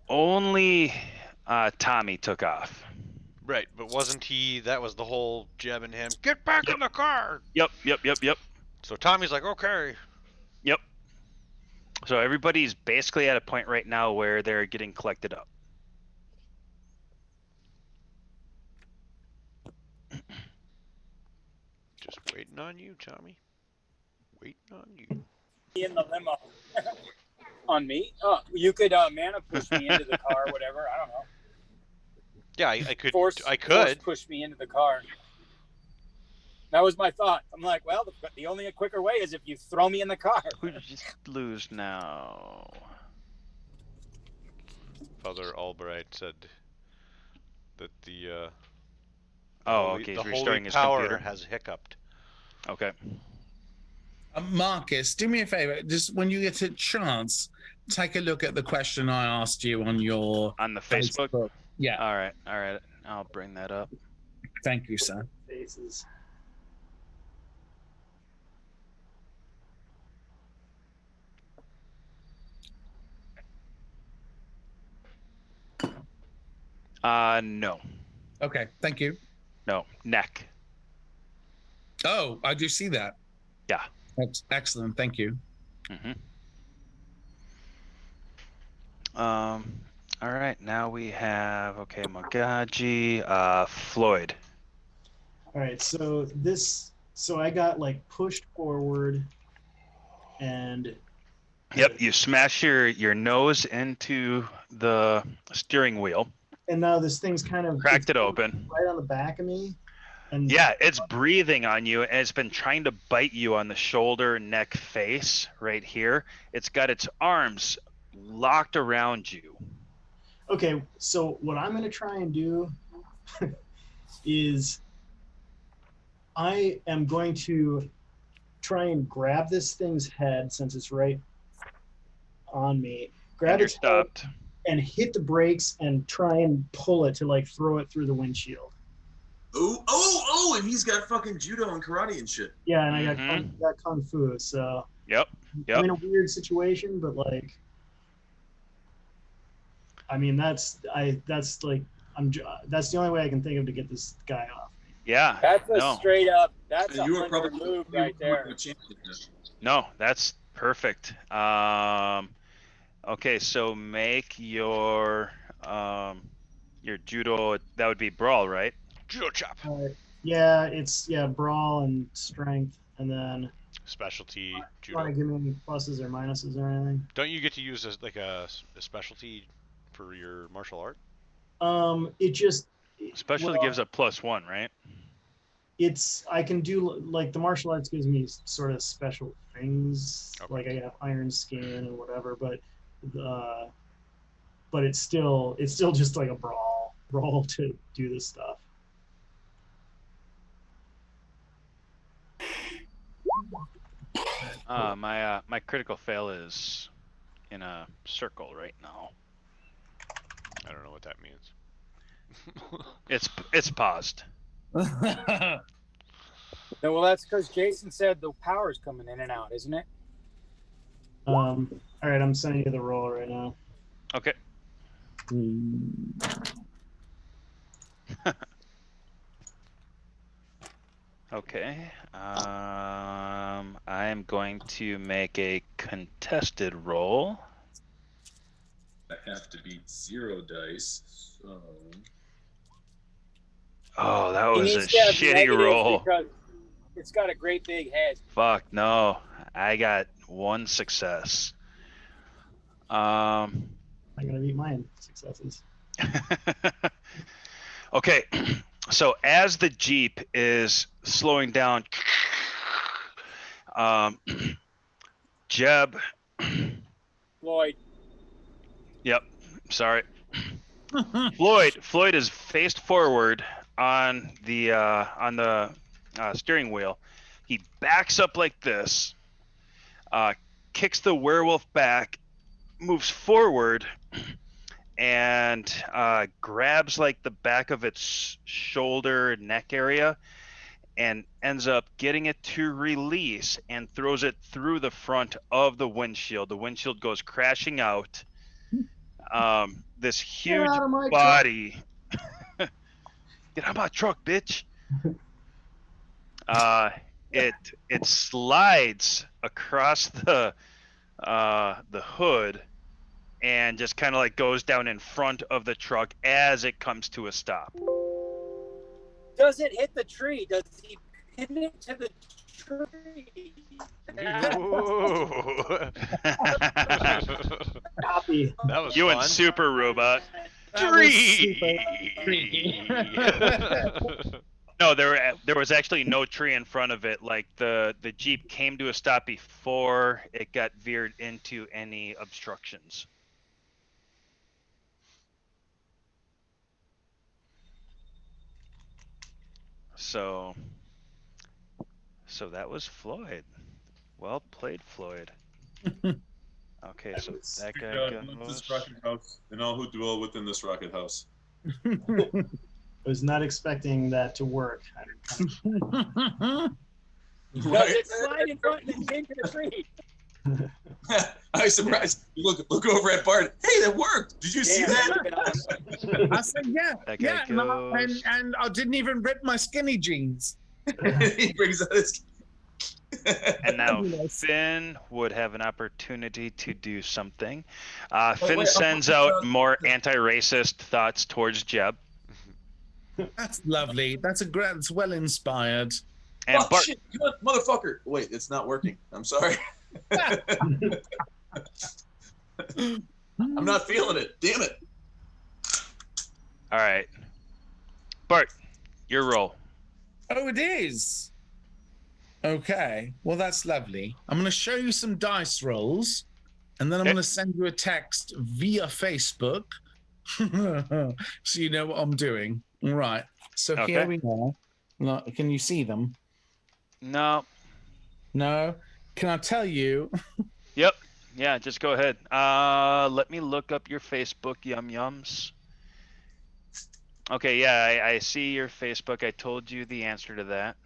Speaker 1: Only Tommy took off.
Speaker 2: Right, but wasn't he? That was the whole Jeb and him. Get back in the car.
Speaker 1: Yep.
Speaker 2: So Tommy's like, okay.
Speaker 1: Yep. So everybody's basically at a point right now where they're getting collected up.
Speaker 2: Just waiting on you, Tommy. Waiting on you.
Speaker 13: In the limo. On me? Oh, you could mana push me into the car, whatever. I don't know.
Speaker 2: Yeah, I could.
Speaker 13: Force push me into the car. That was my thought. I'm like, well, the only quicker way is if you throw me in the car.
Speaker 1: Who did you lose now?
Speaker 2: Father Albright said that the
Speaker 1: okay,
Speaker 2: the
Speaker 1: he's restarting
Speaker 2: holy
Speaker 1: his
Speaker 2: power
Speaker 1: computer.
Speaker 2: has hiccuped.
Speaker 1: Okay.
Speaker 11: Marcus, do me a favor. Just when you get a chance, take a look at the question I asked you on your
Speaker 1: the Facebook.
Speaker 11: Yeah.
Speaker 1: All right. I'll bring that up.
Speaker 11: Thank you, sir.
Speaker 8: Faces.
Speaker 1: No.
Speaker 11: Okay, thank you.
Speaker 1: No, neck.
Speaker 11: Oh, I do see that.
Speaker 1: Yeah.
Speaker 11: That's excellent. Thank you.
Speaker 1: All right. Now we have Mogaji, Floyd.
Speaker 8: All right, so I got like pushed forward, and
Speaker 1: Yep. You smash your nose into the steering wheel.
Speaker 8: now this thing's kind of
Speaker 1: Cracked it open.
Speaker 8: right on the back of me, and
Speaker 1: Yeah, it's breathing on you, and it's been trying to bite you on the shoulder, neck, face, right here. It's got its arms locked around you.
Speaker 8: Okay, so what I'm gonna try and do is I am going to try and grab this thing's head since it's right on me. Grab
Speaker 1: And you're
Speaker 8: its head
Speaker 1: stopped.
Speaker 8: and hit the brakes and try and pull it to like throw it through the windshield.
Speaker 4: Oh, and he's got fucking judo and karate and shit.
Speaker 8: Yeah, and I got kung fu, so
Speaker 1: Yep.
Speaker 8: I'm in a weird situation, but like, I mean, that's the only way I can think of to get this guy off.
Speaker 1: Yeah.
Speaker 13: That's a
Speaker 1: no.
Speaker 13: straight up. That's
Speaker 4: You
Speaker 13: a
Speaker 4: were
Speaker 13: hunter
Speaker 4: probably
Speaker 13: move right there.
Speaker 1: No, that's perfect. Okay, so make your judo. That would be brawl, right?
Speaker 2: Judo chop.
Speaker 8: Yeah, it's brawl and strength, and then
Speaker 2: specialty
Speaker 8: Want
Speaker 2: judo.
Speaker 8: to give me any pluses or minuses or anything?
Speaker 2: Don't you get to use a specialty for your martial art?
Speaker 8: It just
Speaker 1: Especially gives a +1, right?
Speaker 8: I can do like the martial arts gives me sort of special things, like I have iron skin and whatever, but it's still just like a brawl to do this stuff.
Speaker 1: My critical fail is in a circle right now.
Speaker 2: I don't know what that means.
Speaker 1: It's paused.
Speaker 13: Yeah, well, that's because Jason said the power's coming in and out, isn't it?
Speaker 8: All right, I'm sending you the roll right now.
Speaker 1: Okay. Okay. I am going to make a contested roll.
Speaker 4: I have to beat 0 dice, so.
Speaker 1: Oh, that
Speaker 13: He
Speaker 1: was a
Speaker 13: needs to have
Speaker 1: shitty
Speaker 13: negatives
Speaker 1: roll.
Speaker 13: because it's got a great big head.
Speaker 1: Fuck no. I got 1 success.
Speaker 8: I'm gonna beat mine successes.
Speaker 1: Okay. So as the Jeep is slowing down, Jeb.
Speaker 13: Floyd.
Speaker 1: Yep. Sorry. Floyd is faced forward on the steering wheel. He backs up like this, kicks the werewolf back, moves forward, and grabs like the back of its shoulder neck area and ends up getting it to release and throws it through the front of the windshield. The windshield goes crashing out. This huge
Speaker 8: out of my
Speaker 1: body. Get out of my truck, bitch. It slides across the hood and just kind of like goes down in front of the truck as it comes to a stop.
Speaker 13: Does it hit the tree? Does he pin it to the tree?
Speaker 8: Copy.
Speaker 2: That was
Speaker 1: You
Speaker 2: fun.
Speaker 1: and Super Robot.
Speaker 11: That was super freaky.
Speaker 1: No, there was actually no tree in front of it. Like the Jeep came to a stop before it got veered into any obstructions. So that was Floyd. Well played, Floyd. Okay, so that guy
Speaker 4: This
Speaker 1: goes.
Speaker 4: rocket house, and all who dwell within this rocket house.
Speaker 8: I was not expecting that to work.
Speaker 13: Does it slide in front and then into the tree?
Speaker 4: I was surprised. You look over at Bart. Hey, that worked. Did you see that?
Speaker 11: I said, yeah,
Speaker 1: That guy
Speaker 11: yeah, and I didn't even rip my skinny jeans.
Speaker 4: He brings out his.
Speaker 1: And now Finn would have an opportunity to do something. Finn
Speaker 4: wait,
Speaker 1: sends out more anti-racist thoughts towards Jeb.
Speaker 11: That's lovely. That's well inspired.
Speaker 1: And
Speaker 4: Oh,
Speaker 1: Bart,
Speaker 4: shit, motherfucker. Wait, it's not working. I'm sorry. I'm not feeling it. Damn it.
Speaker 1: all right. Bart, your roll.
Speaker 11: Oh, it is. Okay. Well, that's lovely. I'm going to show you some dice rolls, and then I'm
Speaker 1: Okay.
Speaker 11: going to send you a text via Facebook, so you know what I'm doing. All right. So
Speaker 1: Okay.
Speaker 11: here we go. Look, can you see them?
Speaker 1: No.
Speaker 11: No. Can I tell you?
Speaker 1: Yep. Yeah, just go ahead. Let me look up your Facebook, Yum Yums. Okay, yeah, I see your Facebook. I told you the answer to that.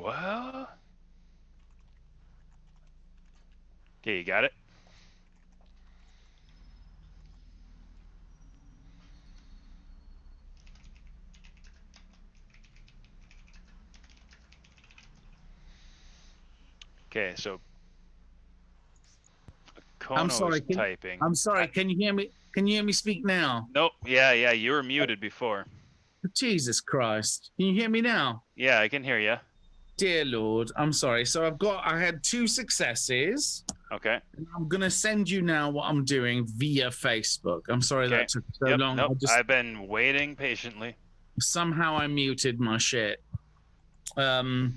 Speaker 1: Well. Okay, you got it? Okay, so
Speaker 11: I'm
Speaker 1: Kono
Speaker 11: sorry.
Speaker 1: is typing.
Speaker 11: I'm sorry. Can you hear me? Can you hear me speak now?
Speaker 1: Nope. Yeah, you were muted before.
Speaker 11: Jesus Christ. Can you hear me now?
Speaker 1: Yeah, I can hear you.
Speaker 11: Dear Lord, I'm sorry. So I had 2 successes.
Speaker 1: Okay.
Speaker 11: And I'm gonna send you now what I'm doing via Facebook. I'm sorry
Speaker 1: Okay.
Speaker 11: that took so
Speaker 1: Yep,
Speaker 11: long.
Speaker 1: nope. I've been waiting patiently.
Speaker 11: Somehow I muted my shit.
Speaker 1: Yep.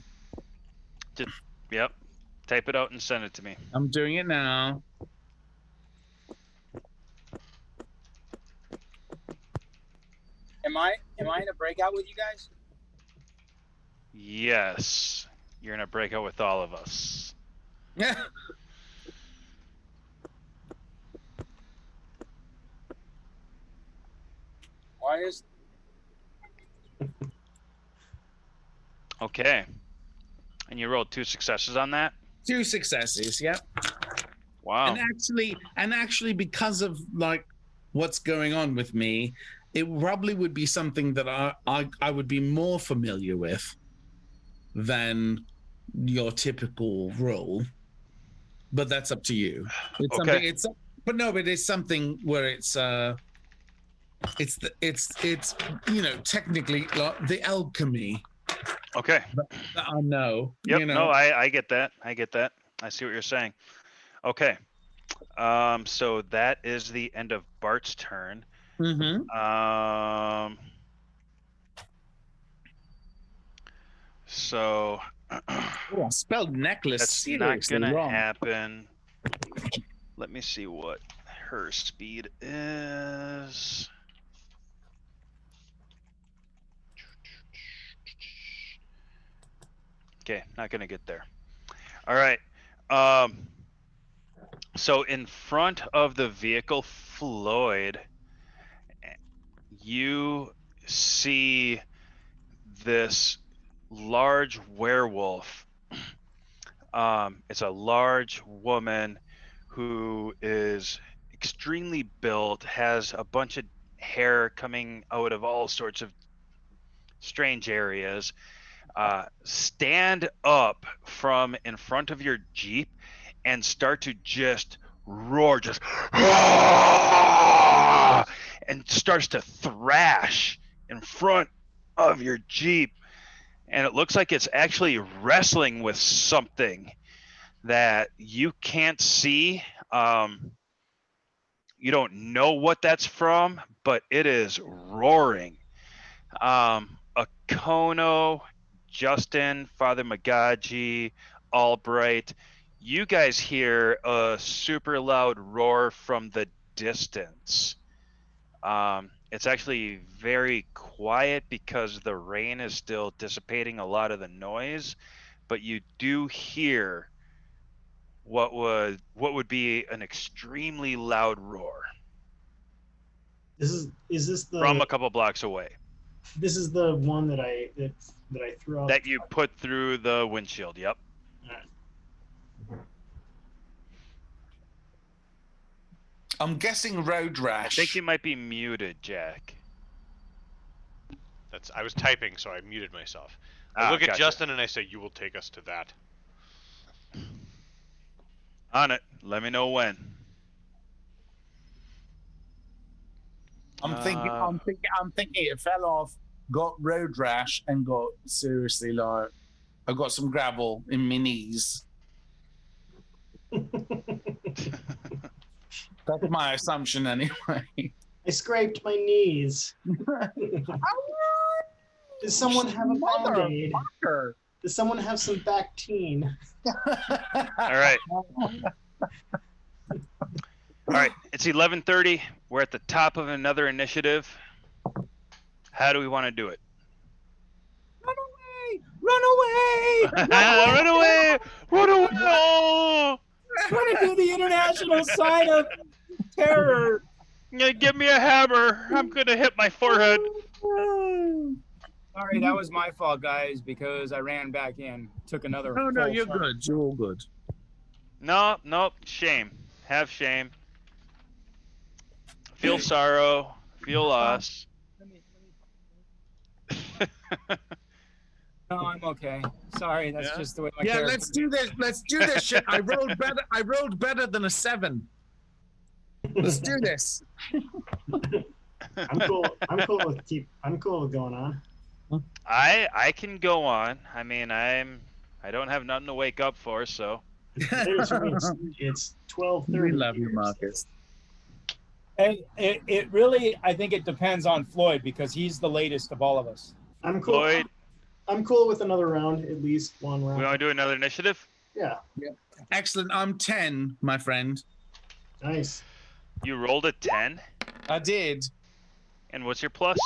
Speaker 1: Type it out and send it to me.
Speaker 11: I'm doing it now.
Speaker 13: Am I in a breakout with you guys?
Speaker 1: Yes. You're in a breakout with all of us.
Speaker 11: Yeah.
Speaker 13: Why is
Speaker 1: Okay. And you rolled 2 successes on that?
Speaker 11: 2 successes, yep.
Speaker 1: Wow.
Speaker 11: And actually because of like what's going on with me, it probably would be something that I would be more familiar with than your typical role. But that's up to you. It's
Speaker 1: Okay.
Speaker 11: something but it's something where it's you know, technically like the alchemy.
Speaker 1: Okay.
Speaker 11: That I know.
Speaker 1: Yep.
Speaker 11: You know?
Speaker 1: No, I get that. I get that. I see what you're saying. Okay. So that is the end of Bart's turn.
Speaker 11: Mm-hmm.
Speaker 1: So
Speaker 11: Oh, I spelled necklace.
Speaker 1: that's not gonna happen. Let me see what her speed is. Okay, not gonna get there. All right. So in front of the vehicle, Floyd, you see this large werewolf. It's a large woman who is extremely built, has a bunch of hair coming out of all sorts of strange areas. Stand up from in front of your Jeep and start to just roar, just and starts to thrash in front of your Jeep. And it looks like it's actually wrestling with something that you can't see. You don't know what that's from, but it is roaring. Akono, Justin, Father Magaji, Albright, you guys hear a super loud roar from the distance. It's actually very quiet because the rain is still dissipating a lot of the noise, but you do hear what would be an extremely loud roar.
Speaker 8: Is this the
Speaker 1: from a couple blocks away?
Speaker 8: This is the one that I threw out.
Speaker 1: That you put through the windshield. Yep.
Speaker 11: I'm guessing road rash.
Speaker 1: I think you might be muted, Jack.
Speaker 2: I was typing, so I muted myself. I look at Justin and I say, "You will take us to that."
Speaker 1: On it. Let me know when.
Speaker 11: I'm thinking it fell off, got road rash, and got seriously like I got some gravel in my knees. That's my assumption anyway.
Speaker 8: I scraped my knees. Does someone have a Band-Aid? Does someone have some Bactine?
Speaker 1: All right. All right. It's 11:30. We're at the top of another initiative. How do we want to do it?
Speaker 5: Run away! Run away!
Speaker 1: Run away! Run away! Oh!
Speaker 5: Trying to do the international sign of terror.
Speaker 1: Yeah, give me a hammer. I'm gonna hit my forehead.
Speaker 5: Sorry, that was my fault, guys, because I ran back in. Took another.
Speaker 9: No, no,
Speaker 5: full
Speaker 9: you're
Speaker 5: shot.
Speaker 9: good. You're all good.
Speaker 1: No, nope. Shame. Have shame. Feel sorrow. Feel loss.
Speaker 5: No, I'm okay. Sorry, that's just the way my
Speaker 9: Yeah,
Speaker 5: character.
Speaker 9: let's do this. Let's do this shit. I rolled better. I rolled better than a 7. Let's do this.
Speaker 8: I'm cool. I'm cool with going on.
Speaker 1: I can go on. I mean, I don't have nothing to wake up for, so.
Speaker 8: It's 12:30.
Speaker 9: We love you, Marcus.
Speaker 5: And it really, I think it depends on Floyd because he's the latest of all of us.
Speaker 8: I'm cool.
Speaker 1: Floyd,
Speaker 8: I'm cool with another round, at least one round.
Speaker 1: we want to do another initiative?
Speaker 8: Yeah.
Speaker 9: Excellent. I'm 10, my friend.
Speaker 8: Nice.
Speaker 1: You rolled a 10?
Speaker 9: I did.
Speaker 1: And what's your plus?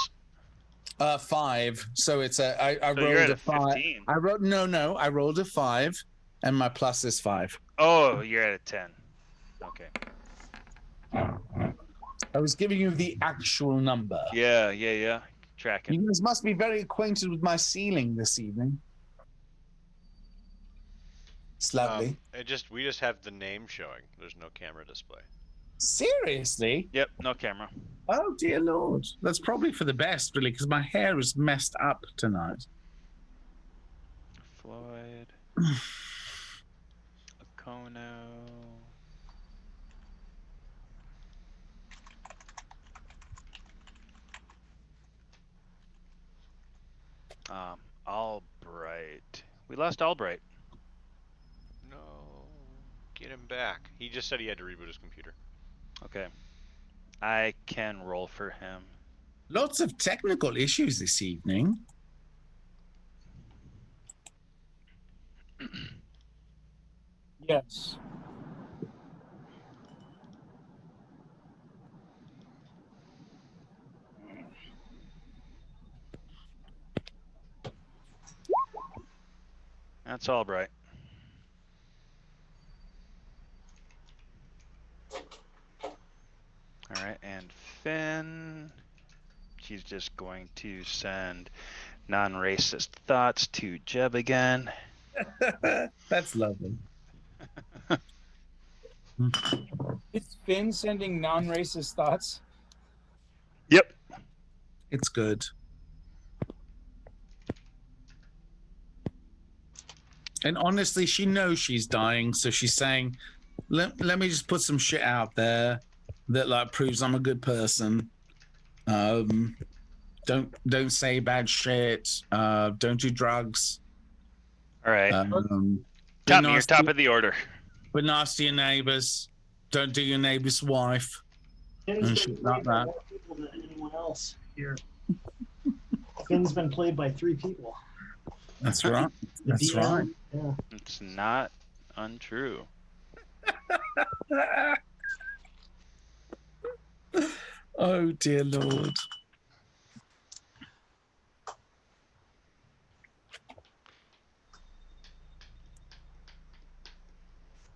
Speaker 9: 5. So it's I
Speaker 1: So you're
Speaker 9: rolled
Speaker 1: at
Speaker 9: a
Speaker 1: a
Speaker 9: 5.
Speaker 1: 15.
Speaker 9: I wrote no. I rolled a 5, and my plus is 5.
Speaker 1: Oh, you're at a 10. Okay.
Speaker 9: I was giving you the actual number.
Speaker 1: Yeah. Tracking.
Speaker 9: You guys must be very acquainted with my ceiling this evening. It's lovely.
Speaker 2: We just have the name showing. There's no camera display.
Speaker 9: Seriously?
Speaker 1: Yep, no camera.
Speaker 9: Oh dear lord. That's probably for the best, really, because my hair is messed up tonight.
Speaker 1: Floyd. Akono. Albright. We lost Albright.
Speaker 2: No. Get him back. He just said he had to reboot his computer.
Speaker 1: Okay. I can roll for him.
Speaker 9: Lots of technical issues this evening.
Speaker 5: Yes.
Speaker 1: That's Albright. Alright, and Finn. She's just going to send non-racist thoughts to Jeb again.
Speaker 9: That's lovely.
Speaker 5: Is Finn sending non-racist thoughts?
Speaker 1: Yep.
Speaker 9: It's good. And honestly, she knows she's dying, so she's saying, let me just put some shit out there that like proves I'm a good person. Don't say bad shit. Don't do drugs.
Speaker 1: All right.
Speaker 9: Be
Speaker 1: Tommy, you're
Speaker 9: nasty-
Speaker 1: top of the order.
Speaker 9: Be nasty to your neighbors. Don't do your neighbor's wife.
Speaker 8: Finn's
Speaker 9: And
Speaker 8: been
Speaker 9: shit
Speaker 8: played
Speaker 9: like
Speaker 8: by
Speaker 9: that.
Speaker 8: more people than anyone else here. Finn's been played by 3 people.
Speaker 9: That's right.
Speaker 8: The
Speaker 9: That's
Speaker 8: DM,
Speaker 9: right.
Speaker 8: Yeah.
Speaker 1: It's not untrue.
Speaker 9: Oh dear lord.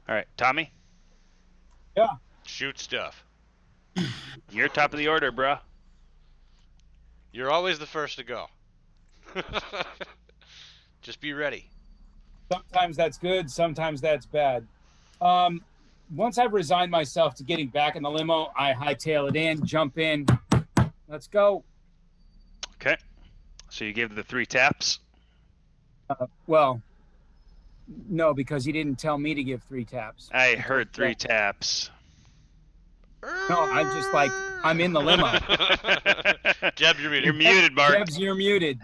Speaker 1: All right, Tommy,
Speaker 5: Yeah.
Speaker 2: Shoot stuff.
Speaker 1: you're top of the order, bruh.
Speaker 2: You're always the first to go. Just be ready.
Speaker 5: Sometimes that's good, sometimes that's bad. Once I've resigned myself to getting back in the limo, I hightail it in, jump in. Let's go.
Speaker 1: Okay. So you gave the 3 taps?
Speaker 5: Well, no, because he didn't tell me to give 3 taps.
Speaker 1: I heard 3 taps.
Speaker 5: No, I'm just like, I'm in the limo.
Speaker 2: Jeb, you're muted.
Speaker 1: You're muted, Mark.
Speaker 5: Jebs, you're muted.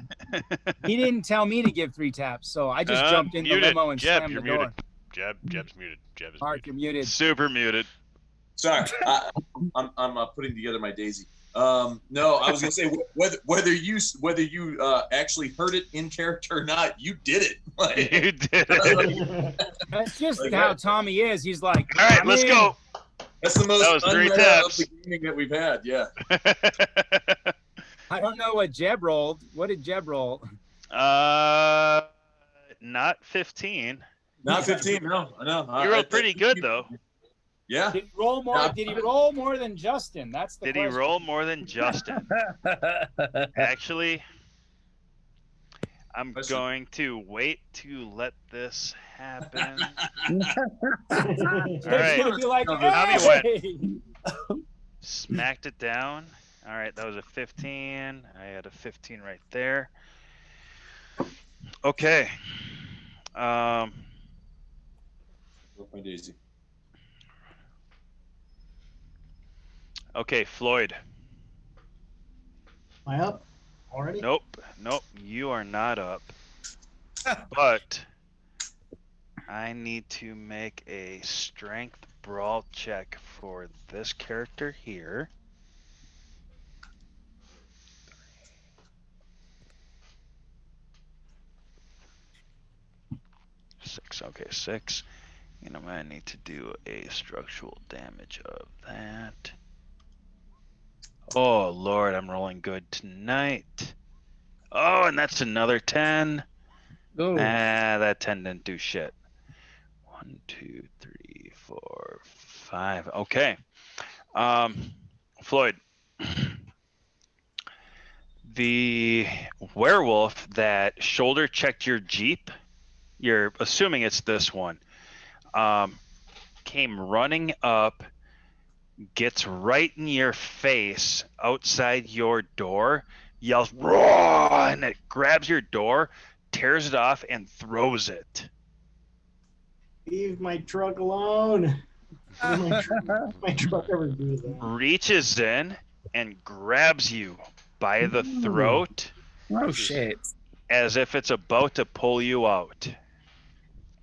Speaker 5: He didn't tell me to give 3 taps, so I just jumped in
Speaker 2: muted.
Speaker 5: the limo and
Speaker 2: Jeb,
Speaker 5: slammed
Speaker 2: you're
Speaker 5: the door.
Speaker 2: muted. Jeb's muted. Jeb is
Speaker 5: Mark,
Speaker 2: muted.
Speaker 5: you're muted.
Speaker 1: Super muted.
Speaker 4: Sorry, I'm putting together my daisy. No, I was gonna say whether you actually heard it in character or not, you did it. Like,
Speaker 1: You did it.
Speaker 5: That's just
Speaker 4: Like
Speaker 5: how
Speaker 4: that.
Speaker 5: Tommy is. He's like,
Speaker 1: All right,
Speaker 5: "I'm
Speaker 1: let's
Speaker 5: in."
Speaker 1: go.
Speaker 4: That's the most
Speaker 1: That was 3
Speaker 4: unread
Speaker 1: taps.
Speaker 4: of the gaming that we've had. Yeah.
Speaker 5: I don't know what Jeb rolled. What did Jeb roll?
Speaker 1: Not 15.
Speaker 4: Not 15. No, I know.
Speaker 1: You rolled pretty good though.
Speaker 4: Yeah.
Speaker 5: Did he roll more? Did he roll more than Justin? That's the
Speaker 1: Did
Speaker 5: question.
Speaker 1: he roll more than Justin? Actually, I'm
Speaker 4: Listen.
Speaker 1: going to wait to let this happen.
Speaker 5: It's
Speaker 1: right.
Speaker 5: gonna be like,
Speaker 1: Tommy
Speaker 5: hey!
Speaker 1: Smacked it down. All right, that was a 15. I had a 15 right there. Okay.
Speaker 4: Broke my daisy.
Speaker 1: Okay, Floyd.
Speaker 8: Am I up already?
Speaker 1: Nope, you are not up. But I need to make a strength brawl check for this character here. 6. Okay, 6. And I'm gonna need to do a structural damage of that. Oh Lord, I'm rolling good tonight. Oh, and that's another 10.
Speaker 11: Oh.
Speaker 1: That 10 didn't do shit. 1, 2, 3, 4, 5. Okay. Floyd. The werewolf that shoulder checked your Jeep, you're assuming it's this one, came running up, gets right in your face outside your door, yells, "Roar!" and it grabs your door, tears it off, and throws it.
Speaker 8: Leave my truck alone. my truck ever do that?
Speaker 1: Reaches in and grabs you by the throat.
Speaker 11: Oh shit.
Speaker 1: As if it's about to pull you out.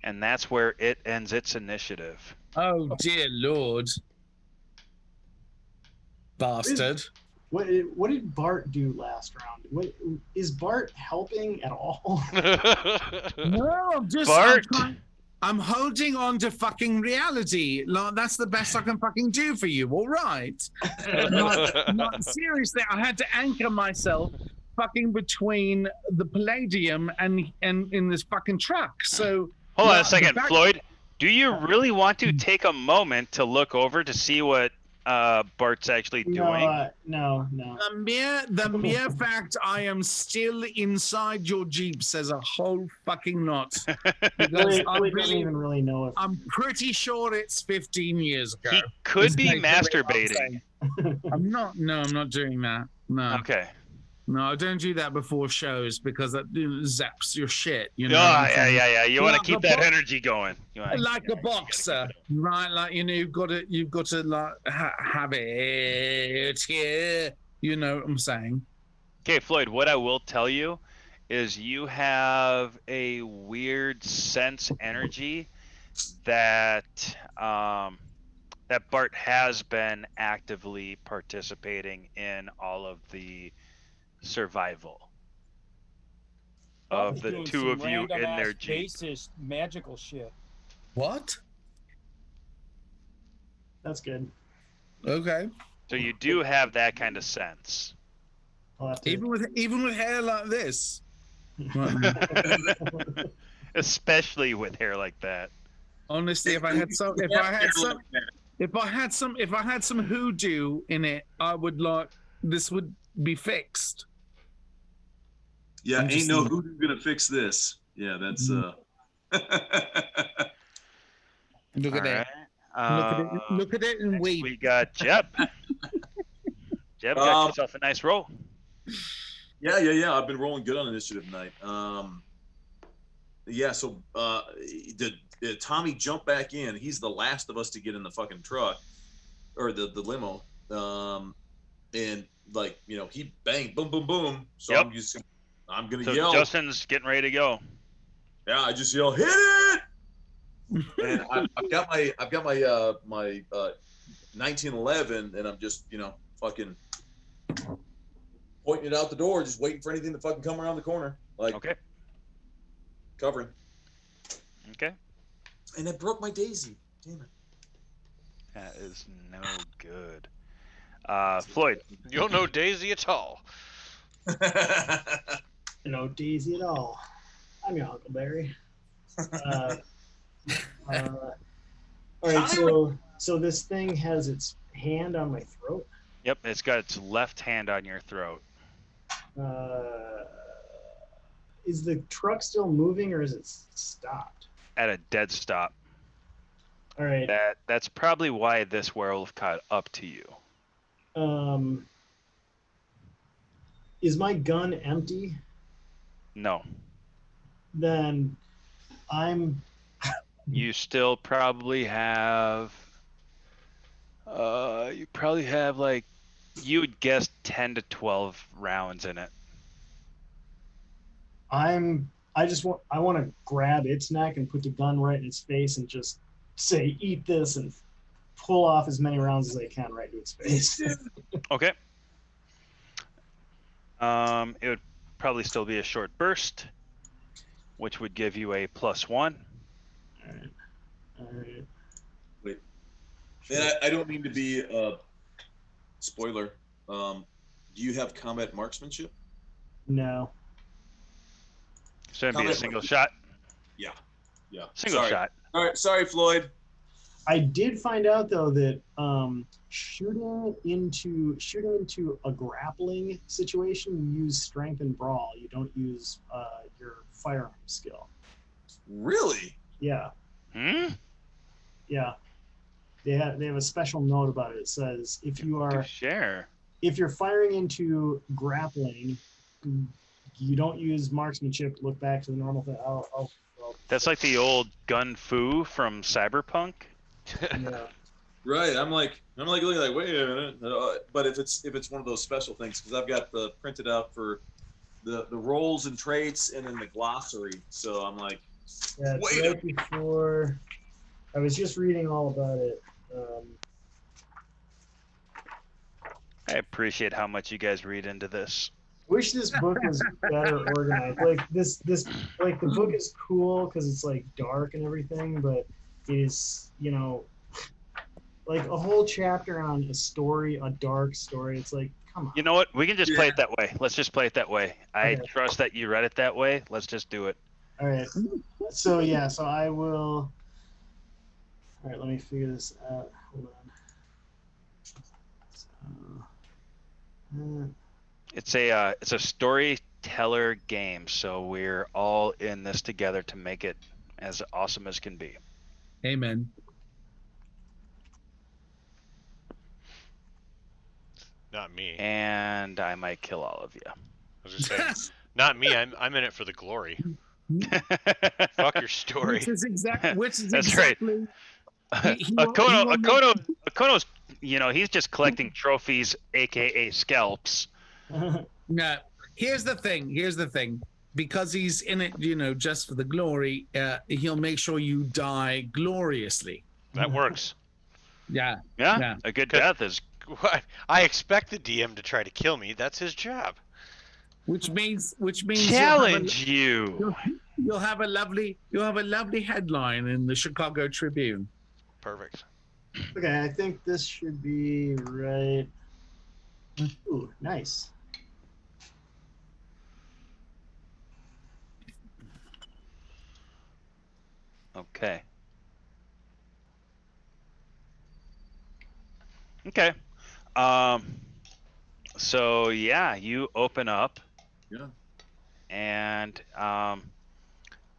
Speaker 1: And that's where it ends its initiative.
Speaker 11: Oh dear Lord. Bastard.
Speaker 8: What did Bart do last round? What is Bart helping at all?
Speaker 9: No, I'm just
Speaker 1: Bart.
Speaker 9: I'm holding on to fucking reality. Like, that's the best I can fucking do for you. All right. Not seriously. I had to anchor myself fucking between the Palladium and in this fucking truck. So
Speaker 1: Hold on a second, Floyd. Do you really want to take a moment to look over to see what Bart's actually doing?
Speaker 8: No.
Speaker 9: The mere fact I am still inside your Jeep says a whole fucking lot. Because
Speaker 8: I don't even really know if
Speaker 9: I'm pretty sure it's 15 years ago.
Speaker 1: He could
Speaker 9: Is
Speaker 1: be
Speaker 9: basically what I'm
Speaker 1: masturbating.
Speaker 9: saying. I'm not doing that. No.
Speaker 1: Okay.
Speaker 9: No, don't do that before shows because that zaps your shit. You know.
Speaker 1: Oh,
Speaker 9: what I'm saying?
Speaker 1: yeah. You want to
Speaker 9: Like
Speaker 1: keep
Speaker 9: a
Speaker 1: that
Speaker 9: bo-
Speaker 1: energy going. You wanna-
Speaker 9: Like a boxer, right? Like you've got to like have it here. You know what I'm saying?
Speaker 1: Okay, Floyd, what I will tell you is you have a weird sense energy that that Bart has been actively participating in all of the survival of the
Speaker 5: Doing
Speaker 1: two
Speaker 5: some
Speaker 1: of you in
Speaker 5: random-ass
Speaker 1: their Jeep.
Speaker 5: bassist magical shit.
Speaker 9: What?
Speaker 8: that's good.
Speaker 9: Okay.
Speaker 1: So you do have that kind of sense.
Speaker 8: I'll have to,
Speaker 9: Even with hair like this.
Speaker 1: Especially with hair like that.
Speaker 9: Honestly, if I had some hoodoo in it, I would like this would be fixed.
Speaker 4: Yeah,
Speaker 9: I'm just
Speaker 4: ain't no
Speaker 9: saying.
Speaker 4: hoodoo gonna fix this. Yeah, that's
Speaker 9: Look at that.
Speaker 1: Right.
Speaker 9: Look at it and
Speaker 1: Next
Speaker 9: weep.
Speaker 1: we got Jeb. Jeb, got yourself a nice roll.
Speaker 4: Yeah. I've been rolling good on initiative tonight. Yeah, so did Tommy jump back in? He's the last of us to get in the fucking truck or the limo. And like, you know, he banged, boom, boom, boom. So
Speaker 1: Yep.
Speaker 4: I'm gonna
Speaker 1: So
Speaker 4: yell.
Speaker 1: Justin's getting ready to go.
Speaker 4: Yeah, I just yell, hit it! And I've got my 1911, and I'm just, you know, fucking pointing it out the door, just waiting for anything to fucking come around the corner, like
Speaker 1: Okay.
Speaker 4: covering.
Speaker 1: Okay.
Speaker 4: And I broke my daisy. Damn it.
Speaker 1: That is no good. Floyd.
Speaker 2: You don't know Daisy at all.
Speaker 8: no Daisy at all. I'm your Huckleberry. All right, so this thing has its hand on my throat.
Speaker 1: Yep, it's got its left hand on your throat.
Speaker 8: is the truck still moving or is it stopped?
Speaker 1: At a dead stop.
Speaker 8: All right.
Speaker 1: That's probably why this werewolf caught up to you.
Speaker 8: Is my gun empty?
Speaker 1: No.
Speaker 8: Then
Speaker 1: you still probably have like, you would guess 10 to 12 rounds in it.
Speaker 8: I want to grab its neck and put the gun right in its face and just say, eat this, and pull off as many rounds as I can right to its face.
Speaker 1: Okay. It would probably still be a short burst, which would give you a +1.
Speaker 8: All right.
Speaker 4: Wait. And I don't mean to be a spoiler. Do you have combat marksmanship?
Speaker 8: No.
Speaker 1: So it'd be a single shot?
Speaker 4: Yeah. Yeah.
Speaker 1: Single shot.
Speaker 4: All right. Sorry, Floyd.
Speaker 8: I did find out though that shooting into a grappling situation, you use strength and brawl. You don't use your firearm skill.
Speaker 4: Really?
Speaker 8: Yeah.
Speaker 1: Hmm?
Speaker 8: Yeah. They have a special note about it. It says if you're firing into grappling, you don't use marksmanship. Look back to the normal thing.
Speaker 1: That's like the old gun fu from Cyberpunk.
Speaker 8: Yeah.
Speaker 4: Right. I'm like looking like, wait a minute. But if it's one of those special things, because I've got the printed out for the roles and traits and then the glossary. So I'm like,
Speaker 8: yeah, it's right before. I was just reading all about it.
Speaker 1: I appreciate how much you guys read into this.
Speaker 8: Wish this book was better organized. Like this like the book is cool because it's like dark and everything, but it is, like a whole chapter on a dark story. It's like, come on.
Speaker 1: You know what? We can just play it that way. Let's just play it that way. I trust that you read it that way. Let's just do it.
Speaker 8: All right. So yeah, so I will. All right, let me figure this out. Hold on.
Speaker 1: It's a storyteller game, so we're all in this together to make it as awesome as can be.
Speaker 9: Amen.
Speaker 2: Not me.
Speaker 1: And I might kill all of you.
Speaker 2: I was just saying, not me. I'm in it for the glory. Fuck your story.
Speaker 9: Which is
Speaker 1: That's
Speaker 9: exactly.
Speaker 1: right. Akono's, he's just collecting trophies, aka scalps.
Speaker 9: Nah, here's the thing. Because he's in it, just for the glory, he'll make sure you die gloriously.
Speaker 2: That works.
Speaker 9: Yeah.
Speaker 1: A good death is.
Speaker 2: What? I expect the DM to try to kill me. That's his job.
Speaker 9: Which means
Speaker 1: challenge you.
Speaker 9: You'll have a lovely headline in the Chicago Tribune.
Speaker 2: Perfect.
Speaker 8: Okay, I think this should be right. Ooh, nice.
Speaker 1: Okay. Okay. So yeah, you open up.
Speaker 4: Yeah.
Speaker 1: And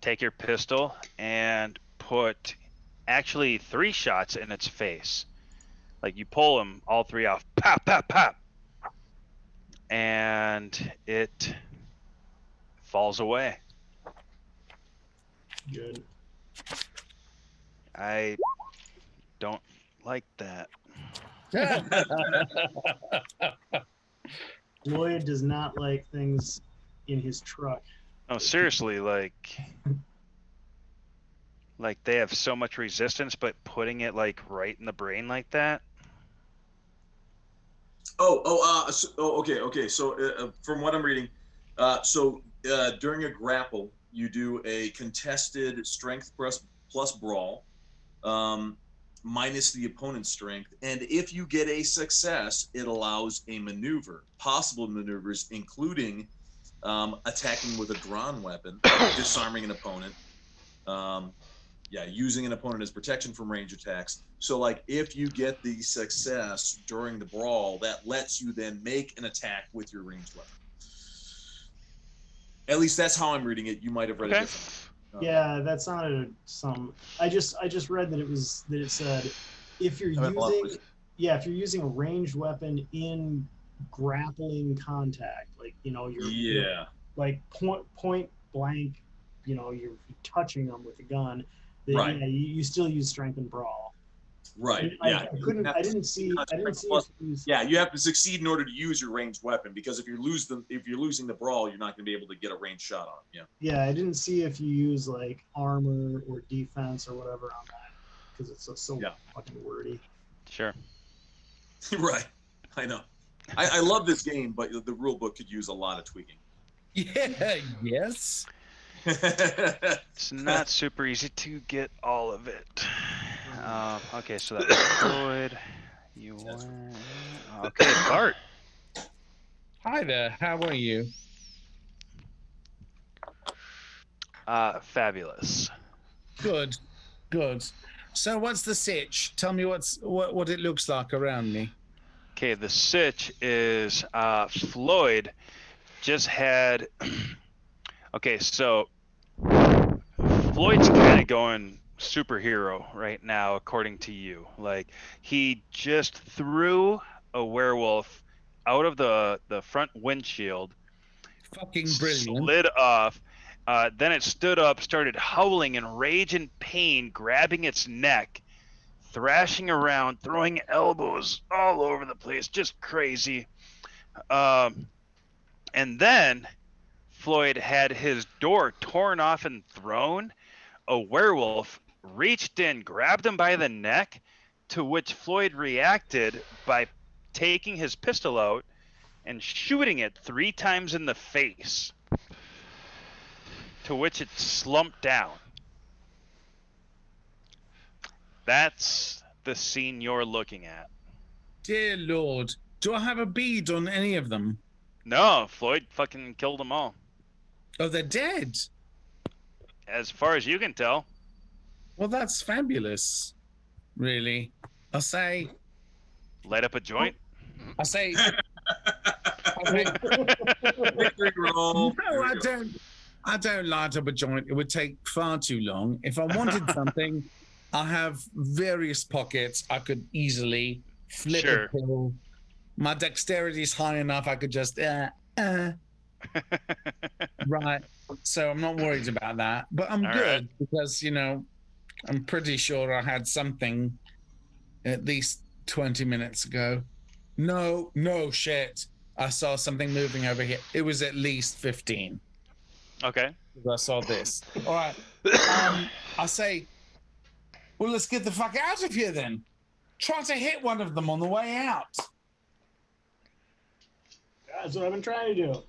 Speaker 1: take your pistol and put actually 3 shots in its face. Like you pull them all 3 off. Pop, pop, pop. And it falls away.
Speaker 8: Good.
Speaker 1: I don't like that.
Speaker 8: Lloyd does not like things in his truck.
Speaker 1: No, seriously, like they have so much resistance, but putting it like right in the brain like that.
Speaker 4: Okay. So from what I'm reading, during a grapple, you do a contested strength plus brawl, minus the opponent's strength, and if you get a success, it allows a maneuver, possible maneuvers, including attacking with a drawn weapon, disarming an opponent, using an opponent as protection from range attacks. So like if you get the success during the brawl, that lets you then make an attack with your ranged weapon.
Speaker 14: At least that's how I'm reading it. You might have read it differently.
Speaker 8: Yeah, that sounded some. I just read that it said if you're using a ranged weapon in grappling contact, like you're like point blank, you're touching them with a gun. Then,
Speaker 14: right.
Speaker 8: Yeah, you still use strength and brawl.
Speaker 14: Right.
Speaker 8: I didn't see.
Speaker 14: Yeah, you have to succeed in order to use your ranged weapon, because if you're losing the brawl, you're not going to be able to get a ranged shot on it. Yeah.
Speaker 8: Yeah, I didn't see if you use like armor or defense or whatever on that, because it's so fucking wordy.
Speaker 1: Sure.
Speaker 14: Right. I know. I love this game, but the rule book could use a lot of tweaking.
Speaker 9: Yeah. Yes.
Speaker 1: It's not super easy to get all of it. Okay, so that's Floyd. You went. Okay, Bart.
Speaker 9: Hi there. How are you?
Speaker 1: Fabulous.
Speaker 9: Good. So what's the sitch? Tell me what it looks like around me.
Speaker 1: Okay, the sitch is Floyd just had. Okay, so Floyd's kind of going superhero right now, according to you. Like, he just threw a werewolf out of the front windshield.
Speaker 9: Fucking brilliant.
Speaker 1: Slid off. Then it stood up, started howling in rage and pain, grabbing its neck, thrashing around, throwing elbows all over the place, just crazy. And then Floyd had his door torn off and thrown. A werewolf reached in, grabbed him by the neck, to which Floyd reacted by taking his pistol out and shooting it 3 times in the face, to which it slumped down. That's the scene you're looking at.
Speaker 9: Dear Lord, do I have a bead on any of them?
Speaker 1: No, Floyd fucking killed them all.
Speaker 9: Oh, they're dead?
Speaker 1: As far as you can tell.
Speaker 9: Well, that's fabulous. Really. I'll say...
Speaker 1: Light up a joint?
Speaker 9: I'll say...
Speaker 14: Victory roll.
Speaker 9: No, I don't light up a joint. It would take far too long. If I wanted something, I have various pockets. I could easily flip a pill. My dexterity is high enough. I could just right. So I'm not worried about that. But I'm good because, I'm pretty sure I had something at least 20 minutes ago. No shit. I saw something moving over here. It was at least 15.
Speaker 1: Okay.
Speaker 9: I saw this. All right. I say, well, let's get the fuck out of here then. Try to hit one of them on the way out.
Speaker 8: That's what I've been trying to do.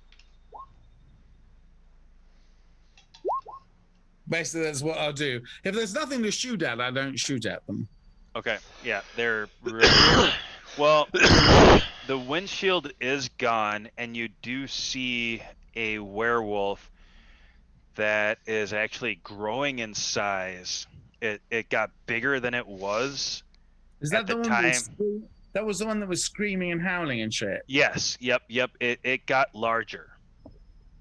Speaker 9: Basically, that's what I'll do. If there's nothing to shoot at, I don't shoot at them.
Speaker 1: Okay. Yeah, they're really... Well, the windshield is gone, and you do see a werewolf that is actually growing in size. It got bigger than it was.
Speaker 9: Is that
Speaker 1: at
Speaker 9: the
Speaker 1: the
Speaker 9: one
Speaker 1: time.
Speaker 9: that was the one that was screaming and howling and shit?
Speaker 1: Yes. Yep. It got larger.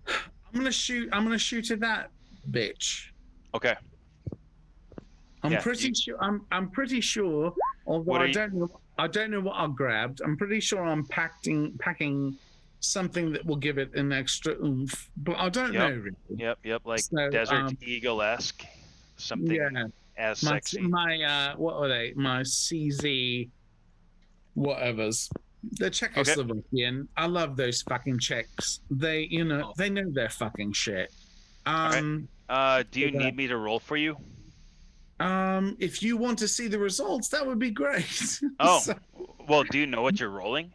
Speaker 9: I'm gonna shoot at that bitch.
Speaker 1: Okay.
Speaker 9: I'm pretty sure. Although I don't know what I grabbed. I'm pretty sure I'm packing something that will give it an extra oomph, but I don't know really.
Speaker 1: Yep. Like Desert Eagle-esque, something as sexy.
Speaker 9: My what are they? My CZ, whatevers. They're Czechoslovakian. I love those fucking Czechs. They, they know their fucking shit.
Speaker 1: Do you need me to roll for you?
Speaker 9: If you want to see the results, that would be great.
Speaker 1: Oh, well, do you know what you're rolling?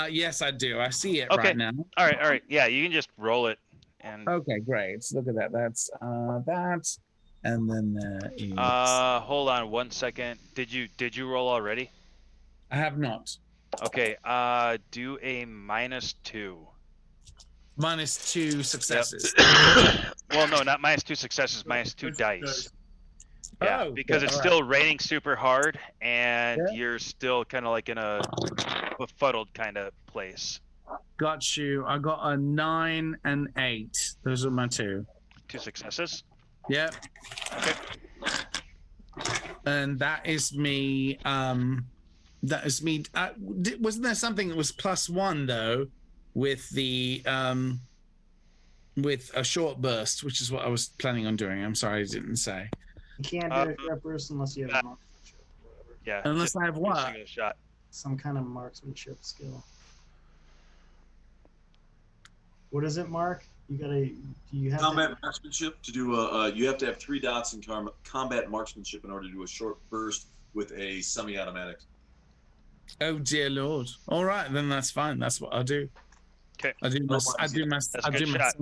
Speaker 9: Yes, I do. I see it
Speaker 1: Okay.
Speaker 9: right now.
Speaker 1: All right. Yeah, you can just roll it. And
Speaker 9: Okay, great. So look at that. That's that, and then is...
Speaker 1: hold on 1 second. Did you roll already?
Speaker 9: I have not.
Speaker 1: Okay. Do a -2.
Speaker 9: -2 successes.
Speaker 1: Well, no, not -2 successes. -2 dice. Yeah,
Speaker 9: Oh,
Speaker 1: because
Speaker 9: good.
Speaker 1: it's
Speaker 9: All
Speaker 1: still raining super hard, and you're still kind of like in a befuddled kind of place.
Speaker 9: Got you. I got a 9 and 8. Those are my 2.
Speaker 1: 2 successes.
Speaker 9: Yep.
Speaker 1: Okay.
Speaker 9: And that is me. That is me. Wasn't there something that was +1 though, with the with a short burst, which is what I was planning on doing. I'm sorry I didn't say.
Speaker 8: You can't do a short burst unless you have marksmanship or whatever.
Speaker 1: Yeah.
Speaker 9: Unless I have what?
Speaker 1: Single shot.
Speaker 8: Some kind of marksmanship skill. What is it, Mark? Do you have
Speaker 14: combat marksmanship to do a? You have to have 3 dots in combat marksmanship in order to do a short burst with a semi-automatic.
Speaker 9: Oh dear Lord! All right, then that's fine. That's what I'll do.
Speaker 1: Okay.
Speaker 9: I do my single shot.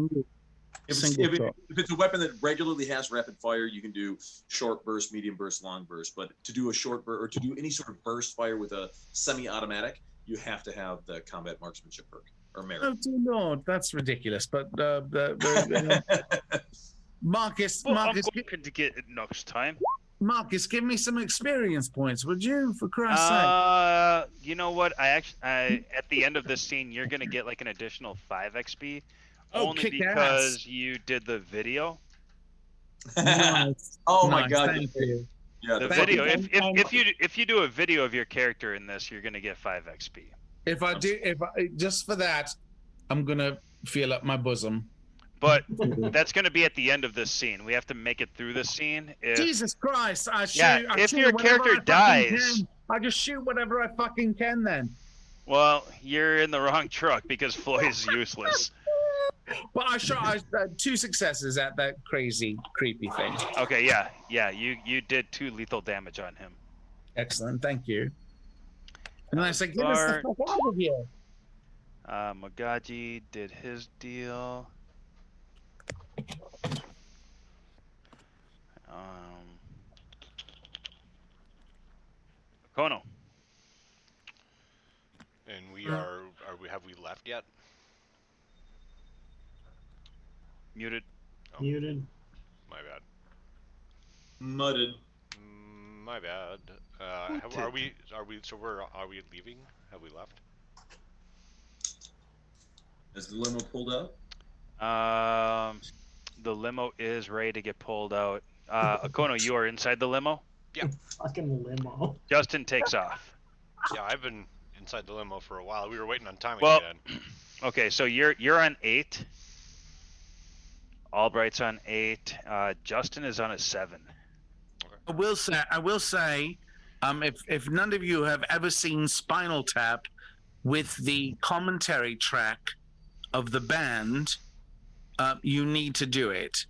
Speaker 14: If it's a weapon that regularly has rapid fire, you can do short burst, medium burst, long burst. But to do a short burst or to do any sort of burst fire with a semi-automatic, you have to have the combat marksmanship perk or merit.
Speaker 9: Oh dear Lord, that's ridiculous. But Marcus,
Speaker 1: Well,
Speaker 9: Marcus,
Speaker 1: I'm going to get it next time.
Speaker 9: Marcus, give me some experience points, would you? For Christ's sake.
Speaker 1: You know what? I at the end of this scene, you're gonna get like an additional 5 XP,
Speaker 9: Oh,
Speaker 1: only
Speaker 9: kick
Speaker 1: because
Speaker 9: ass.
Speaker 1: you did the video.
Speaker 9: Nice.
Speaker 14: Oh my
Speaker 9: Nice,
Speaker 14: God!
Speaker 9: thank you.
Speaker 14: Yeah,
Speaker 1: The
Speaker 9: Thank
Speaker 1: video.
Speaker 9: you.
Speaker 1: If you do a video of your character in this, you're gonna get 5 XP.
Speaker 9: If I do, just for that, I'm gonna feel up my bosom.
Speaker 1: But that's gonna be at the end of this scene. We have to make it through this scene. If,
Speaker 9: Jesus Christ! I shoot.
Speaker 1: Yeah,
Speaker 9: I
Speaker 1: if
Speaker 9: shoot
Speaker 1: your
Speaker 9: whatever
Speaker 1: character
Speaker 9: I fucking
Speaker 1: dies-
Speaker 9: can. I just shoot whatever I fucking can. Then.
Speaker 1: well, you're in the wrong truck because Floyd is useless.
Speaker 9: But I shot 2 successes at that crazy, creepy thing.
Speaker 1: Okay, yeah. You did 2 lethal damage on him.
Speaker 9: Excellent, thank you. And I said, "Get us the
Speaker 1: Bart.
Speaker 9: fuck out of here."
Speaker 1: Magaji did his deal. Kono.
Speaker 2: And we are we have we left yet?
Speaker 1: Muted.
Speaker 2: Oh,
Speaker 8: Muted.
Speaker 2: my bad.
Speaker 14: Mudded.
Speaker 2: My bad. Are we leaving? Have we left?
Speaker 14: Is the limo pulled out?
Speaker 1: The limo is ready to get pulled out. Kono, you are inside the limo.
Speaker 2: Yeah.
Speaker 8: Fucking limo.
Speaker 1: Justin takes off.
Speaker 2: Yeah, I've been inside the limo for a while. We were waiting on timing
Speaker 1: Well,
Speaker 2: again.
Speaker 1: okay, so you're on 8. Albright's on 8. Justin is on a 7.
Speaker 9: I will say, if none of you have ever seen Spinal Tap with the commentary track of the band, you need to do it,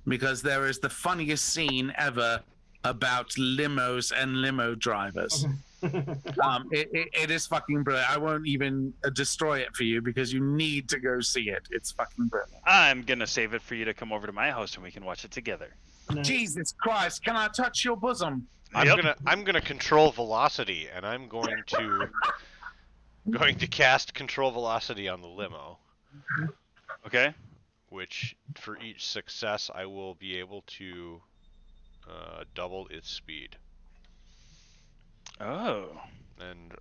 Speaker 9: because there is the funniest scene ever about limos and limo drivers. It is fucking brilliant. I won't even destroy it for you because you need to go see it. It's fucking brilliant.
Speaker 1: I'm gonna save it for you to come over to my house and we can watch it together.
Speaker 9: Jesus Christ! Can I touch your bosom?
Speaker 2: I'm gonna control velocity, and I'm going to cast control velocity on the limo.
Speaker 1: Okay.
Speaker 2: Which for each success, I will be able to double its speed.
Speaker 1: Oh.
Speaker 2: And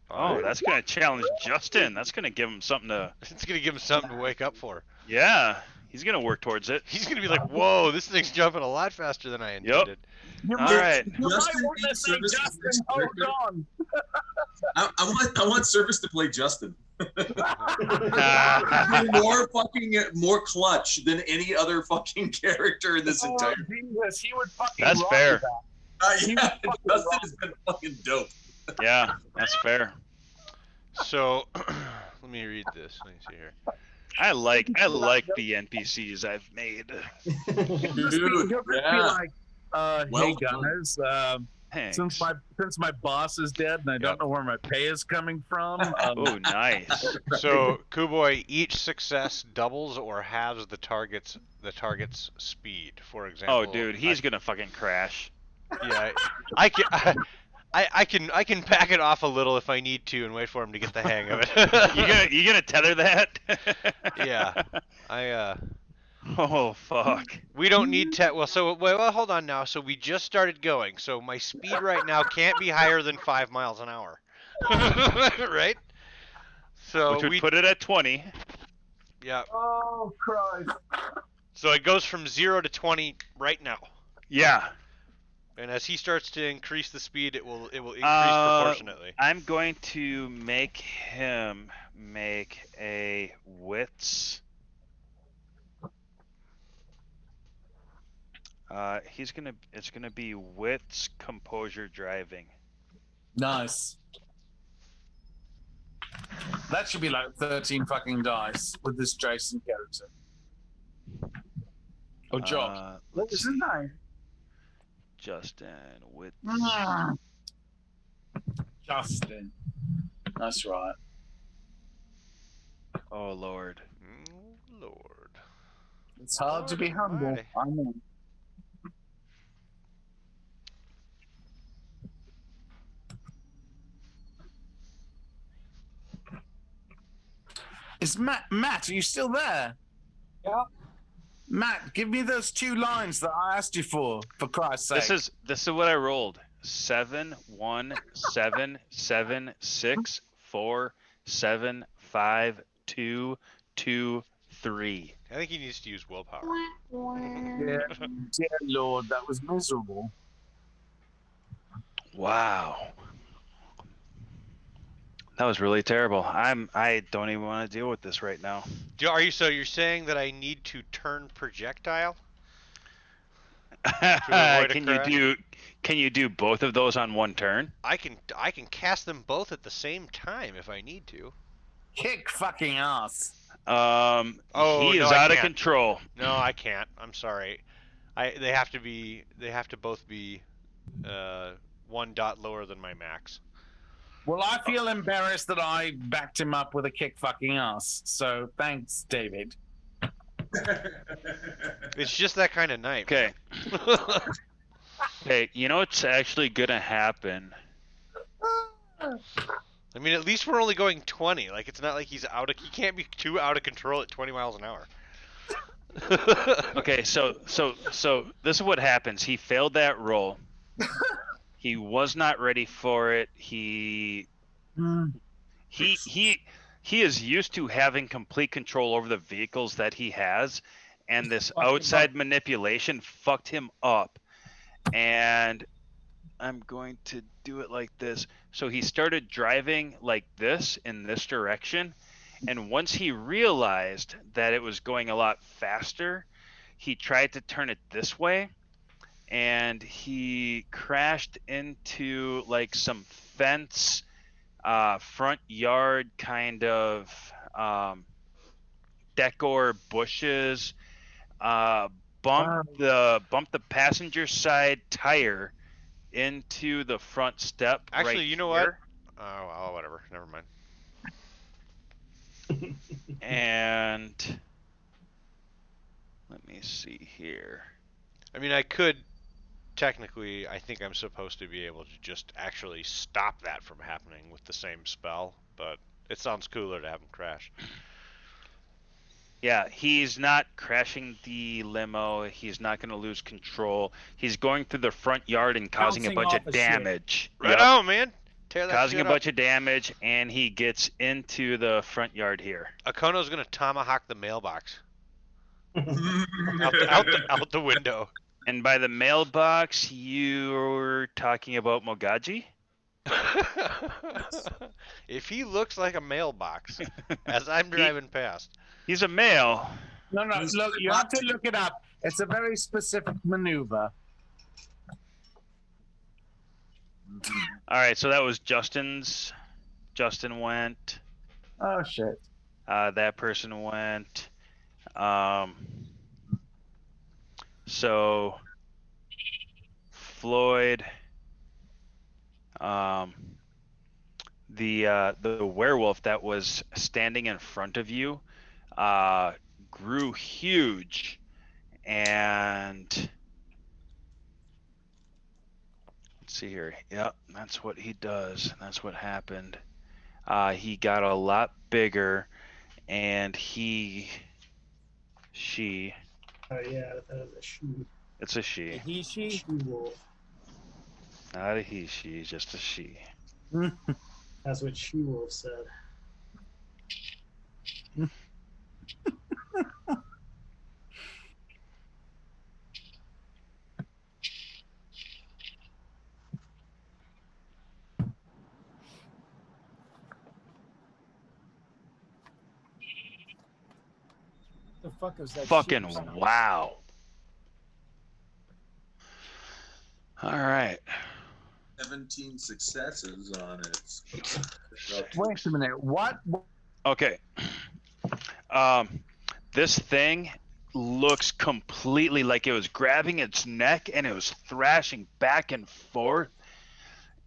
Speaker 1: that's gonna challenge Justin. That's gonna give him something to.
Speaker 2: It's gonna give him something to wake up for.
Speaker 1: Yeah, he's gonna work towards it.
Speaker 2: He's gonna be like, "Whoa, this thing's jumping a lot faster than I intended."
Speaker 1: All right.
Speaker 9: You might want to say Justin. Hold on.
Speaker 14: I want Service to play Justin. more clutch than any other fucking character in this entire.
Speaker 9: Jesus, he would fucking.
Speaker 1: That's fair.
Speaker 14: Yeah, Justin has been fucking dope.
Speaker 1: Yeah, that's fair.
Speaker 2: So, let me read this. Let me see here.
Speaker 1: I like the NPCs I've made.
Speaker 14: Dude, yeah.
Speaker 9: Hey guys, since my boss is dead and I don't know where my pay is coming from.
Speaker 1: Oh, nice.
Speaker 2: So, Kuboy, each success doubles or halves the target's speed. For example.
Speaker 1: Oh, dude, he's gonna fucking crash.
Speaker 2: Yeah, I can back it off a little if I need to and wait for him to get the hang of it.
Speaker 1: you gonna tether that?
Speaker 2: Yeah,
Speaker 1: Oh fuck.
Speaker 2: We don't need well, hold on now. So we just started going. So my speed right now can't be higher than 5 miles an hour. Right? So
Speaker 1: which would
Speaker 2: we
Speaker 1: put it at 20.
Speaker 2: Yeah.
Speaker 9: Oh Christ!
Speaker 2: So it goes from 0 to 20 right now.
Speaker 1: Yeah.
Speaker 2: And as he starts to increase the speed, it will increase proportionately.
Speaker 1: I'm going to make him make a wits. It's gonna be wits, composure, driving.
Speaker 9: Nice. That should be like 13 fucking dice with this Jason character. Oh, Jock. What was his name?
Speaker 1: Justin wits.
Speaker 9: Justin. That's right.
Speaker 1: Oh Lord.
Speaker 2: Lord.
Speaker 9: It's hard to be humble. I know. Is Matt, are you still there?
Speaker 5: Yeah.
Speaker 9: Matt, give me those 2 lines that I asked you for Christ's sake.
Speaker 1: This is what I rolled. 7 1 7 7 6 4 7 5 2 2 3.
Speaker 2: I think he needs to use willpower.
Speaker 9: Yeah, dear Lord, that was miserable.
Speaker 1: Wow. That was really terrible. I don't even want to deal with this right now.
Speaker 2: So you're saying that I need to turn projectile?
Speaker 1: Can you do both of those on one turn?
Speaker 2: I can cast them both at the same time if I need to.
Speaker 9: Kick fucking ass.
Speaker 1: He is out of control.
Speaker 2: No, I can't. I'm sorry. They have to both be 1 dot lower than my max.
Speaker 9: Well, I feel embarrassed that I backed him up with a kick fucking ass. So thanks, David.
Speaker 2: It's just that kind of night.
Speaker 1: Okay. Hey, you know what's actually gonna happen?
Speaker 2: I mean, at least we're only going 20. Like, it's not like he can't be too out of control at 20 miles an hour.
Speaker 1: Okay, so this is what happens. He failed that roll. He was not ready for it. He is used to having complete control over the vehicles that he has, and this outside manipulation fucked him up. And I'm going to do it like this. So he started driving like this in this direction, and once he realized that it was going a lot faster, he tried to turn it this way, and he crashed into like some fence, front yard kind of decor bushes, bumped the passenger side tire into the front step.
Speaker 2: Actually,
Speaker 1: right
Speaker 2: you know
Speaker 1: here.
Speaker 2: what? Oh, whatever. Never mind.
Speaker 1: And let me see here.
Speaker 2: I mean, I could technically. I think I'm supposed to be able to just actually stop that from happening with the same spell, but it sounds cooler to have him crash.
Speaker 1: Yeah, he's not crashing the limo. He's not going to lose control. He's going through the front yard and causing a bunch of damage.
Speaker 2: Right on, man. Tear that
Speaker 1: causing
Speaker 2: shit
Speaker 1: a bunch of damage, and he gets into the front yard here.
Speaker 2: Akono's going to tomahawk the mailbox. out the window.
Speaker 1: And by the mailbox, you're talking about Mogaji?
Speaker 2: If he looks like a mailbox as I'm driving past.
Speaker 1: He's a male.
Speaker 9: No, look, you have to look it up. It's a very specific maneuver.
Speaker 1: All right, so that was Justin's. Justin went.
Speaker 9: Oh, shit.
Speaker 1: That person went. So Floyd, the werewolf that was standing in front of you, grew huge, and let's see here. Yep, that's what he does. That's what happened. He got a lot bigger, and she.
Speaker 8: Oh yeah, that was a she.
Speaker 1: It's a she.
Speaker 5: A he, she?
Speaker 8: She wolf.
Speaker 1: Not a he, she, just a she.
Speaker 8: That's what she wolf said.
Speaker 5: The fuck is that?
Speaker 1: Fucking
Speaker 5: sheep?
Speaker 1: wow. All right.
Speaker 4: 17 successes on it.
Speaker 9: Wait a minute. What?
Speaker 1: Okay. This thing looks completely like it was grabbing its neck and it was thrashing back and forth,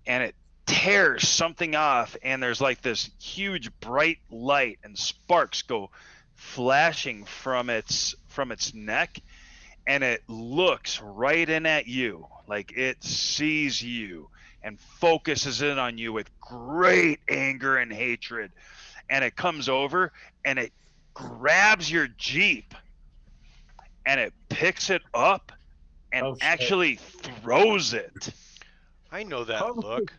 Speaker 1: and it tears something off, and there's like this huge bright light and sparks go flashing from its neck, and it looks right in at you, like it sees you and focuses in on you with great anger and hatred, and it comes over and it grabs your Jeep and it picks it up and actually throws it.
Speaker 2: I know that look.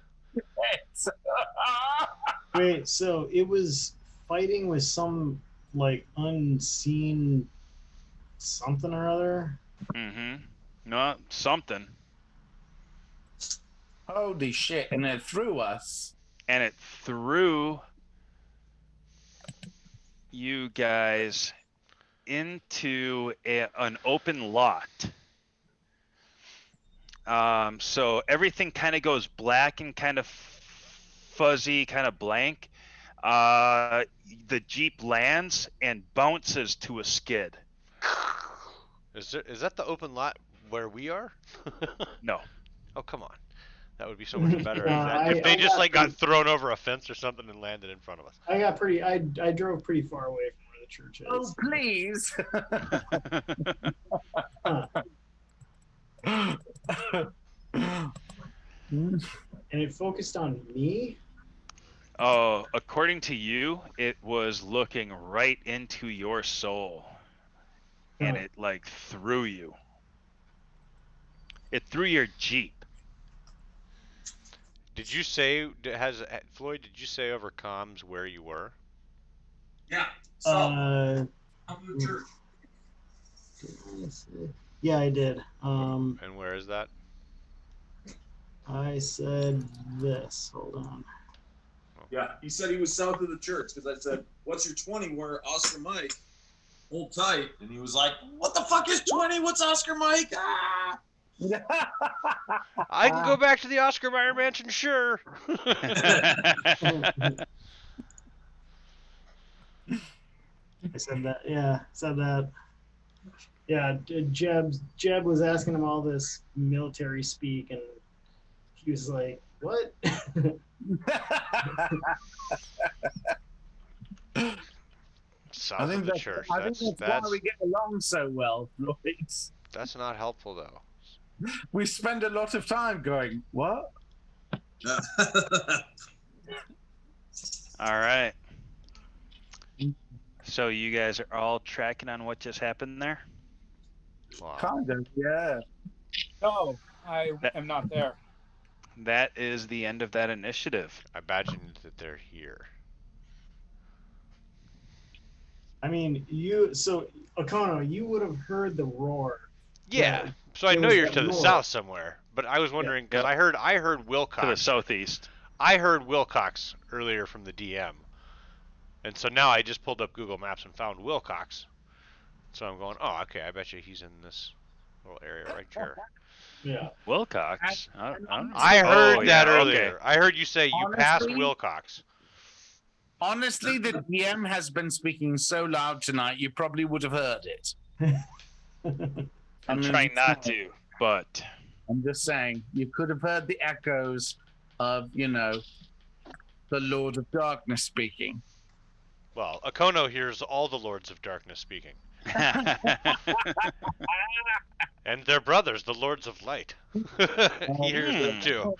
Speaker 8: Wait, so it was fighting with some like unseen something or other?
Speaker 1: Mm-hmm. No, something.
Speaker 9: Holy shit! And it threw us.
Speaker 1: And it threw you guys into an open lot. So everything kind of goes black and kind of fuzzy, kind of blank. The Jeep lands and bounces to a skid.
Speaker 2: Is that the open lot where we are?
Speaker 1: No.
Speaker 2: Oh, come on. That would be so much better
Speaker 8: No,
Speaker 2: if they just like got
Speaker 8: pretty-
Speaker 2: thrown over a fence or something and landed in front of us.
Speaker 8: I drove pretty far away from where the church is.
Speaker 9: Oh, please.
Speaker 8: And it focused on me?
Speaker 1: Oh, according to you, it was looking right into your soul. And it like threw you. It threw your Jeep.
Speaker 2: Did you say Floyd? Did you say over comms where you were?
Speaker 14: Yeah.
Speaker 8: Church. Yeah, I did.
Speaker 2: And where is that?
Speaker 8: I said this. Hold on.
Speaker 14: Yeah, he said he was south of the church because I said, "What's your 20?" Where Oscar Mike, hold tight, and he was like, "What the fuck is 20? What's Oscar Mike?" Ah!
Speaker 2: I can go back to the Oscar Mayer mansion, sure.
Speaker 8: I said that. Yeah, said that. Yeah, Jeb was asking him all this military speak, and he was like, "What?"
Speaker 2: South
Speaker 9: I think
Speaker 2: of the
Speaker 9: that's,
Speaker 2: church.
Speaker 9: I think that's why we get along so well, Floyd.
Speaker 2: That's not helpful though.
Speaker 9: We spend a lot of time going, what?
Speaker 1: All right. So you guys are all tracking on what just happened there?
Speaker 2: Wow.
Speaker 9: Kind of, yeah.
Speaker 5: No, I am not there.
Speaker 1: That is the end of that initiative.
Speaker 2: I imagine that they're here.
Speaker 8: I mean, so Okono, you would have heard the roar.
Speaker 2: Yeah.
Speaker 8: Yeah.
Speaker 2: So I
Speaker 8: There
Speaker 2: know
Speaker 8: was
Speaker 2: you're
Speaker 8: that
Speaker 2: to the
Speaker 8: roar.
Speaker 2: south somewhere, but I was wondering because I heard Wilcox
Speaker 1: To the southeast.
Speaker 2: I heard Wilcox earlier from the DM, and so now I just pulled up Google Maps and found Wilcox. So I'm going, oh, okay. I bet you he's in this little area right here.
Speaker 8: Yeah.
Speaker 1: Wilcox.
Speaker 2: I heard
Speaker 1: Oh,
Speaker 2: that
Speaker 1: yeah,
Speaker 2: earlier.
Speaker 1: okay.
Speaker 2: I heard you say you passed
Speaker 9: Honestly-
Speaker 2: Wilcox.
Speaker 9: Honestly, the DM has been speaking so loud tonight, you probably would have heard it.
Speaker 1: I'm trying not to, but
Speaker 9: I'm just saying, you could have heard the echoes of, the Lord of Darkness speaking.
Speaker 2: Well, Akono hears all the Lords of Darkness speaking. And their brothers, the Lords of Light. He hears them too.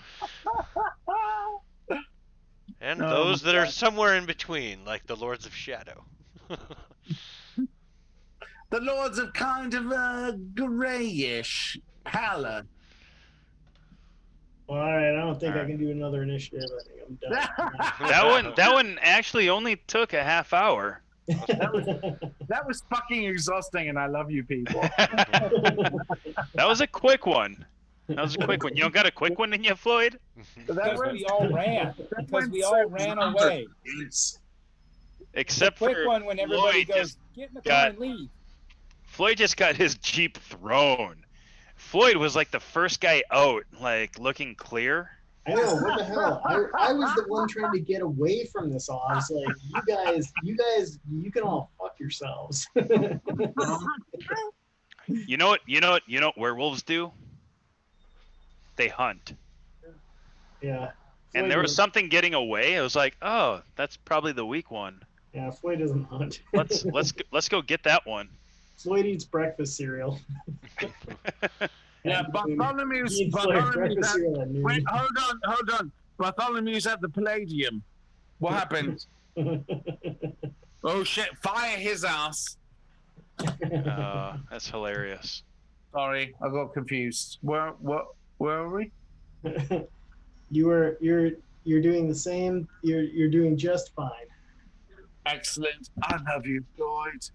Speaker 2: And
Speaker 9: Oh,
Speaker 2: those
Speaker 9: my
Speaker 2: that are
Speaker 9: God.
Speaker 2: somewhere in between, like the Lords of Shadow.
Speaker 9: The Lords of kind of grayish pallor.
Speaker 8: Well, all right. I don't think I can do another initiative. I think I'm done.
Speaker 1: that one actually only took a half hour.
Speaker 9: That was fucking exhausting, and I love you people.
Speaker 1: That was a quick one. That was a quick one. You don't got a quick one in you, Floyd?
Speaker 5: Because we all ran. Because we all ran away.
Speaker 1: Except
Speaker 5: quick
Speaker 1: for
Speaker 5: one when everybody
Speaker 1: Floyd
Speaker 5: goes,
Speaker 1: just
Speaker 5: get in the car
Speaker 1: got-
Speaker 5: and leave.
Speaker 1: Floyd just got his Jeep thrown. Floyd was like the first guy out, like looking clear.
Speaker 8: I know, what the hell? I was the one trying to get away from this all. I was like, you guys, you can all fuck yourselves.
Speaker 1: You know what werewolves do? They hunt.
Speaker 8: Yeah.
Speaker 1: And there was something getting away. I was like, oh, that's probably the weak one.
Speaker 8: Yeah, Floyd doesn't hunt.
Speaker 1: Let's go get that one.
Speaker 8: Floyd eats breakfast cereal.
Speaker 9: Yeah, Bartholomew's
Speaker 8: breakfast cereal at noon.
Speaker 9: Wait, hold on. Bartholomew's at the Palladium. What happened? Oh shit! Fire his ass.
Speaker 1: That's hilarious.
Speaker 9: Sorry, I got confused. Where are we?
Speaker 8: You're doing the same. You're doing just fine.
Speaker 9: Excellent. I love you, Floyd.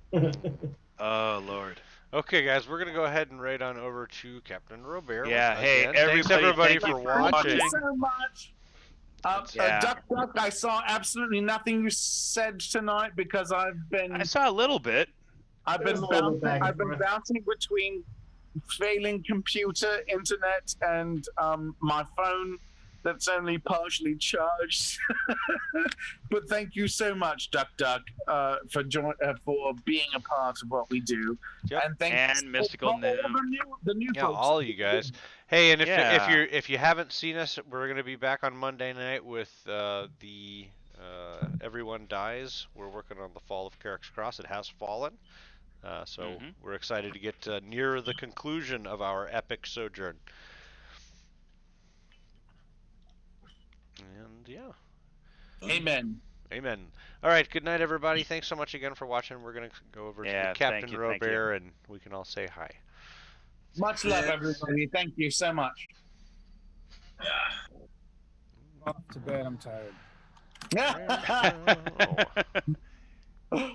Speaker 1: Oh Lord.
Speaker 2: Okay, guys, we're gonna go ahead and right on over to Captain Robert.
Speaker 1: Yeah. Hey,
Speaker 2: again. Thanks everybody
Speaker 1: thank you
Speaker 2: for watching.
Speaker 9: Thank you so much.
Speaker 1: Yeah.
Speaker 9: Duck, I saw absolutely nothing you said tonight because I
Speaker 1: saw a little bit.
Speaker 9: I've been bouncing between failing computer, internet, and my phone that's only partially charged. But thank you so much, Duck, for being a part of what we do.
Speaker 2: Yep.
Speaker 9: And thank
Speaker 1: And Mystical
Speaker 9: for all the new
Speaker 2: Yeah,
Speaker 9: folks.
Speaker 2: all you guys. Hey, and
Speaker 1: Yeah.
Speaker 2: if you haven't seen us, we're gonna be back on Monday night with the Everyone Dies. We're working on the Fall of Carrick's Cross. It has fallen. So we're excited to get near the conclusion of our epic sojourn. And yeah.
Speaker 9: Amen.
Speaker 2: Amen. All right. Good night, everybody. Thanks so much again for watching. We're gonna go over to
Speaker 1: thank
Speaker 2: Captain
Speaker 1: you,
Speaker 2: Robert, and we can all say hi.
Speaker 9: Much love, everybody. Thank you so much.
Speaker 5: Off to bed. I'm tired.
Speaker 2: Oh.